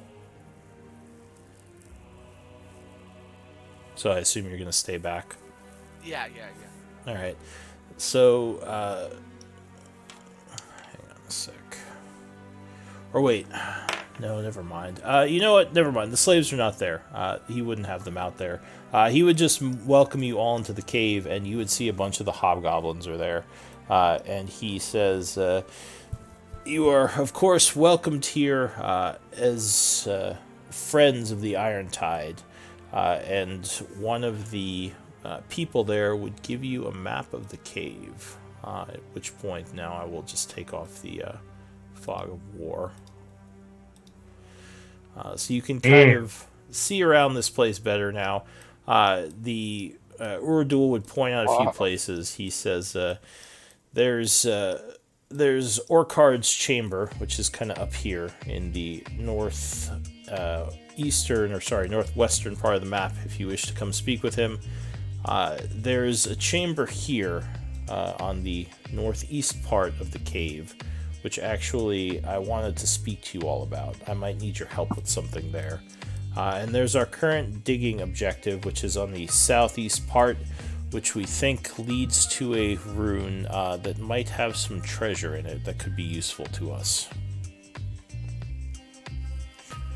So I assume you're going to stay back. Yeah. All right. So, hang on a sec. Or wait. No, never mind. You know what? Never mind. The slaves are not there. He wouldn't have them out there. He would just welcome you all into the cave, and you would see a bunch of the hobgoblins are there. And he says, you are, of course, welcomed here as friends of the Iron Tide. And one of the people there would give you a map of the cave. At which point, now I will just take off the fog of war. So you can kind of see around this place better now. The Urdul would point out a few places. He says, there's Orkard's chamber, which is kind of up here in the northwestern part of the map, if you wish to come speak with him. There's a chamber here on the northeast part of the cave, which actually I wanted to speak to you all about. I might need your help with something there. And there's our current digging objective, which is on the southeast part, which we think leads to a rune that might have some treasure in it that could be useful to us.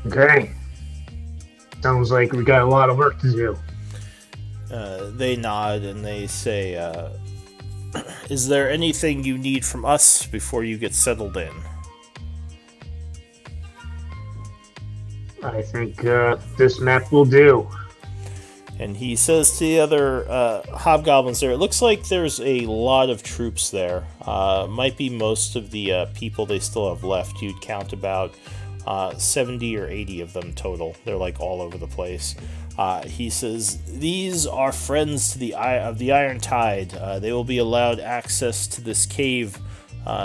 Okay. Sounds like we got a lot of work to do. They nod and they say, is there anything you need from us before you get settled in? I think this map will do. And he says to the other hobgoblins there, it looks like there's a lot of troops there. Might be most of the people they still have left. You'd count about 70 or 80 of them total. They're like all over the place. He says, these are friends to the Iron Tide. They will be allowed access to this cave.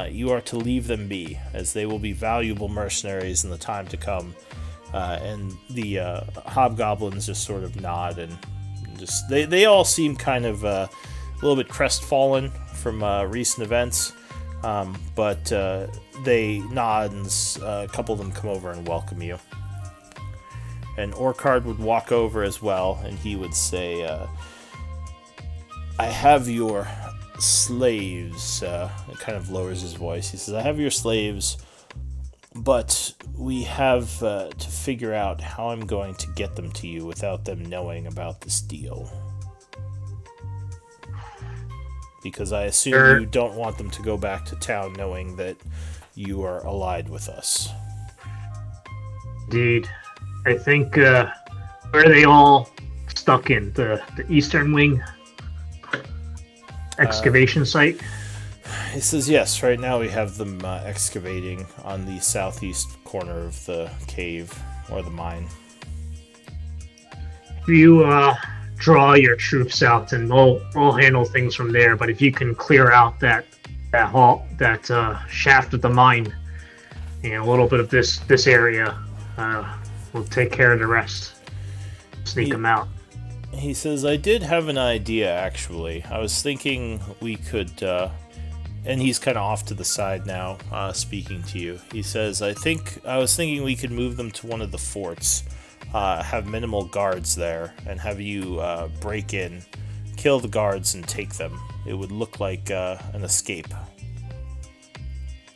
You are to leave them be, as they will be valuable mercenaries in the time to come. And the hobgoblins just sort of nod and just they all seem kind of a little bit crestfallen from recent events, but they nod and a couple of them come over and welcome you. And Orkard would walk over as well, and he would say, I have your slaves. It kind of lowers his voice. He says, I have your slaves, but we have to figure out how I'm going to get them to you without them knowing about this deal. Because I assume you don't want them to go back to town knowing that you are allied with us. Indeed. I think, where are they all stuck in? The eastern wing excavation site? He says, yes, right now we have them excavating on the southeast corner of the cave, or the mine. You draw your troops out and we'll handle things from there, but if you can clear out that shaft of the mine and a little bit of this area, we'll take care of the rest. Sneak them out. He says, I did have an idea, actually. I was thinking we could, and he's kind of off to the side now, speaking to you. He says, I was thinking we could move them to one of the forts, have minimal guards there, and have you break in, kill the guards, and take them. It would look like an escape.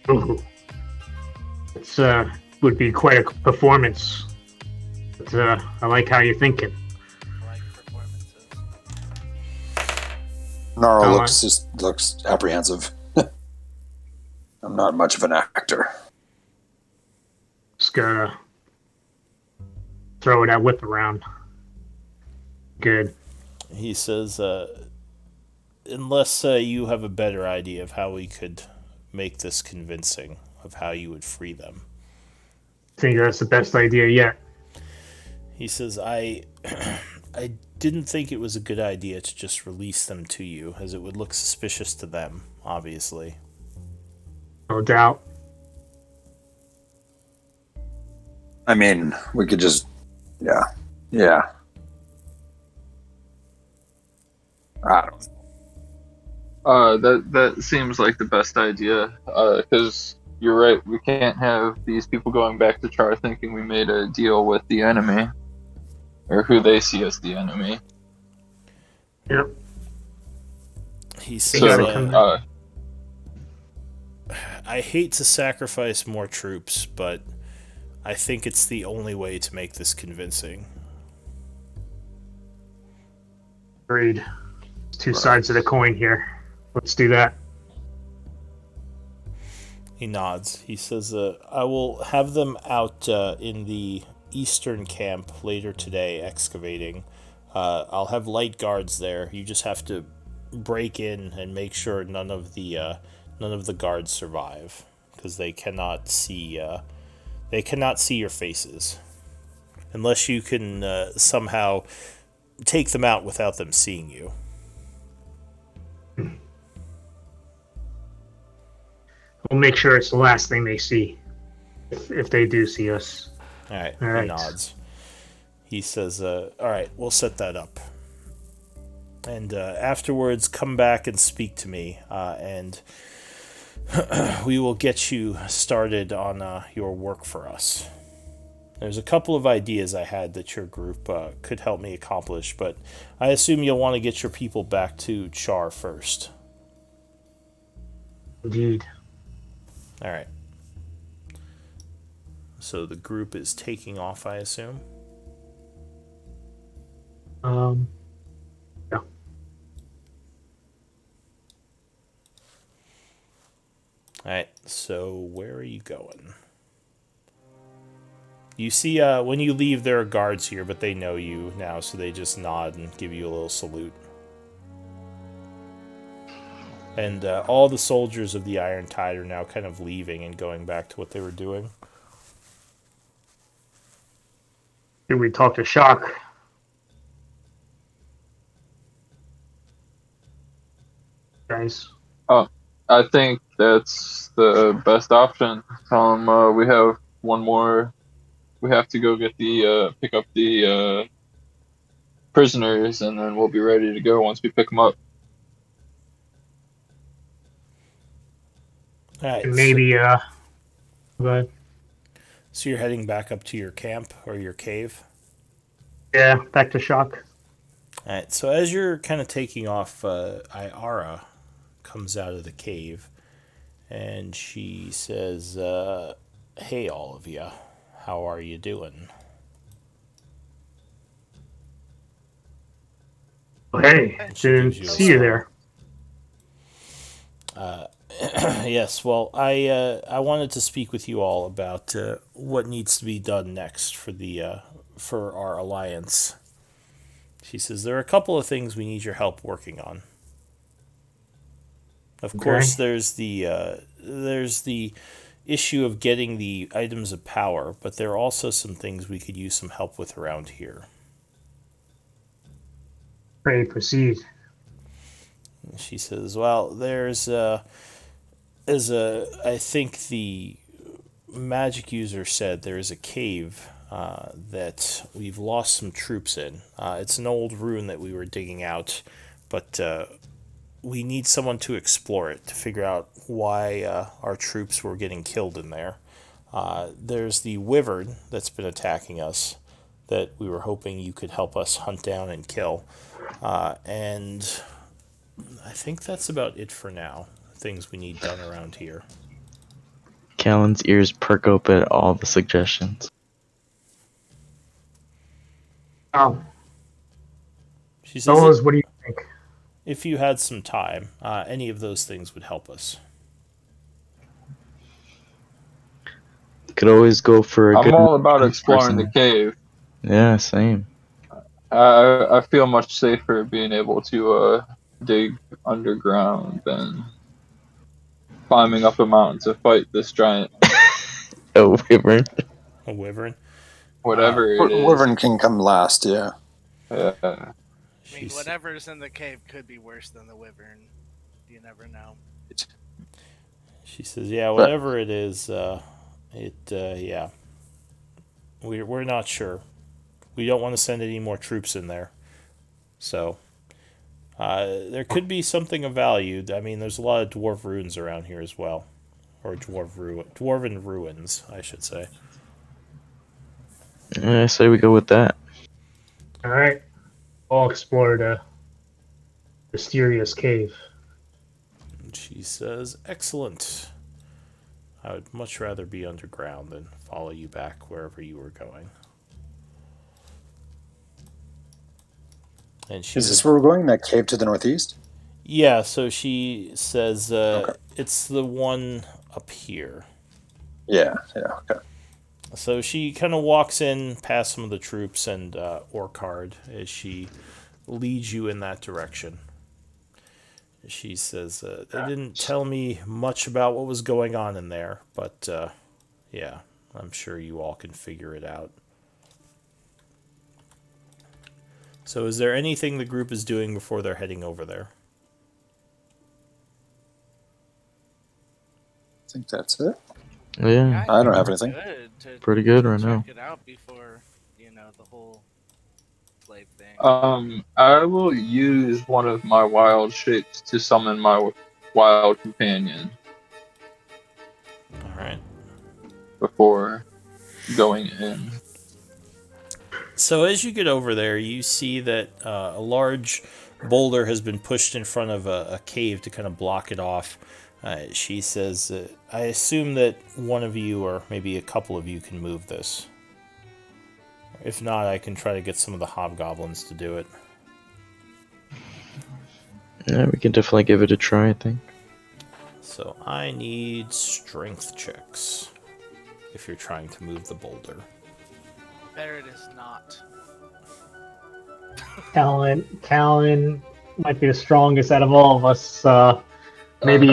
Ooh, it's would be quite a performance. But I like how you're thinking. I like performances. Naro Oh, looks apprehensive. I'm not much of an actor. Just gotta throw that whip around. Good. He says, unless you have a better idea of how we could make this convincing, of how you would free them. I think that's the best idea yet. He says, I didn't think it was a good idea to just release them to you, as it would look suspicious to them, obviously. No doubt. I mean, we could just, yeah. I don't know. That seems like the best idea. Because you're right, we can't have these people going back to Chaur thinking we made a deal with the enemy, or who they see as the enemy. Yep. He You gotta says, come- I hate to sacrifice more troops, but I think it's the only way to make this convincing. Agreed. Two sides of the coin here. Let's do that. He nods. He says, I will have them out in the eastern camp later today excavating. I'll have light guards there. You just have to break in and make sure none of the guards survive, because they cannot see your faces unless you can somehow take them out without them seeing you. We'll make sure it's the last thing they see, if they do see us. All right. All He right. nods. He says, all right, we'll set that up. And afterwards, come back and speak to me, and we will get you started on your work for us. There's a couple of ideas I had that your group could help me accomplish, but I assume you'll want to get your people back to Chaur first. Indeed. All right. So the group is taking off, I assume? Yeah. Alright, so where are you going? You see, when you leave, there are guards here, but they know you now, so they just nod and give you a little salute. And all the soldiers of the Iron Tide are now kind of leaving and going back to what they were doing. Here we talk to Shock. Guys. I think that's the best option. Tell them we have one more. We have to go get pick up the prisoners, and then we'll be ready to go once we pick them up. Alright, And maybe, but so you're heading back up to your camp, or your cave? yeah, back to Shock. Alright, so as you're kind of taking off, Iara comes out of the cave, and she says, hey, all of you, how are you doing? Oh, hey, She didn't gives you a see you smile. there. Yes, well, I wanted to speak with you all about what needs to be done next for our alliance. She says there are a couple of things we need your help working on. Of course, there's the issue of getting the items of power, but there are also some things we could use some help with around here. Pray proceed. She says, well, I think the magic user said there is a cave that we've lost some troops in. It's an old ruin that we were digging out, but we need someone to explore it to figure out why our troops were getting killed in there. There's the wyvern that's been attacking us that we were hoping you could help us hunt down and kill. And I think that's about it for now. Things we need done around here. Callan's ears perk up at all the suggestions. She says, Fellows, what do you think? if you had some time, any of those things would help us. Could always go for a I'm good all about run exploring the person. cave. Yeah, same. I feel much safer being able to dig underground than climbing up a mountain to fight this giant, Oh, Wyvern. A wyvern. whatever it is. Wyvern can come last, yeah. Yeah. I mean, She's, whatever's in the cave could be worse than the wyvern. You never know. she says, yeah, But whatever it is, yeah. We're not sure. We don't want to send any more troops in there. So, there could be something of value. I mean, there's a lot of dwarf ruins around here as well. Or dwarven ruins, I should say. I say we go with that. All right, I'll explore the mysterious cave. And she says, excellent. I would much rather be underground than follow you back wherever you were going. And she is this where we're going? That cave to the northeast? yeah, so she says Okay. it's the one up here. Yeah, okay. So she kind of walks in past some of the troops and Orcard as she leads you in that direction. She says, they didn't tell me much about what was going on in there, but yeah, I'm sure you all can figure it out. So is there anything the group is doing before they're heading over there? I think that's it. Yeah, I don't have anything. pretty good right now. Check it out before, the whole slave thing. I will use one of my wild shapes to summon my wild companion All right. before going in. So as you get over there, you see that a large boulder has been pushed in front of a cave to kind of block it off. She says, I assume that one of you or maybe a couple of you can move this. If not, I can try to get some of the hobgoblins to do it. Yeah, we can definitely give it a try, I think. So I need strength checks if you're trying to move the boulder. There it is not. Callan might be the strongest out of all of us. Maybe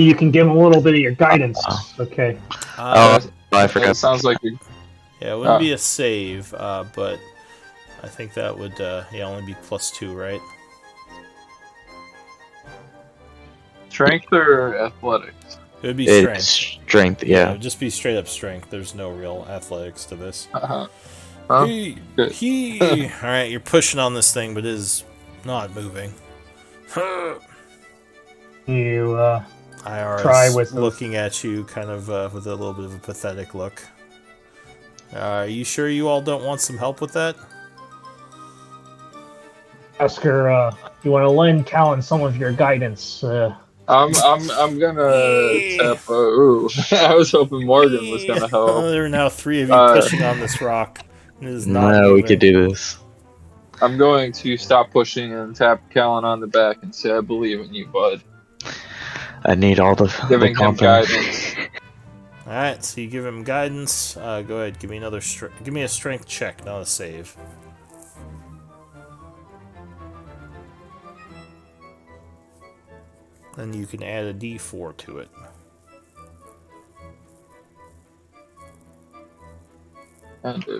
you can give him a little bit of your guidance. Okay. I forgot. It sounds like Yeah, it wouldn't be a save, but I think that would only be +2, right? strength or athletics. It would be It's strength. strength, It yeah. would just be straight up strength. There's no real athletics to this. Huh? All Good. right, you're pushing on this thing, but it is not moving. You IR try is with those- looking at you kind of with a little bit of a pathetic look. Are you sure you all don't want some help with that? ask her. You want to lend Callan some of your guidance? I'm gonna tap. Ooh, I was hoping Morgan was gonna help. There are now 3 of you pushing on this rock. It is not No, moving. we could do this. I'm going to stop pushing and tap Callan on the back and say, "I believe in you, bud." I need all the Giving him confidence. guidance. All right, so you give him guidance. Go ahead, give me another. Give me a strength check, not a save. Then you can add a D4 to it.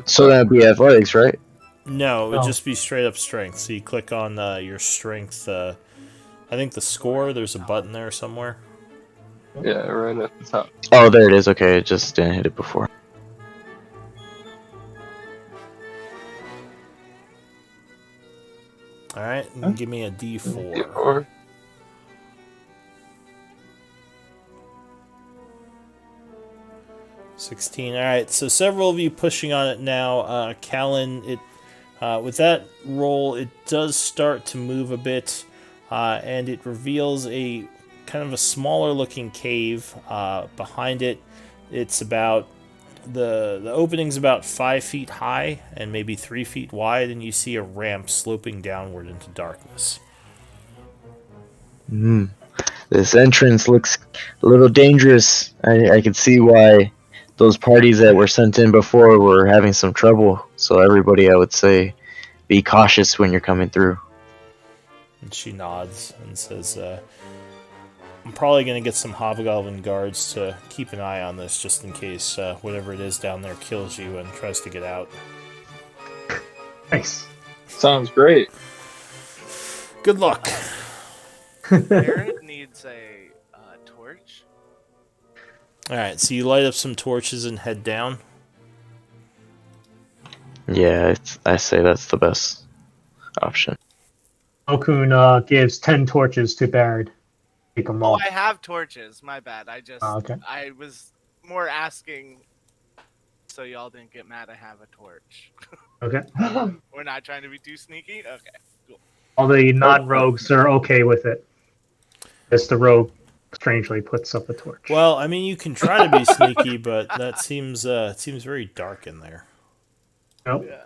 So that'd be athletics, right? No, it would Oh. just be straight up strength. So you click on your strength. I think the score. There's a button there somewhere. Yeah, right at the top. Oh, there it is. Okay, I just didn't hit it before. All right, and give me a D4. Or 16. All right, so several of you pushing on it now. Callan, with that roll, it does start to move a bit, and it reveals a kind of a smaller looking cave. Behind it, it's about the opening's about 5 feet high and maybe 3 feet wide, and you see a ramp sloping downward into darkness. This entrance looks a little dangerous. I can see why those parties that were sent in before were having some trouble. So everybody, I would say, be cautious when you're coming through. And she nods and says, I'm probably going to get some hobgoblin guards to keep an eye on this just in case whatever it is down there kills you and tries to get out. Nice. Sounds great. Good luck. Aaron needs a torch. Alright, so you light up some torches and head down. Yeah, I say that's the best option. Okun gives 10 torches to Baird. Take them Oh, all. I have torches. My bad. Okay. I was more asking so y'all didn't get mad I have a torch. Okay. We're not trying to be too sneaky? Okay, cool. All the non-rogues are okay with it. Just the rogue strangely puts up a torch. Well, I mean, you can try to be sneaky, but that seems very dark in there. Nope. Yeah.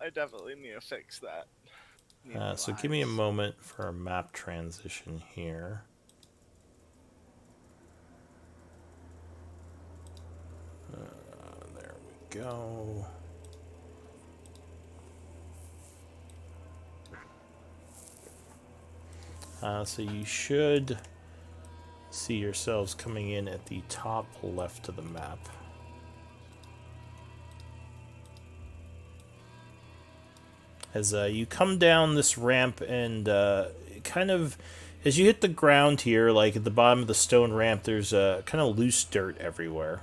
I definitely need to fix that. So give me a moment for a map transition here. There we go. So you should see yourselves coming in at the top left of the map. As you come down this ramp and kind of, as you hit the ground here, like at the bottom of the stone ramp, there's kind of loose dirt everywhere.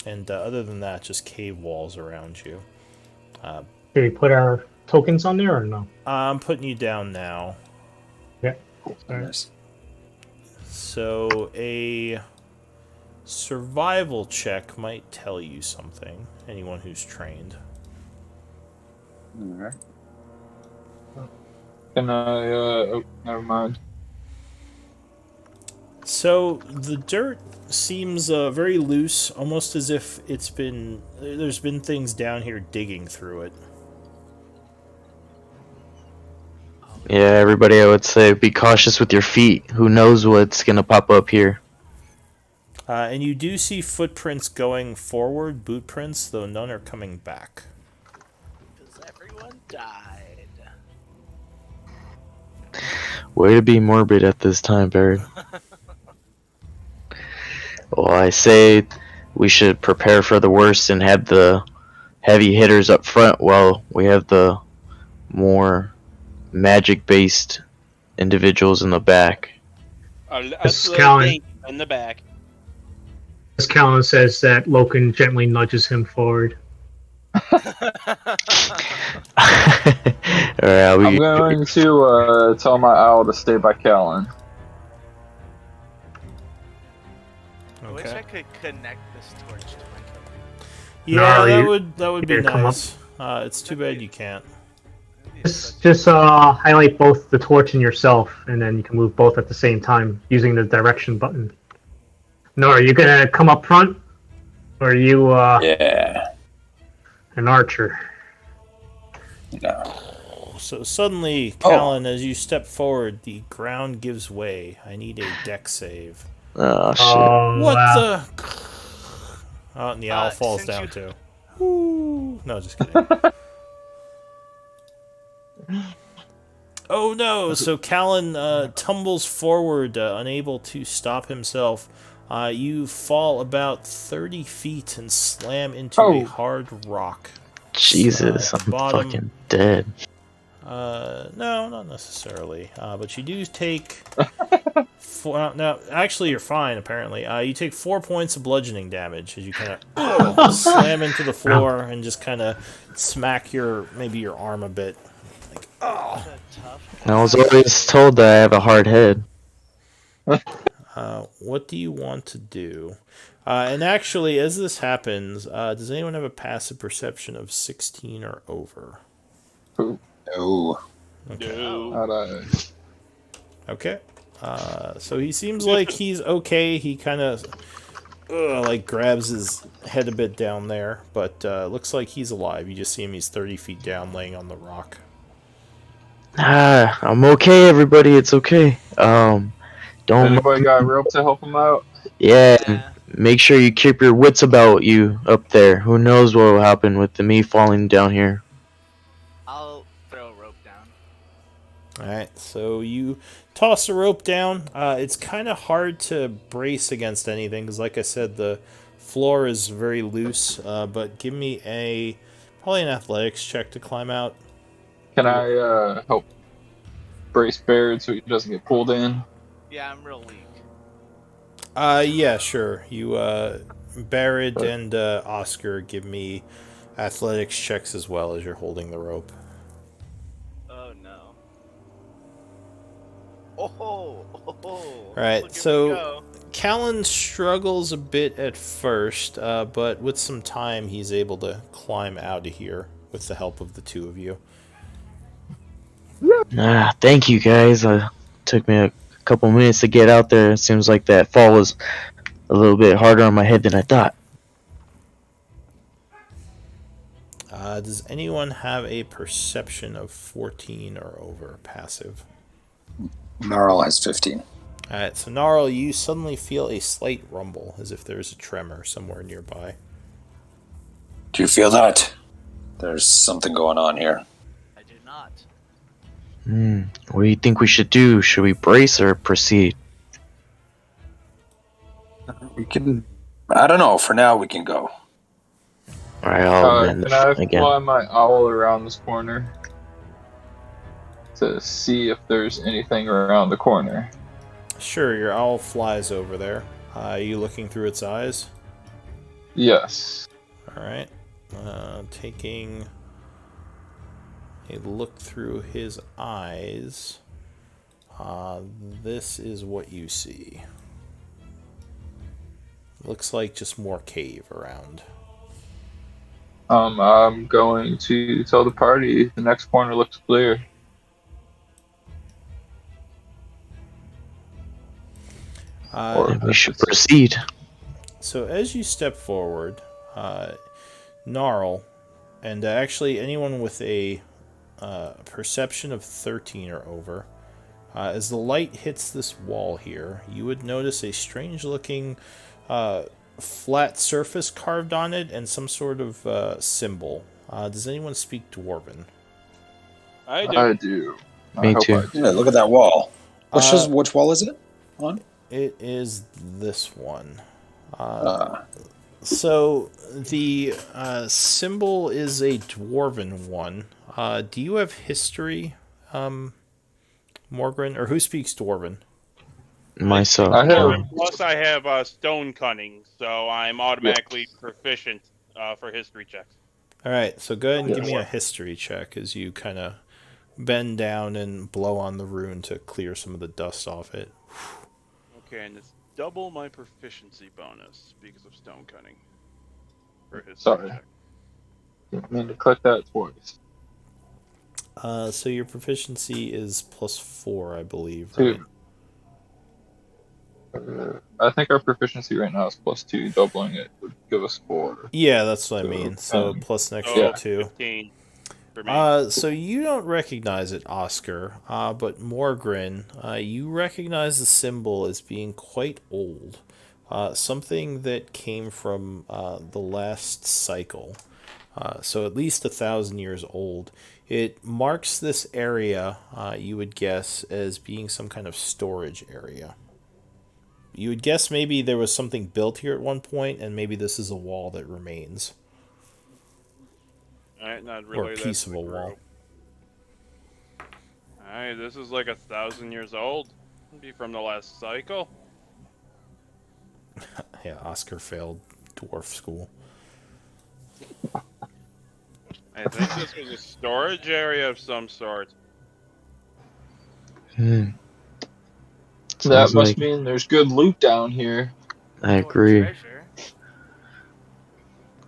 And other than that, just cave walls around you. Did we put our tokens on there or no? I'm putting you down now. Yeah. Nice. So a survival check might tell you something. Anyone who's trained. Alright. Can I? Oh, never mind. So the dirt seems very loose, almost as if there's been things down here digging through it. Yeah, everybody, I would say be cautious with your feet. Who knows what's gonna pop up here? And you do see footprints going forward, boot prints, though none are coming back. Because everyone died. Way to be morbid at this time, Barry. Well, I say we should prepare for the worst and have the heavy hitters up front while we have the more magic-based individuals in the back. This Callan, in the back. as Callan says that Loken gently nudges him forward. Alright, I'm going to tell my owl to stay by Callan. I wish I could connect this torch to my token. Yeah, No, that would be here, come nice. It's too bad you can't. Just highlight both the torch and yourself, and then you can move both at the same time using the direction button. No, are you gonna come up front? Or are you Yeah. an archer? No. So suddenly, Callan, as you step forward, the ground gives way. I need a deck save. oh, shit. What Wow. the? Oh, and the owl falls since down you- too. Woo. No, just kidding. Oh no! So Callan tumbles forward, unable to stop himself. You fall about 30 feet and slam into a hard rock. Jesus, I'm bottom. fucking dead. No, not necessarily. But you do take four. No, actually, you're fine. Apparently, you take 4 points of bludgeoning damage as you kind of slam into the floor and just kind of smack your arm a bit. Like, oh. I was always told that I have a hard head. What do you want to do? And actually, as this happens, does anyone have a passive perception of 16 or over? Oh. Okay. No. Not I. Okay. So he seems like he's okay. He kind of like grabs his head a bit down there, but looks like he's alive. You just see him. He's 30 feet down, laying on the rock. I'm okay, everybody. It's okay. Don't. Anybody got a rope to help him out? Yeah. Yeah. Make sure you keep your wits about you up there. Who knows what will happen with me falling down here? I'll throw a rope down. All right. So you toss the rope down. It's kind of hard to brace against anything because, like I said, the floor is very loose. But give me probably an athletics check to climb out. Can I help brace Baird so he doesn't get pulled in? Yeah, I'm real weak. Yeah, sure. You, Barrett and Oscar, give me athletics checks as well as you're holding the rope. Oh no. Oh. All right, Look at me so go. Callan struggles a bit at first, but with some time, he's able to climb out of here with the help of the two of you. Thank you guys. Took me a couple minutes to get out there. It seems like that fall was a little bit harder on my head than I thought. Does anyone have a perception of 14 or over passive? Gnarl has 15. Alright, so Gnarl, you suddenly feel a slight rumble, as if there's a tremor somewhere nearby. Do you feel that? There's something going on here. I do not. What do you think we should do? Should we brace or proceed? We can. I don't know. For now, we can go. Alright, I'll end Can I again. fly my owl around this corner to see if there's anything around the corner? Sure, your owl flies over there. Are you looking through its eyes? Yes. Alright. Taking a look through his eyes. This is what you see. Looks like just more cave around. I'm going to tell the party the next corner looks clear. Or We should proceed. So as you step forward, Gnarl, and actually anyone with a perception of 13 or over, as the light hits this wall here, you would notice a strange-looking flat surface carved on it and some sort of symbol. Does anyone speak Dwarven? I do. I do. Me I hope too. I do. Yeah, look at that wall. Which wall is it on? It is this one. So the symbol is a Dwarven one. Do you have history, Morgren, or who speaks Dwarven? Myself. I have- Plus, I have stone cunning, so I'm automatically proficient for history checks. All right, so go ahead and give me a Yes. history check as you kind of bend down and blow on the rune to clear some of the dust off it. Okay, and it's double my proficiency bonus because of stone cunning. For history Sorry. check. Didn't mean to click that twice. So your proficiency is +4, I believe, Two. right? I think our proficiency right now is +2. Doubling it would give us 4. Yeah, that's what I mean. So plus an extra Oh, 2. 15 for me. So you don't recognize it, Oscar, but Morgren, you recognize the symbol as being quite old. Something that came from the last cycle. So at least 1,000 years old. It marks this area, you would guess, as being some kind of storage area. You would guess maybe there was something built here at one point, and maybe this is a wall that remains. Alright, not Or really. a piece of a wall. Alright, this is like 1,000 years old. It'd be from the last cycle. Yeah, Oscar failed dwarf school. I think this was a storage area of some sort. That Sounds must like- mean there's good loot down here. I Or agree. treasure.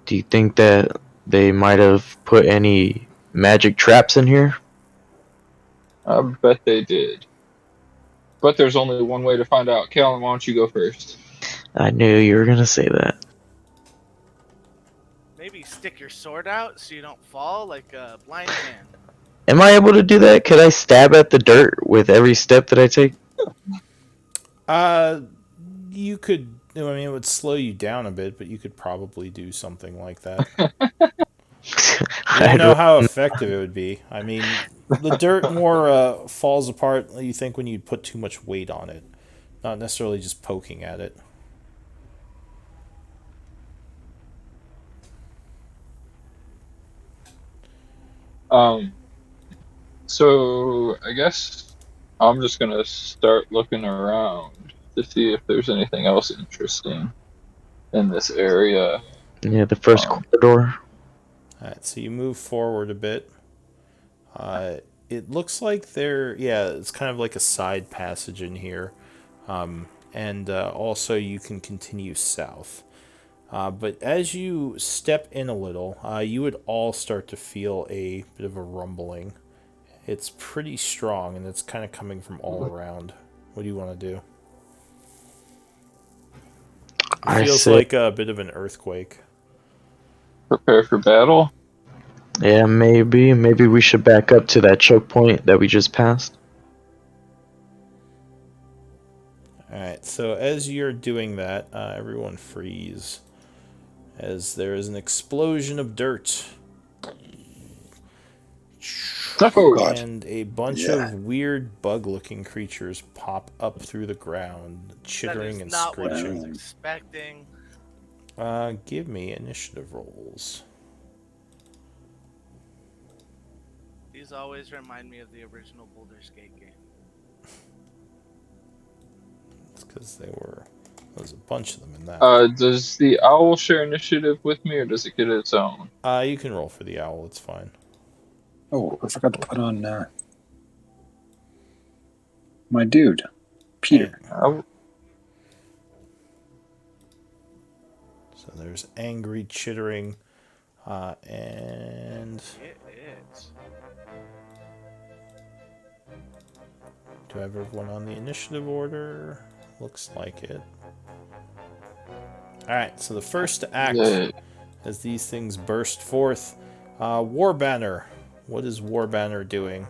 Do you think that they might have put any magic traps in here? I bet they did. But there's only one way to find out. Kalen, why don't you go first? I knew you were gonna say that. Maybe stick your sword out so you don't fall like a blind man. Am I able to do that? Could I stab at the dirt with every step that I take? You could. I mean, it would slow you down a bit, but you could probably do something like that. You don't know how effective it would be. I mean, the dirt more falls apart, you think, when you put too much weight on it, not necessarily just poking at it. So I guess I'm just gonna start looking around to see if there's anything else interesting in this area. Yeah, the first Um, corridor. Alright, so you move forward a bit. It looks like it's kind of like a side passage in here. And also you can continue south. But as you step in a little, you would all start to feel a bit of a rumbling. It's pretty strong, and it's kind of coming from all around. What do you want to do? It I feels say, like a bit of an earthquake. prepare for battle. yeah, maybe we should back up to that choke point that we just passed. Alright, so as you're doing that, everyone freeze. As there is an explosion of dirt. Oh, God. And a bunch Yeah. of weird bug-looking creatures pop up through the ground, That chittering is and not what I was screeching. expecting. Give me initiative rolls. These always remind me of the original Baldur's Gate game. It's because there's a bunch of them in that. Does the owl share initiative with me, or does it get its own? You can roll for the owl, it's fine. Oh, I forgot to put on my dude, Peter. So there's angry chittering, and It is. do I have everyone on the initiative order? Looks like it. Alright, so the first to act Yeah. as these things burst forth, War Banner. What is War Banner doing?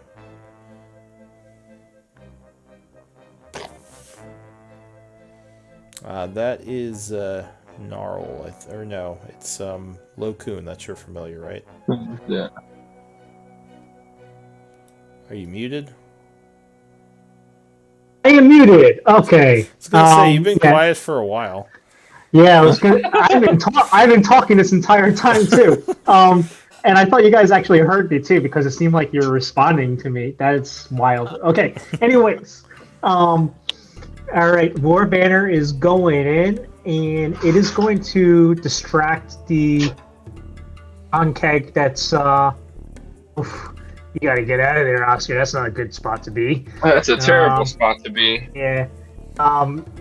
That is Gnarl, or no, it's Lokun. That's your familiar, right? Yeah. Are you muted? I am muted. Okay. I was gonna say you've been yeah. quiet for a while. Yeah, I was gonna. I've been talking this entire time too. And I thought you guys actually heard me too because it seemed like you were responding to me. That's wild. Okay. Anyways, all right. War Banner is going in, and it is going to distract the onkeg. That's you got to get out of there, Oscar. That's not a good spot to be. That's a terrible spot to be. Yeah.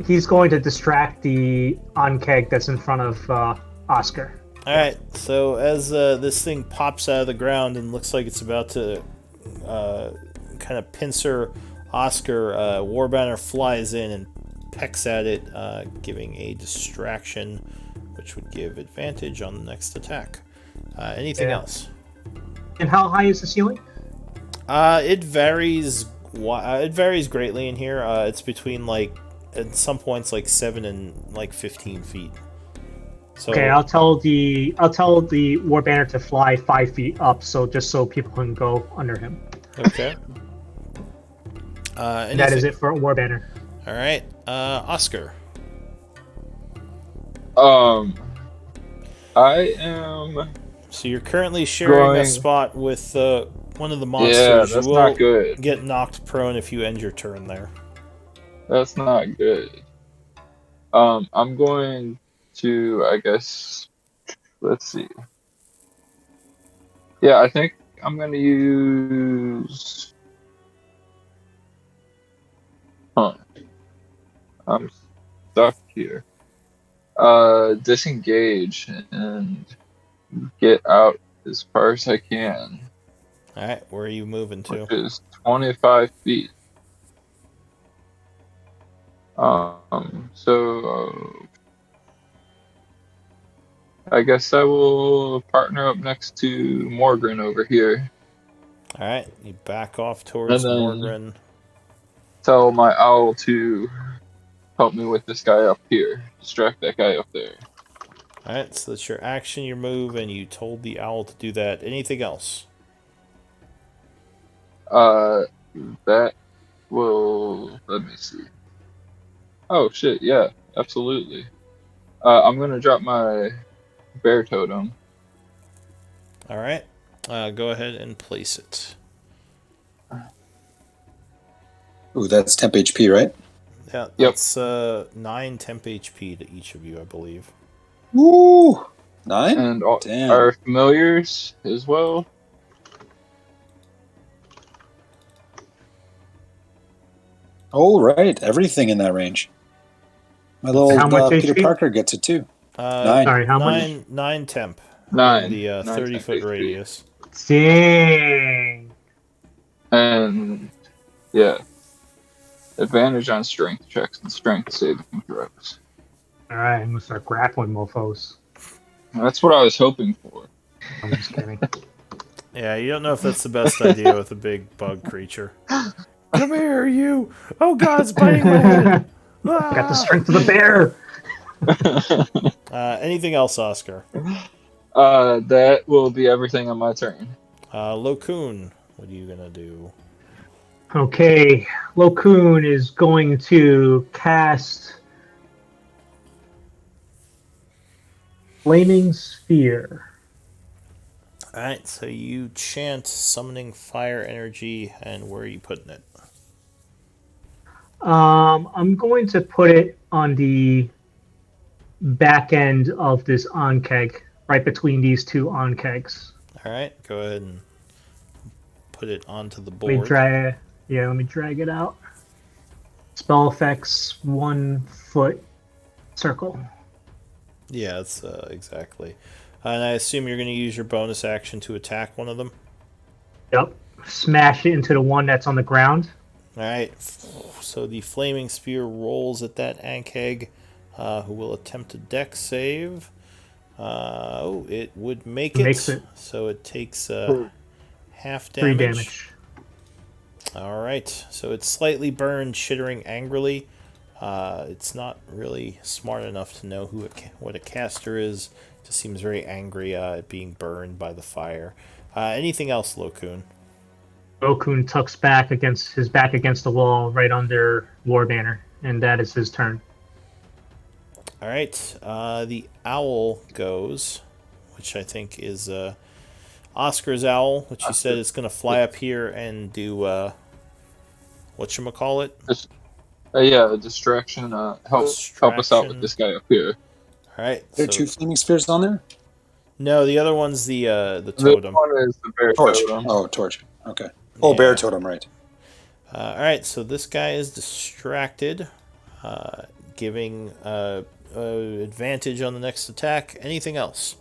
He's going to distract the onkeg that's in front of Oscar. Alright, so as this thing pops out of the ground and looks like it's about to kind of pincer Oscar, Warbanner flies in and pecks at it, giving a distraction, which would give advantage on the next attack. Anything else? And how high is the ceiling? It varies. It varies greatly in here. It's between at some points 7 and 15 feet. So, Okay, I'll tell the War Banner to fly 5 feet up, so people can go under him. Okay. And that is it for War Banner. All right, Oscar. I am. So you're currently sharing a spot with one of the monsters. Yeah, that's you will not good. Get knocked prone if you end your turn there. That's not good. I'm going to, I guess, let's see. Yeah, I think I'm going to use... I'm stuck here. Disengage and get out as far as I can. Alright, where are you moving to? Which is 25 feet. So I guess I will partner up next to Morgan over here, All right, you back off and towards then Morgren. tell my owl to help me with this guy up here. Distract that guy up there. All right, so that's your action, your move, and you told the owl to do that. Anything else? That will. Let me see. Oh shit! Yeah, absolutely. I'm gonna drop my bear totem. All right, go ahead and place it. Ooh, that's temp HP, right? Yeah, Yep. that's 9 temp HP to each of you, I believe. Woo! 9? And Damn. our familiars as well. Oh, right. Everything in that range. My little How much Peter HP? Parker gets it too. 9. Sorry, how much? Nine temp in 9. the 9 temp 30-foot HP. radius. Dang. And yeah, advantage on strength checks and strength saving throws. All right, I'm gonna start grappling mofos. That's what I was hoping for. I'm just kidding. Yeah, you don't know if that's the best idea with a big bug creature. Come here, you! Oh god, it's biting my head! Got the strength of the bear. Anything else, Oscar? That will be everything on my turn. Lokun, what are you gonna do? Okay, Lokun is going to cast Flaming Sphere. Alright, so you chant summoning fire energy, and where are you putting it? I'm going to put it on the back end of this on-keg, right between these two on-kegs. Alright, go ahead and put it onto the Let me board. let me drag it out. Spell effects, 1 foot circle. Yeah, that's exactly. And I assume you're going to use your bonus action to attack one of them? Yep. Smash it into the one that's on the ground. Alright, so the flaming spear rolls at that Ankeg, who will attempt a dex save. It would make it. Makes it. So it takes half 3 damage. damage. Alright, so it's slightly burned, chittering angrily. It's not really smart enough to know what a caster is. It just seems very angry at being burned by the fire. Anything else, Lokun? Okun tucks back against the wall right under War Banner, and that is his turn. Alright, the owl goes, which I think is Oscar's owl, which he said is going to fly up here and do, whatchamacallit? Yeah, distraction. Help us out with this guy up here. Alright. Are there 2 flaming spheres on there? No, the other one's the This totem. one is the bear Torch. totem. Oh, torch. Okay. Oh, bear totem, right. Alright, so this guy is distracted, giving advantage on the next attack. Anything else?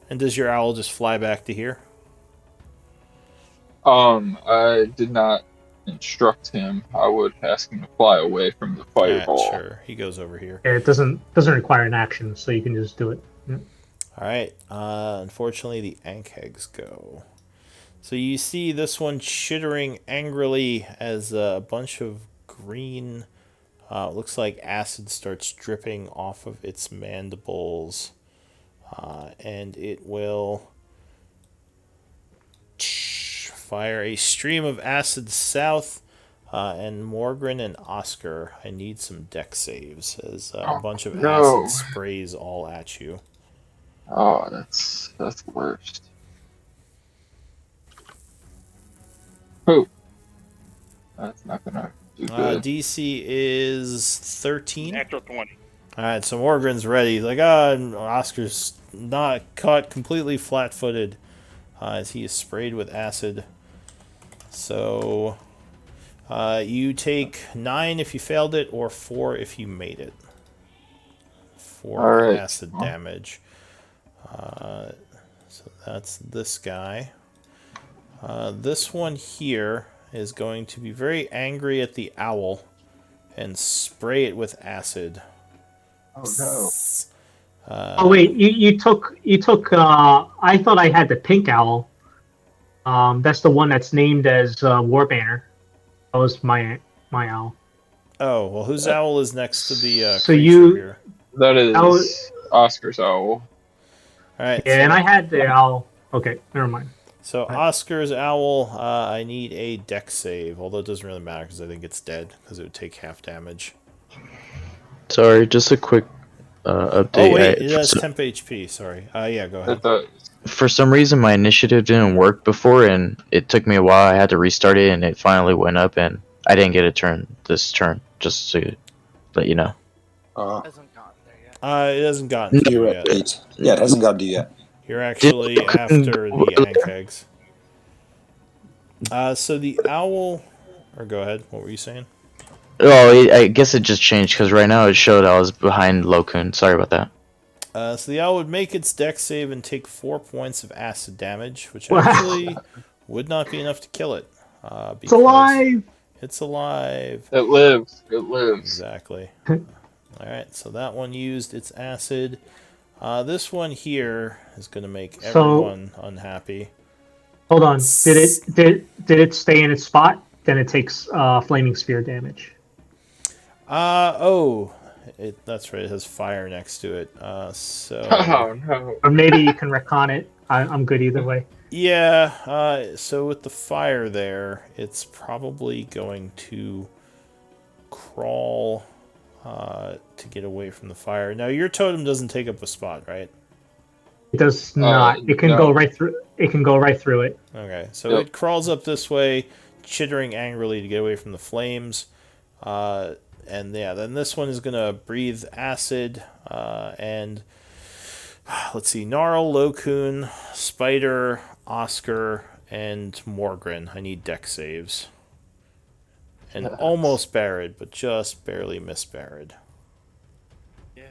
And does your owl just fly back to here? I did not instruct him. I would ask him to fly away from the fireball. Sure, he goes over here. Yeah, it doesn't require an action, so you can just do it. Yeah. Alright, unfortunately the Ankhegs go. So you see this one chittering angrily as a bunch of green, looks like acid starts dripping off of its mandibles. And it will fire a stream of acid south. And Morgan and Oscar, I need some deck saves as a bunch of acid sprays all at you. Oh, that's the worst. Oh, that's not gonna do good. DC is 13. Natural 20. Alright, so Morgan's ready. He's like, Oscar's not caught completely flat-footed as he is sprayed with acid. So, you take 9 if you failed it, or 4 if you made it. 4 acid damage. So that's this guy. This one here is going to be very angry at the owl and spray it with acid. Oh no. Oh wait, you took I thought I had the pink owl. That's the one that's named as Warbanner. That was my owl. Oh, well, whose owl is next to the So creature you here? That owl, is Oscar's owl. Alright, yeah, so, and I had the owl. Okay, never mind. so Oscar's owl, I need a dex save, although it doesn't really matter because I think it's dead, because it would take half damage. Sorry, just a quick update. Oh wait, it has temp HP, sorry. Yeah, go ahead. It does. For some reason, my initiative didn't work before, and it took me a while. I had to restart it, and it finally went up, and I didn't get a turn this turn, just to let you know. Hasn't gotten there yet. It hasn't gotten to you You're yet. at 8. Yeah, it hasn't got to you yet. You're actually after the Ankegs. So the owl... Or go ahead, what were you saying? Oh, I guess it just changed, because right now it showed I was behind Lokun. Sorry about that. So the owl would make its dex save and take 4 points of acid damage, which Wow. actually would not be enough to kill it. It's alive! It's alive. It lives. It lives. Exactly. Alright, so that one used its acid. This one here is going to make everyone unhappy. Hold on. Did it stay in its spot? Then it takes flaming sphere damage. That's right, it has fire next to it. So... Oh no. Or maybe you can recon it. I'm good either way. Yeah, so with the fire there, it's probably going to crawl to get away from the fire. Now, your totem doesn't take up a spot, right? It does not. It can go right through. It can go right through it. Okay, so it crawls up this way, chittering angrily to get away from the flames. And yeah, then this one is going to breathe acid, and let's see, Gnarl, Lokun, Spider, Oscar, and Morgren. I need deck saves. And almost Barrett, but just barely missed Barrett. Yay.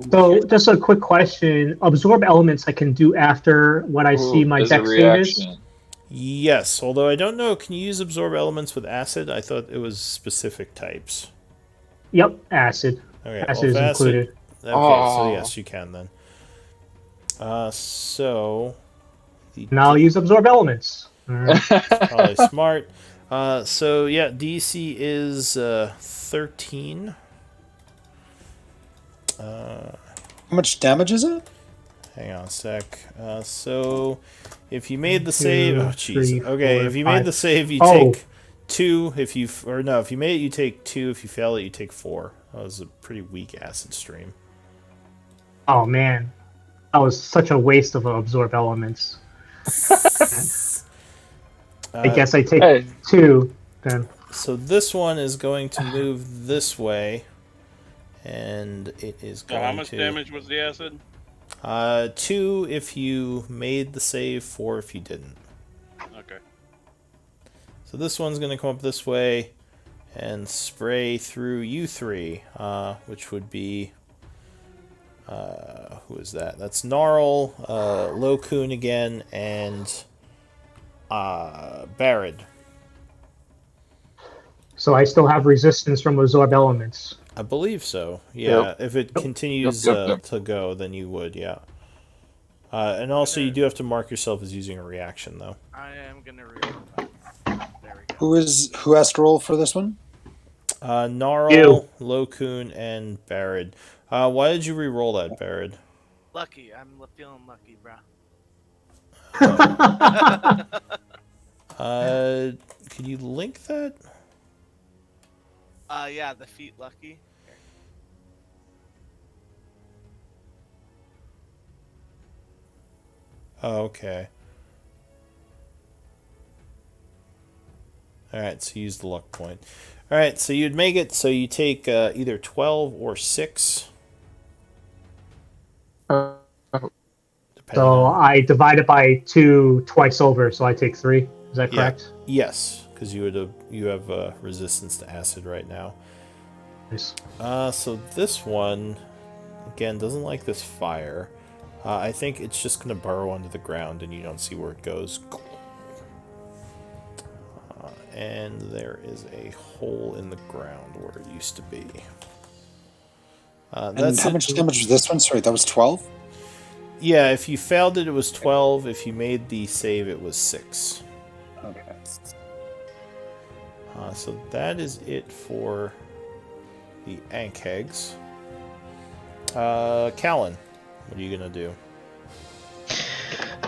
So, just a quick question: absorb elements I can do after what I see my deck save is. Yes, although I don't know. Can you use absorb elements with acid? I thought it was specific types. Yep, acid. Okay, Acid is included. Okay, so yes, you can then. So... Now I'll use absorb elements. Probably smart. So yeah, DC is 13. How much damage is it? Hang on a sec. So if you made the save, oh jeez. 3, Okay, 4, if you 5. made the save, you take 2. If you if you made it, you take 2. If you fail it, you take 4. That was a pretty weak acid stream. Oh man, that was such a waste of absorb elements. I guess I take 2 then. So this one is going to move this way, and it is going to... how much damage was the acid? 2 if you made the save, 4 if you didn't. Okay. So this one's going to come up this way and spray through you 3, which would be... who is that? That's Gnarl, Lokun again, and Barrett. So I still have resistance from absorb elements. I believe so. Yeah, Yep. if it continues Yep. to go, then you would, yeah. And also, you do have to mark yourself as using a reaction, though. I am gonna read that. There we go. Who has to roll for this one? Gnarl, You. Lokun, and Barrett. Why did you re-roll that, Barrett? Lucky. I'm feeling lucky, bro. Could you link that? Yeah, the feet lucky. Here. Oh, okay. Alright, so use the luck point. Alright, so you'd make it so you take either 12 or 6. Depending So on... I divide it by 2 twice over, so I take 3. Is that correct? Yes, because you have resistance to acid right now. Nice. So this one, again, doesn't like this fire. I think it's just going to burrow under the ground and you don't see where it goes. and there is a hole in the ground where it used to be. And That's how it. much damage was this one? Sorry, that was 12? Yeah, if you failed it, it was 12. If you made the save, it was 6. Okay. So that is it for the Ankhegs. Callan, what are you going to do?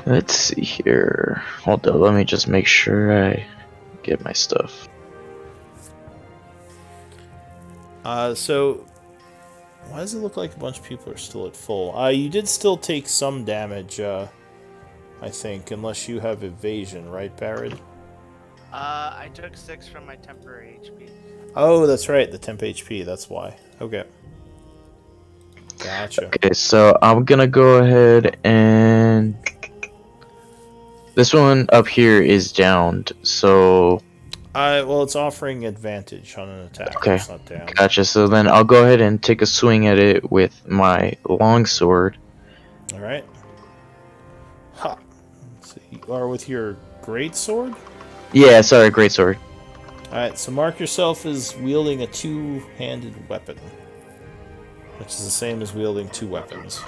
Let's see here. Hold on, let me just make sure I get my stuff. So, why does it look like a bunch of people are still at full? You did still take some damage, I think, unless you have evasion, right, Barrett? I took 6 from my temporary HP. Oh, that's right, the temp HP, that's why. Okay. Gotcha. Okay, so I'm gonna go ahead and this one up here is downed, so Well, it's offering advantage on an attack. okay, It's not down. gotcha. So then I'll go ahead and take a swing at it with my longsword. All right. Ha. Let's see. Or with your great sword. Yeah, sorry, greatsword. All right. So mark yourself as wielding a two-handed weapon, which is the same as wielding two weapons.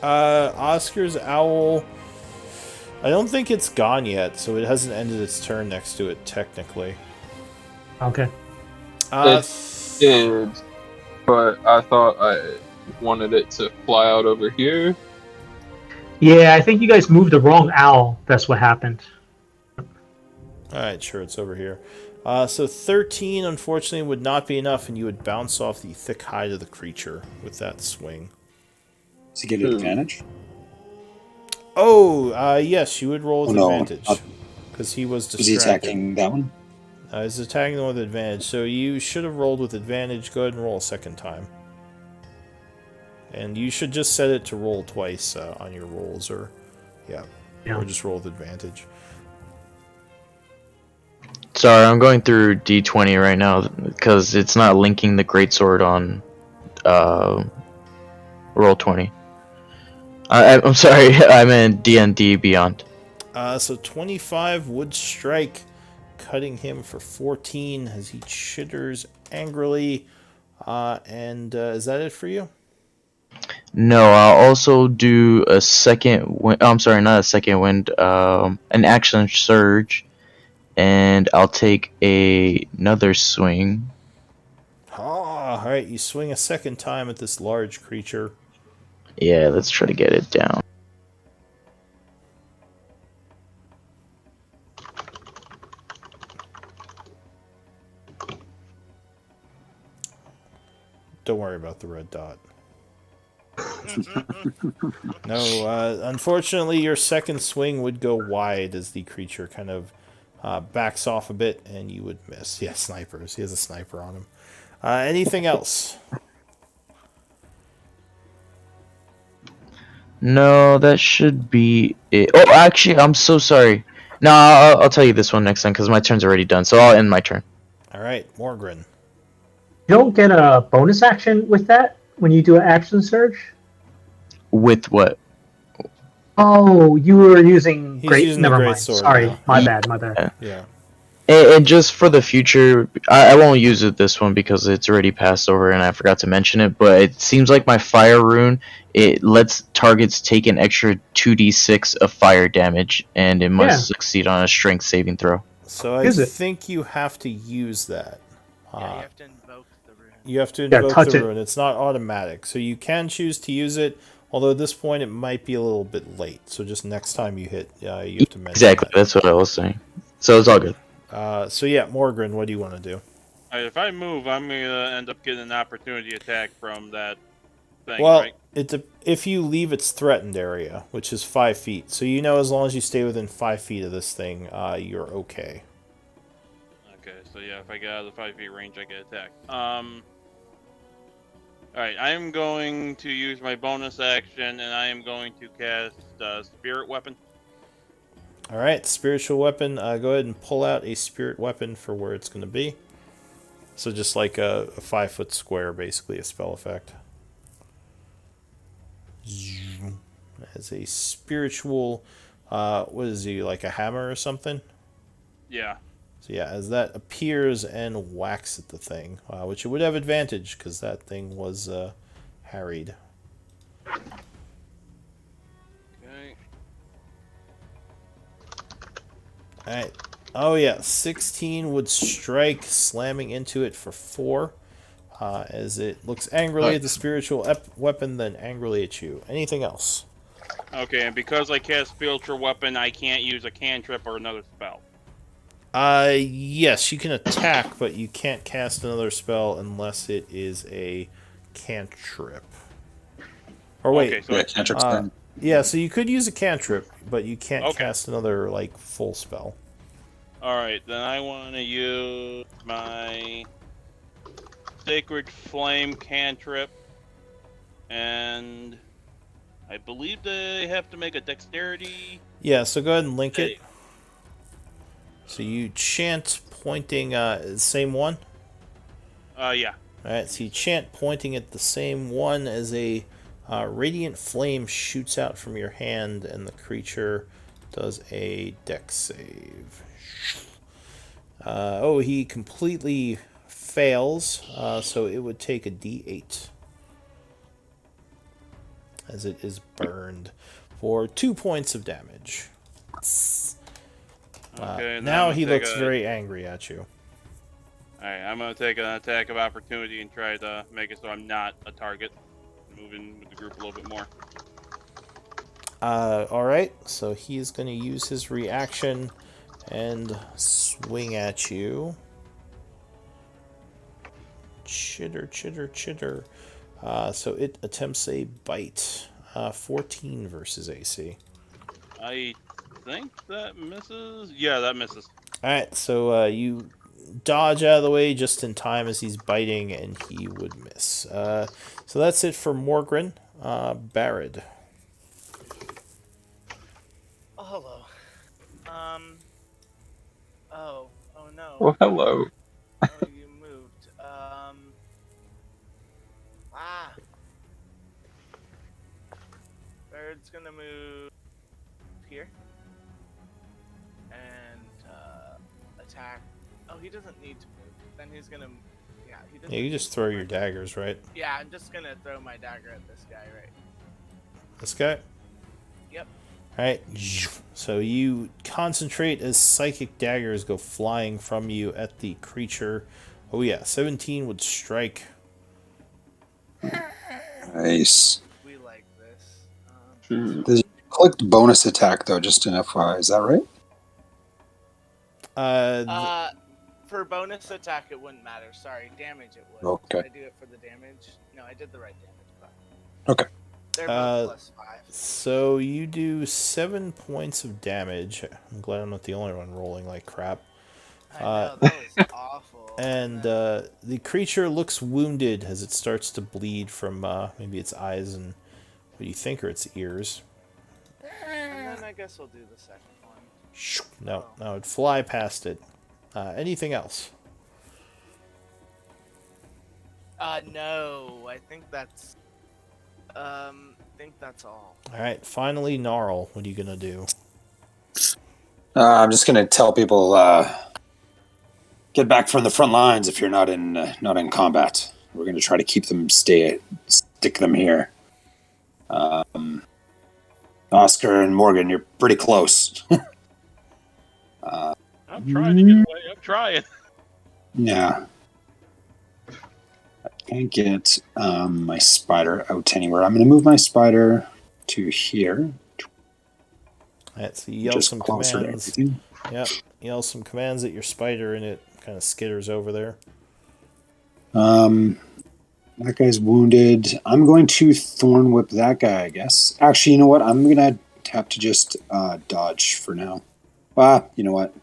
Oscar's owl. I don't think it's gone yet, so it hasn't ended its turn next to it technically. Okay. It did, but I thought I wanted it to fly out over here. Yeah, I think you guys moved the wrong owl. That's what happened. Alright, sure, it's over here. So 13, unfortunately, would not be enough, and you would bounce off the thick hide of the creature with that swing. Does he get an advantage? Oh, yes, you would roll with advantage. No. Because he was distracted. Is he attacking that one? He's attacking the one with advantage, so you should have rolled with advantage. Go ahead and roll a second time. And you should just set it to roll twice on your rolls, or or just roll with advantage. Sorry, I'm going through D20 right now because it's not linking the greatsword on Roll20. I'm sorry, I meant D&D Beyond. So 25 would strike, cutting him for 14 as he chitters angrily. And is that it for you? No, I'll also do a second wind. Oh, I'm sorry, not a second wind. An action surge, and I'll take another swing. All right, you swing a second time at this large creature. Yeah, let's try to get it down. Don't worry about the red dot. No, unfortunately, your second swing would go wide as the creature kind of backs off a bit, and you would miss. Yeah, snipers. He has a sniper on him. Anything else? No, that should be it. Oh, actually, I'm so sorry. No, I'll tell you this one next time because my turn's already done. So I'll end my turn. All right, Morgren. You don't get a bonus action with that when you do an action surge? With what? Oh, you were using He's great. using Never the mind. great sword Sorry, now. my bad. My bad. Yeah. And just for the future, I won't use it this one because it's already passed over and I forgot to mention it, but it seems like my fire rune, it lets targets take an extra 2d6 of fire damage, and it must succeed on a strength saving throw. So I think you have to use that. Yeah, you have to invoke the rune. You have to invoke touch the it. rune. It's not automatic. So you can choose to use it, although at this point it might be a little bit late. So just next time you hit, you have to mention Exactly, that. that's what I was saying. So it's all good. So yeah, Morgren, what do you want to do? If I move, I'm gonna end up getting an opportunity attack from that thing, Well, right? if you leave its threatened area, which is 5 feet, so you know as long as you stay within 5 feet of this thing, you're okay. Okay, so yeah, if I get out of the 5 feet range, I get attacked. Alright, I am going to use my bonus action, and I am going to cast Spirit Weapon. Alright, spiritual weapon. Go ahead and pull out a spirit weapon for where it's going to be. So just like a 5 foot square, basically, a spell effect. As a spiritual, what is he, like a hammer or something? Yeah. So yeah, as that appears and whacks at the thing, which it would have advantage because that thing was harried. Okay. Alright. Oh yeah, 16 would strike, slamming into it for 4. As it looks angrily at the spiritual weapon, then angrily at you. Anything else? Okay, and because I cast spiritual weapon, I can't use a cantrip or another spell. Yes, you can attack, but you can't cast another spell unless it is a cantrip. Or wait, Okay, so Yeah, cantrip's turn. yeah, so you could use a cantrip, but you can't Okay. cast another, like, full spell. Alright, then I want to use my Sacred Flame cantrip, and I believe they have to make a dexterity. Yeah, so go ahead and link it. So you chant pointing, same one? Yeah. Alright, so you chant pointing at the same one as a radiant flame shoots out from your hand, and the creature does a dex save. He completely fails, so it would take a d8 as it is burned for 2 points of damage. Okay, Now he looks very angry at you. Alright, I'm going to take an attack of opportunity and try to make it so I'm not a target. Moving with the group a little bit more. Alright, so he's going to use his reaction and swing at you. Chitter, chitter, chitter. So it attempts a bite. 14 versus AC. I think that misses. Yeah, that misses. Alright, so you dodge out of the way just in time as he's biting, and he would miss. So that's it for Morgren. Barad. Oh, hello. Oh no. Well, hello. Oh, you moved. Bird's gonna move here and attack. Oh, he doesn't need to move. Then he's gonna. Yeah, he doesn't. Yeah, you just throw your daggers, right? Yeah, I'm just gonna throw my dagger at this guy, right? This guy? Yep. Alright, so you concentrate as psychic daggers go flying from you at the creature. Oh yeah, 17 would strike. Nice. We like this. There's clicked bonus attack though, just an FYI. Is that right? For bonus attack, it wouldn't matter. Sorry, damage it would. Okay. Did I do it for the damage? No, I did the right damage. Okay. They're both +5. So you do 7 points of damage. I'm glad I'm not the only one rolling like crap. I know, that was awful. And the creature looks wounded as it starts to bleed from maybe its eyes and what you think are its ears. And then I guess we'll do the second one. No, it'd fly past it. Anything else? No, I think that's all. Alright, finally, Gnarl. What are you gonna do? I'm just gonna tell people get back from the front lines if you're not in combat. We're gonna try to keep them stick them here. Oscar and Morgan, you're pretty close. I'm trying to get away. I'm trying. Yeah. I can't get my spider out anywhere. I'm going to move my spider to here. Alright, so you yell Just some closer to commands. everything. Yep, yell some commands at your spider and it kind of skitters over there. That guy's wounded. I'm going to thorn whip that guy, I guess. Actually, you know what? I'm going to have to just dodge for now. You know what?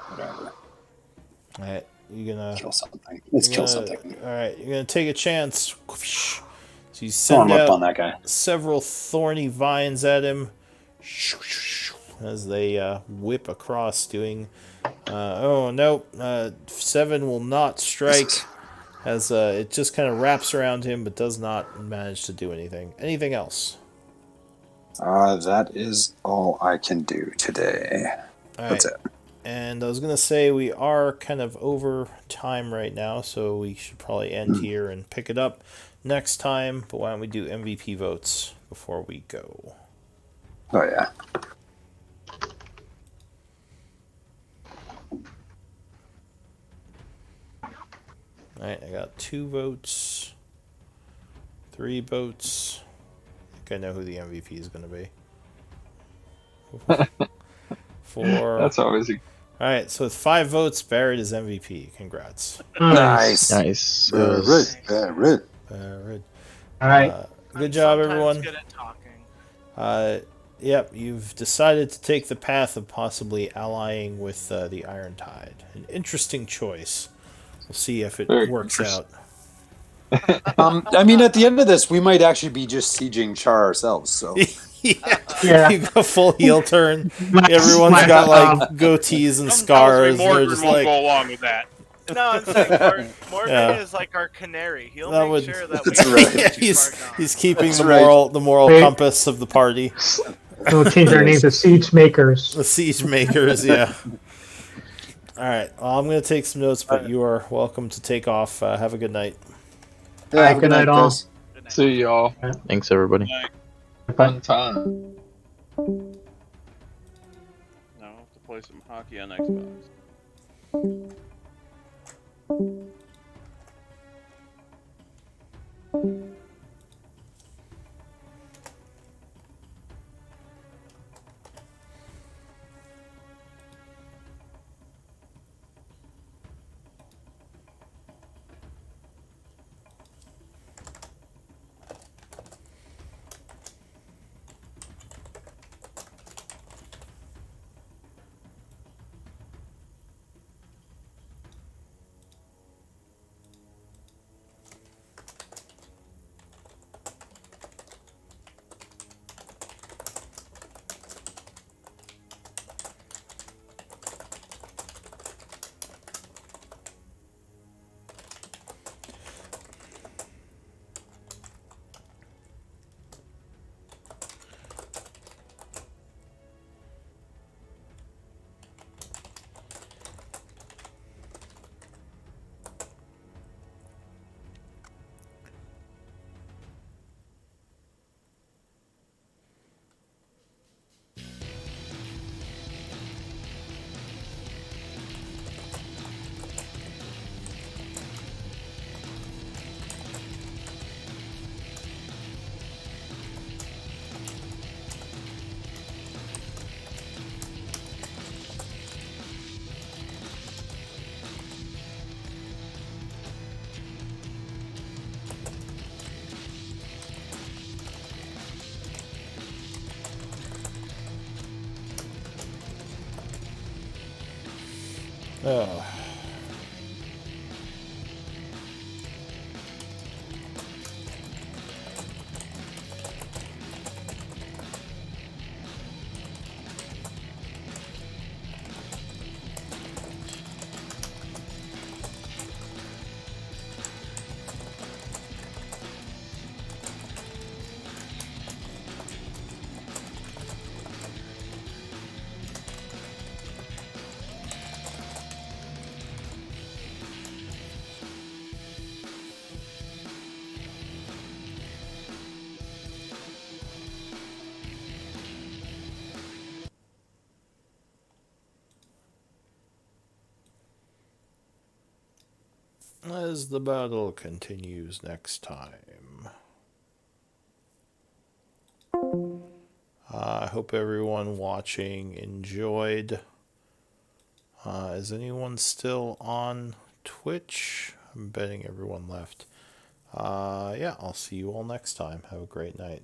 Whatever. Alright, you're gonna Kill something. Let's kill something. Alright, you're gonna take a chance. So you Thorn send whip out on that guy. several thorny vines at him as they whip across, doing. 7 will not strike. As it just kind of wraps around him, but does not manage to do anything. Anything else? That is all I can do today. All That's right. it. And I was going to say we are kind of over time right now, so we should probably end here and pick it up next time. But why don't we do MVP votes before we go? Oh, yeah. All right, I got 2 votes, 3 votes. I think I know who the MVP is going to be. 4. That's always a All right, so with 5 votes, Barrett is MVP. Congrats. Nice. Nice. It Barrett. was Barrett. Barrett. All right. Good I'm job, sometimes everyone. good at talking. Yep, you've decided to take the path of possibly allying with the Iron Tide. An interesting choice. We'll see if it very works interesting. out. I mean, at the end of this, we might actually be just sieging Chaur ourselves. So Yeah, Yeah. you go full heel turn. Max- Everyone's Max, got like goatees and Something tells me scars. They're Morgan just won't like, go along with that. No, I'm saying Morgan Yeah. is like our canary. He'll That make would- sure that we That's don't right. get too he's far gone. he's keeping That's the right. moral Wait. compass of the party. We'll change our name to Siegebreakers. The siege makers, yeah. All right, well, I'm gonna take some notes, but you are welcome to take off. Have a good night. yeah, have a Good night, all. guys. Good night. See y'all. thanks everybody. Bye. Fun time. Now I'll have to play some hockey on Xbox. Oh. As the battle continues next time. I hope everyone watching enjoyed. Is anyone still on Twitch? I'm betting everyone left. Yeah, I'll see you all next time. Have a great night.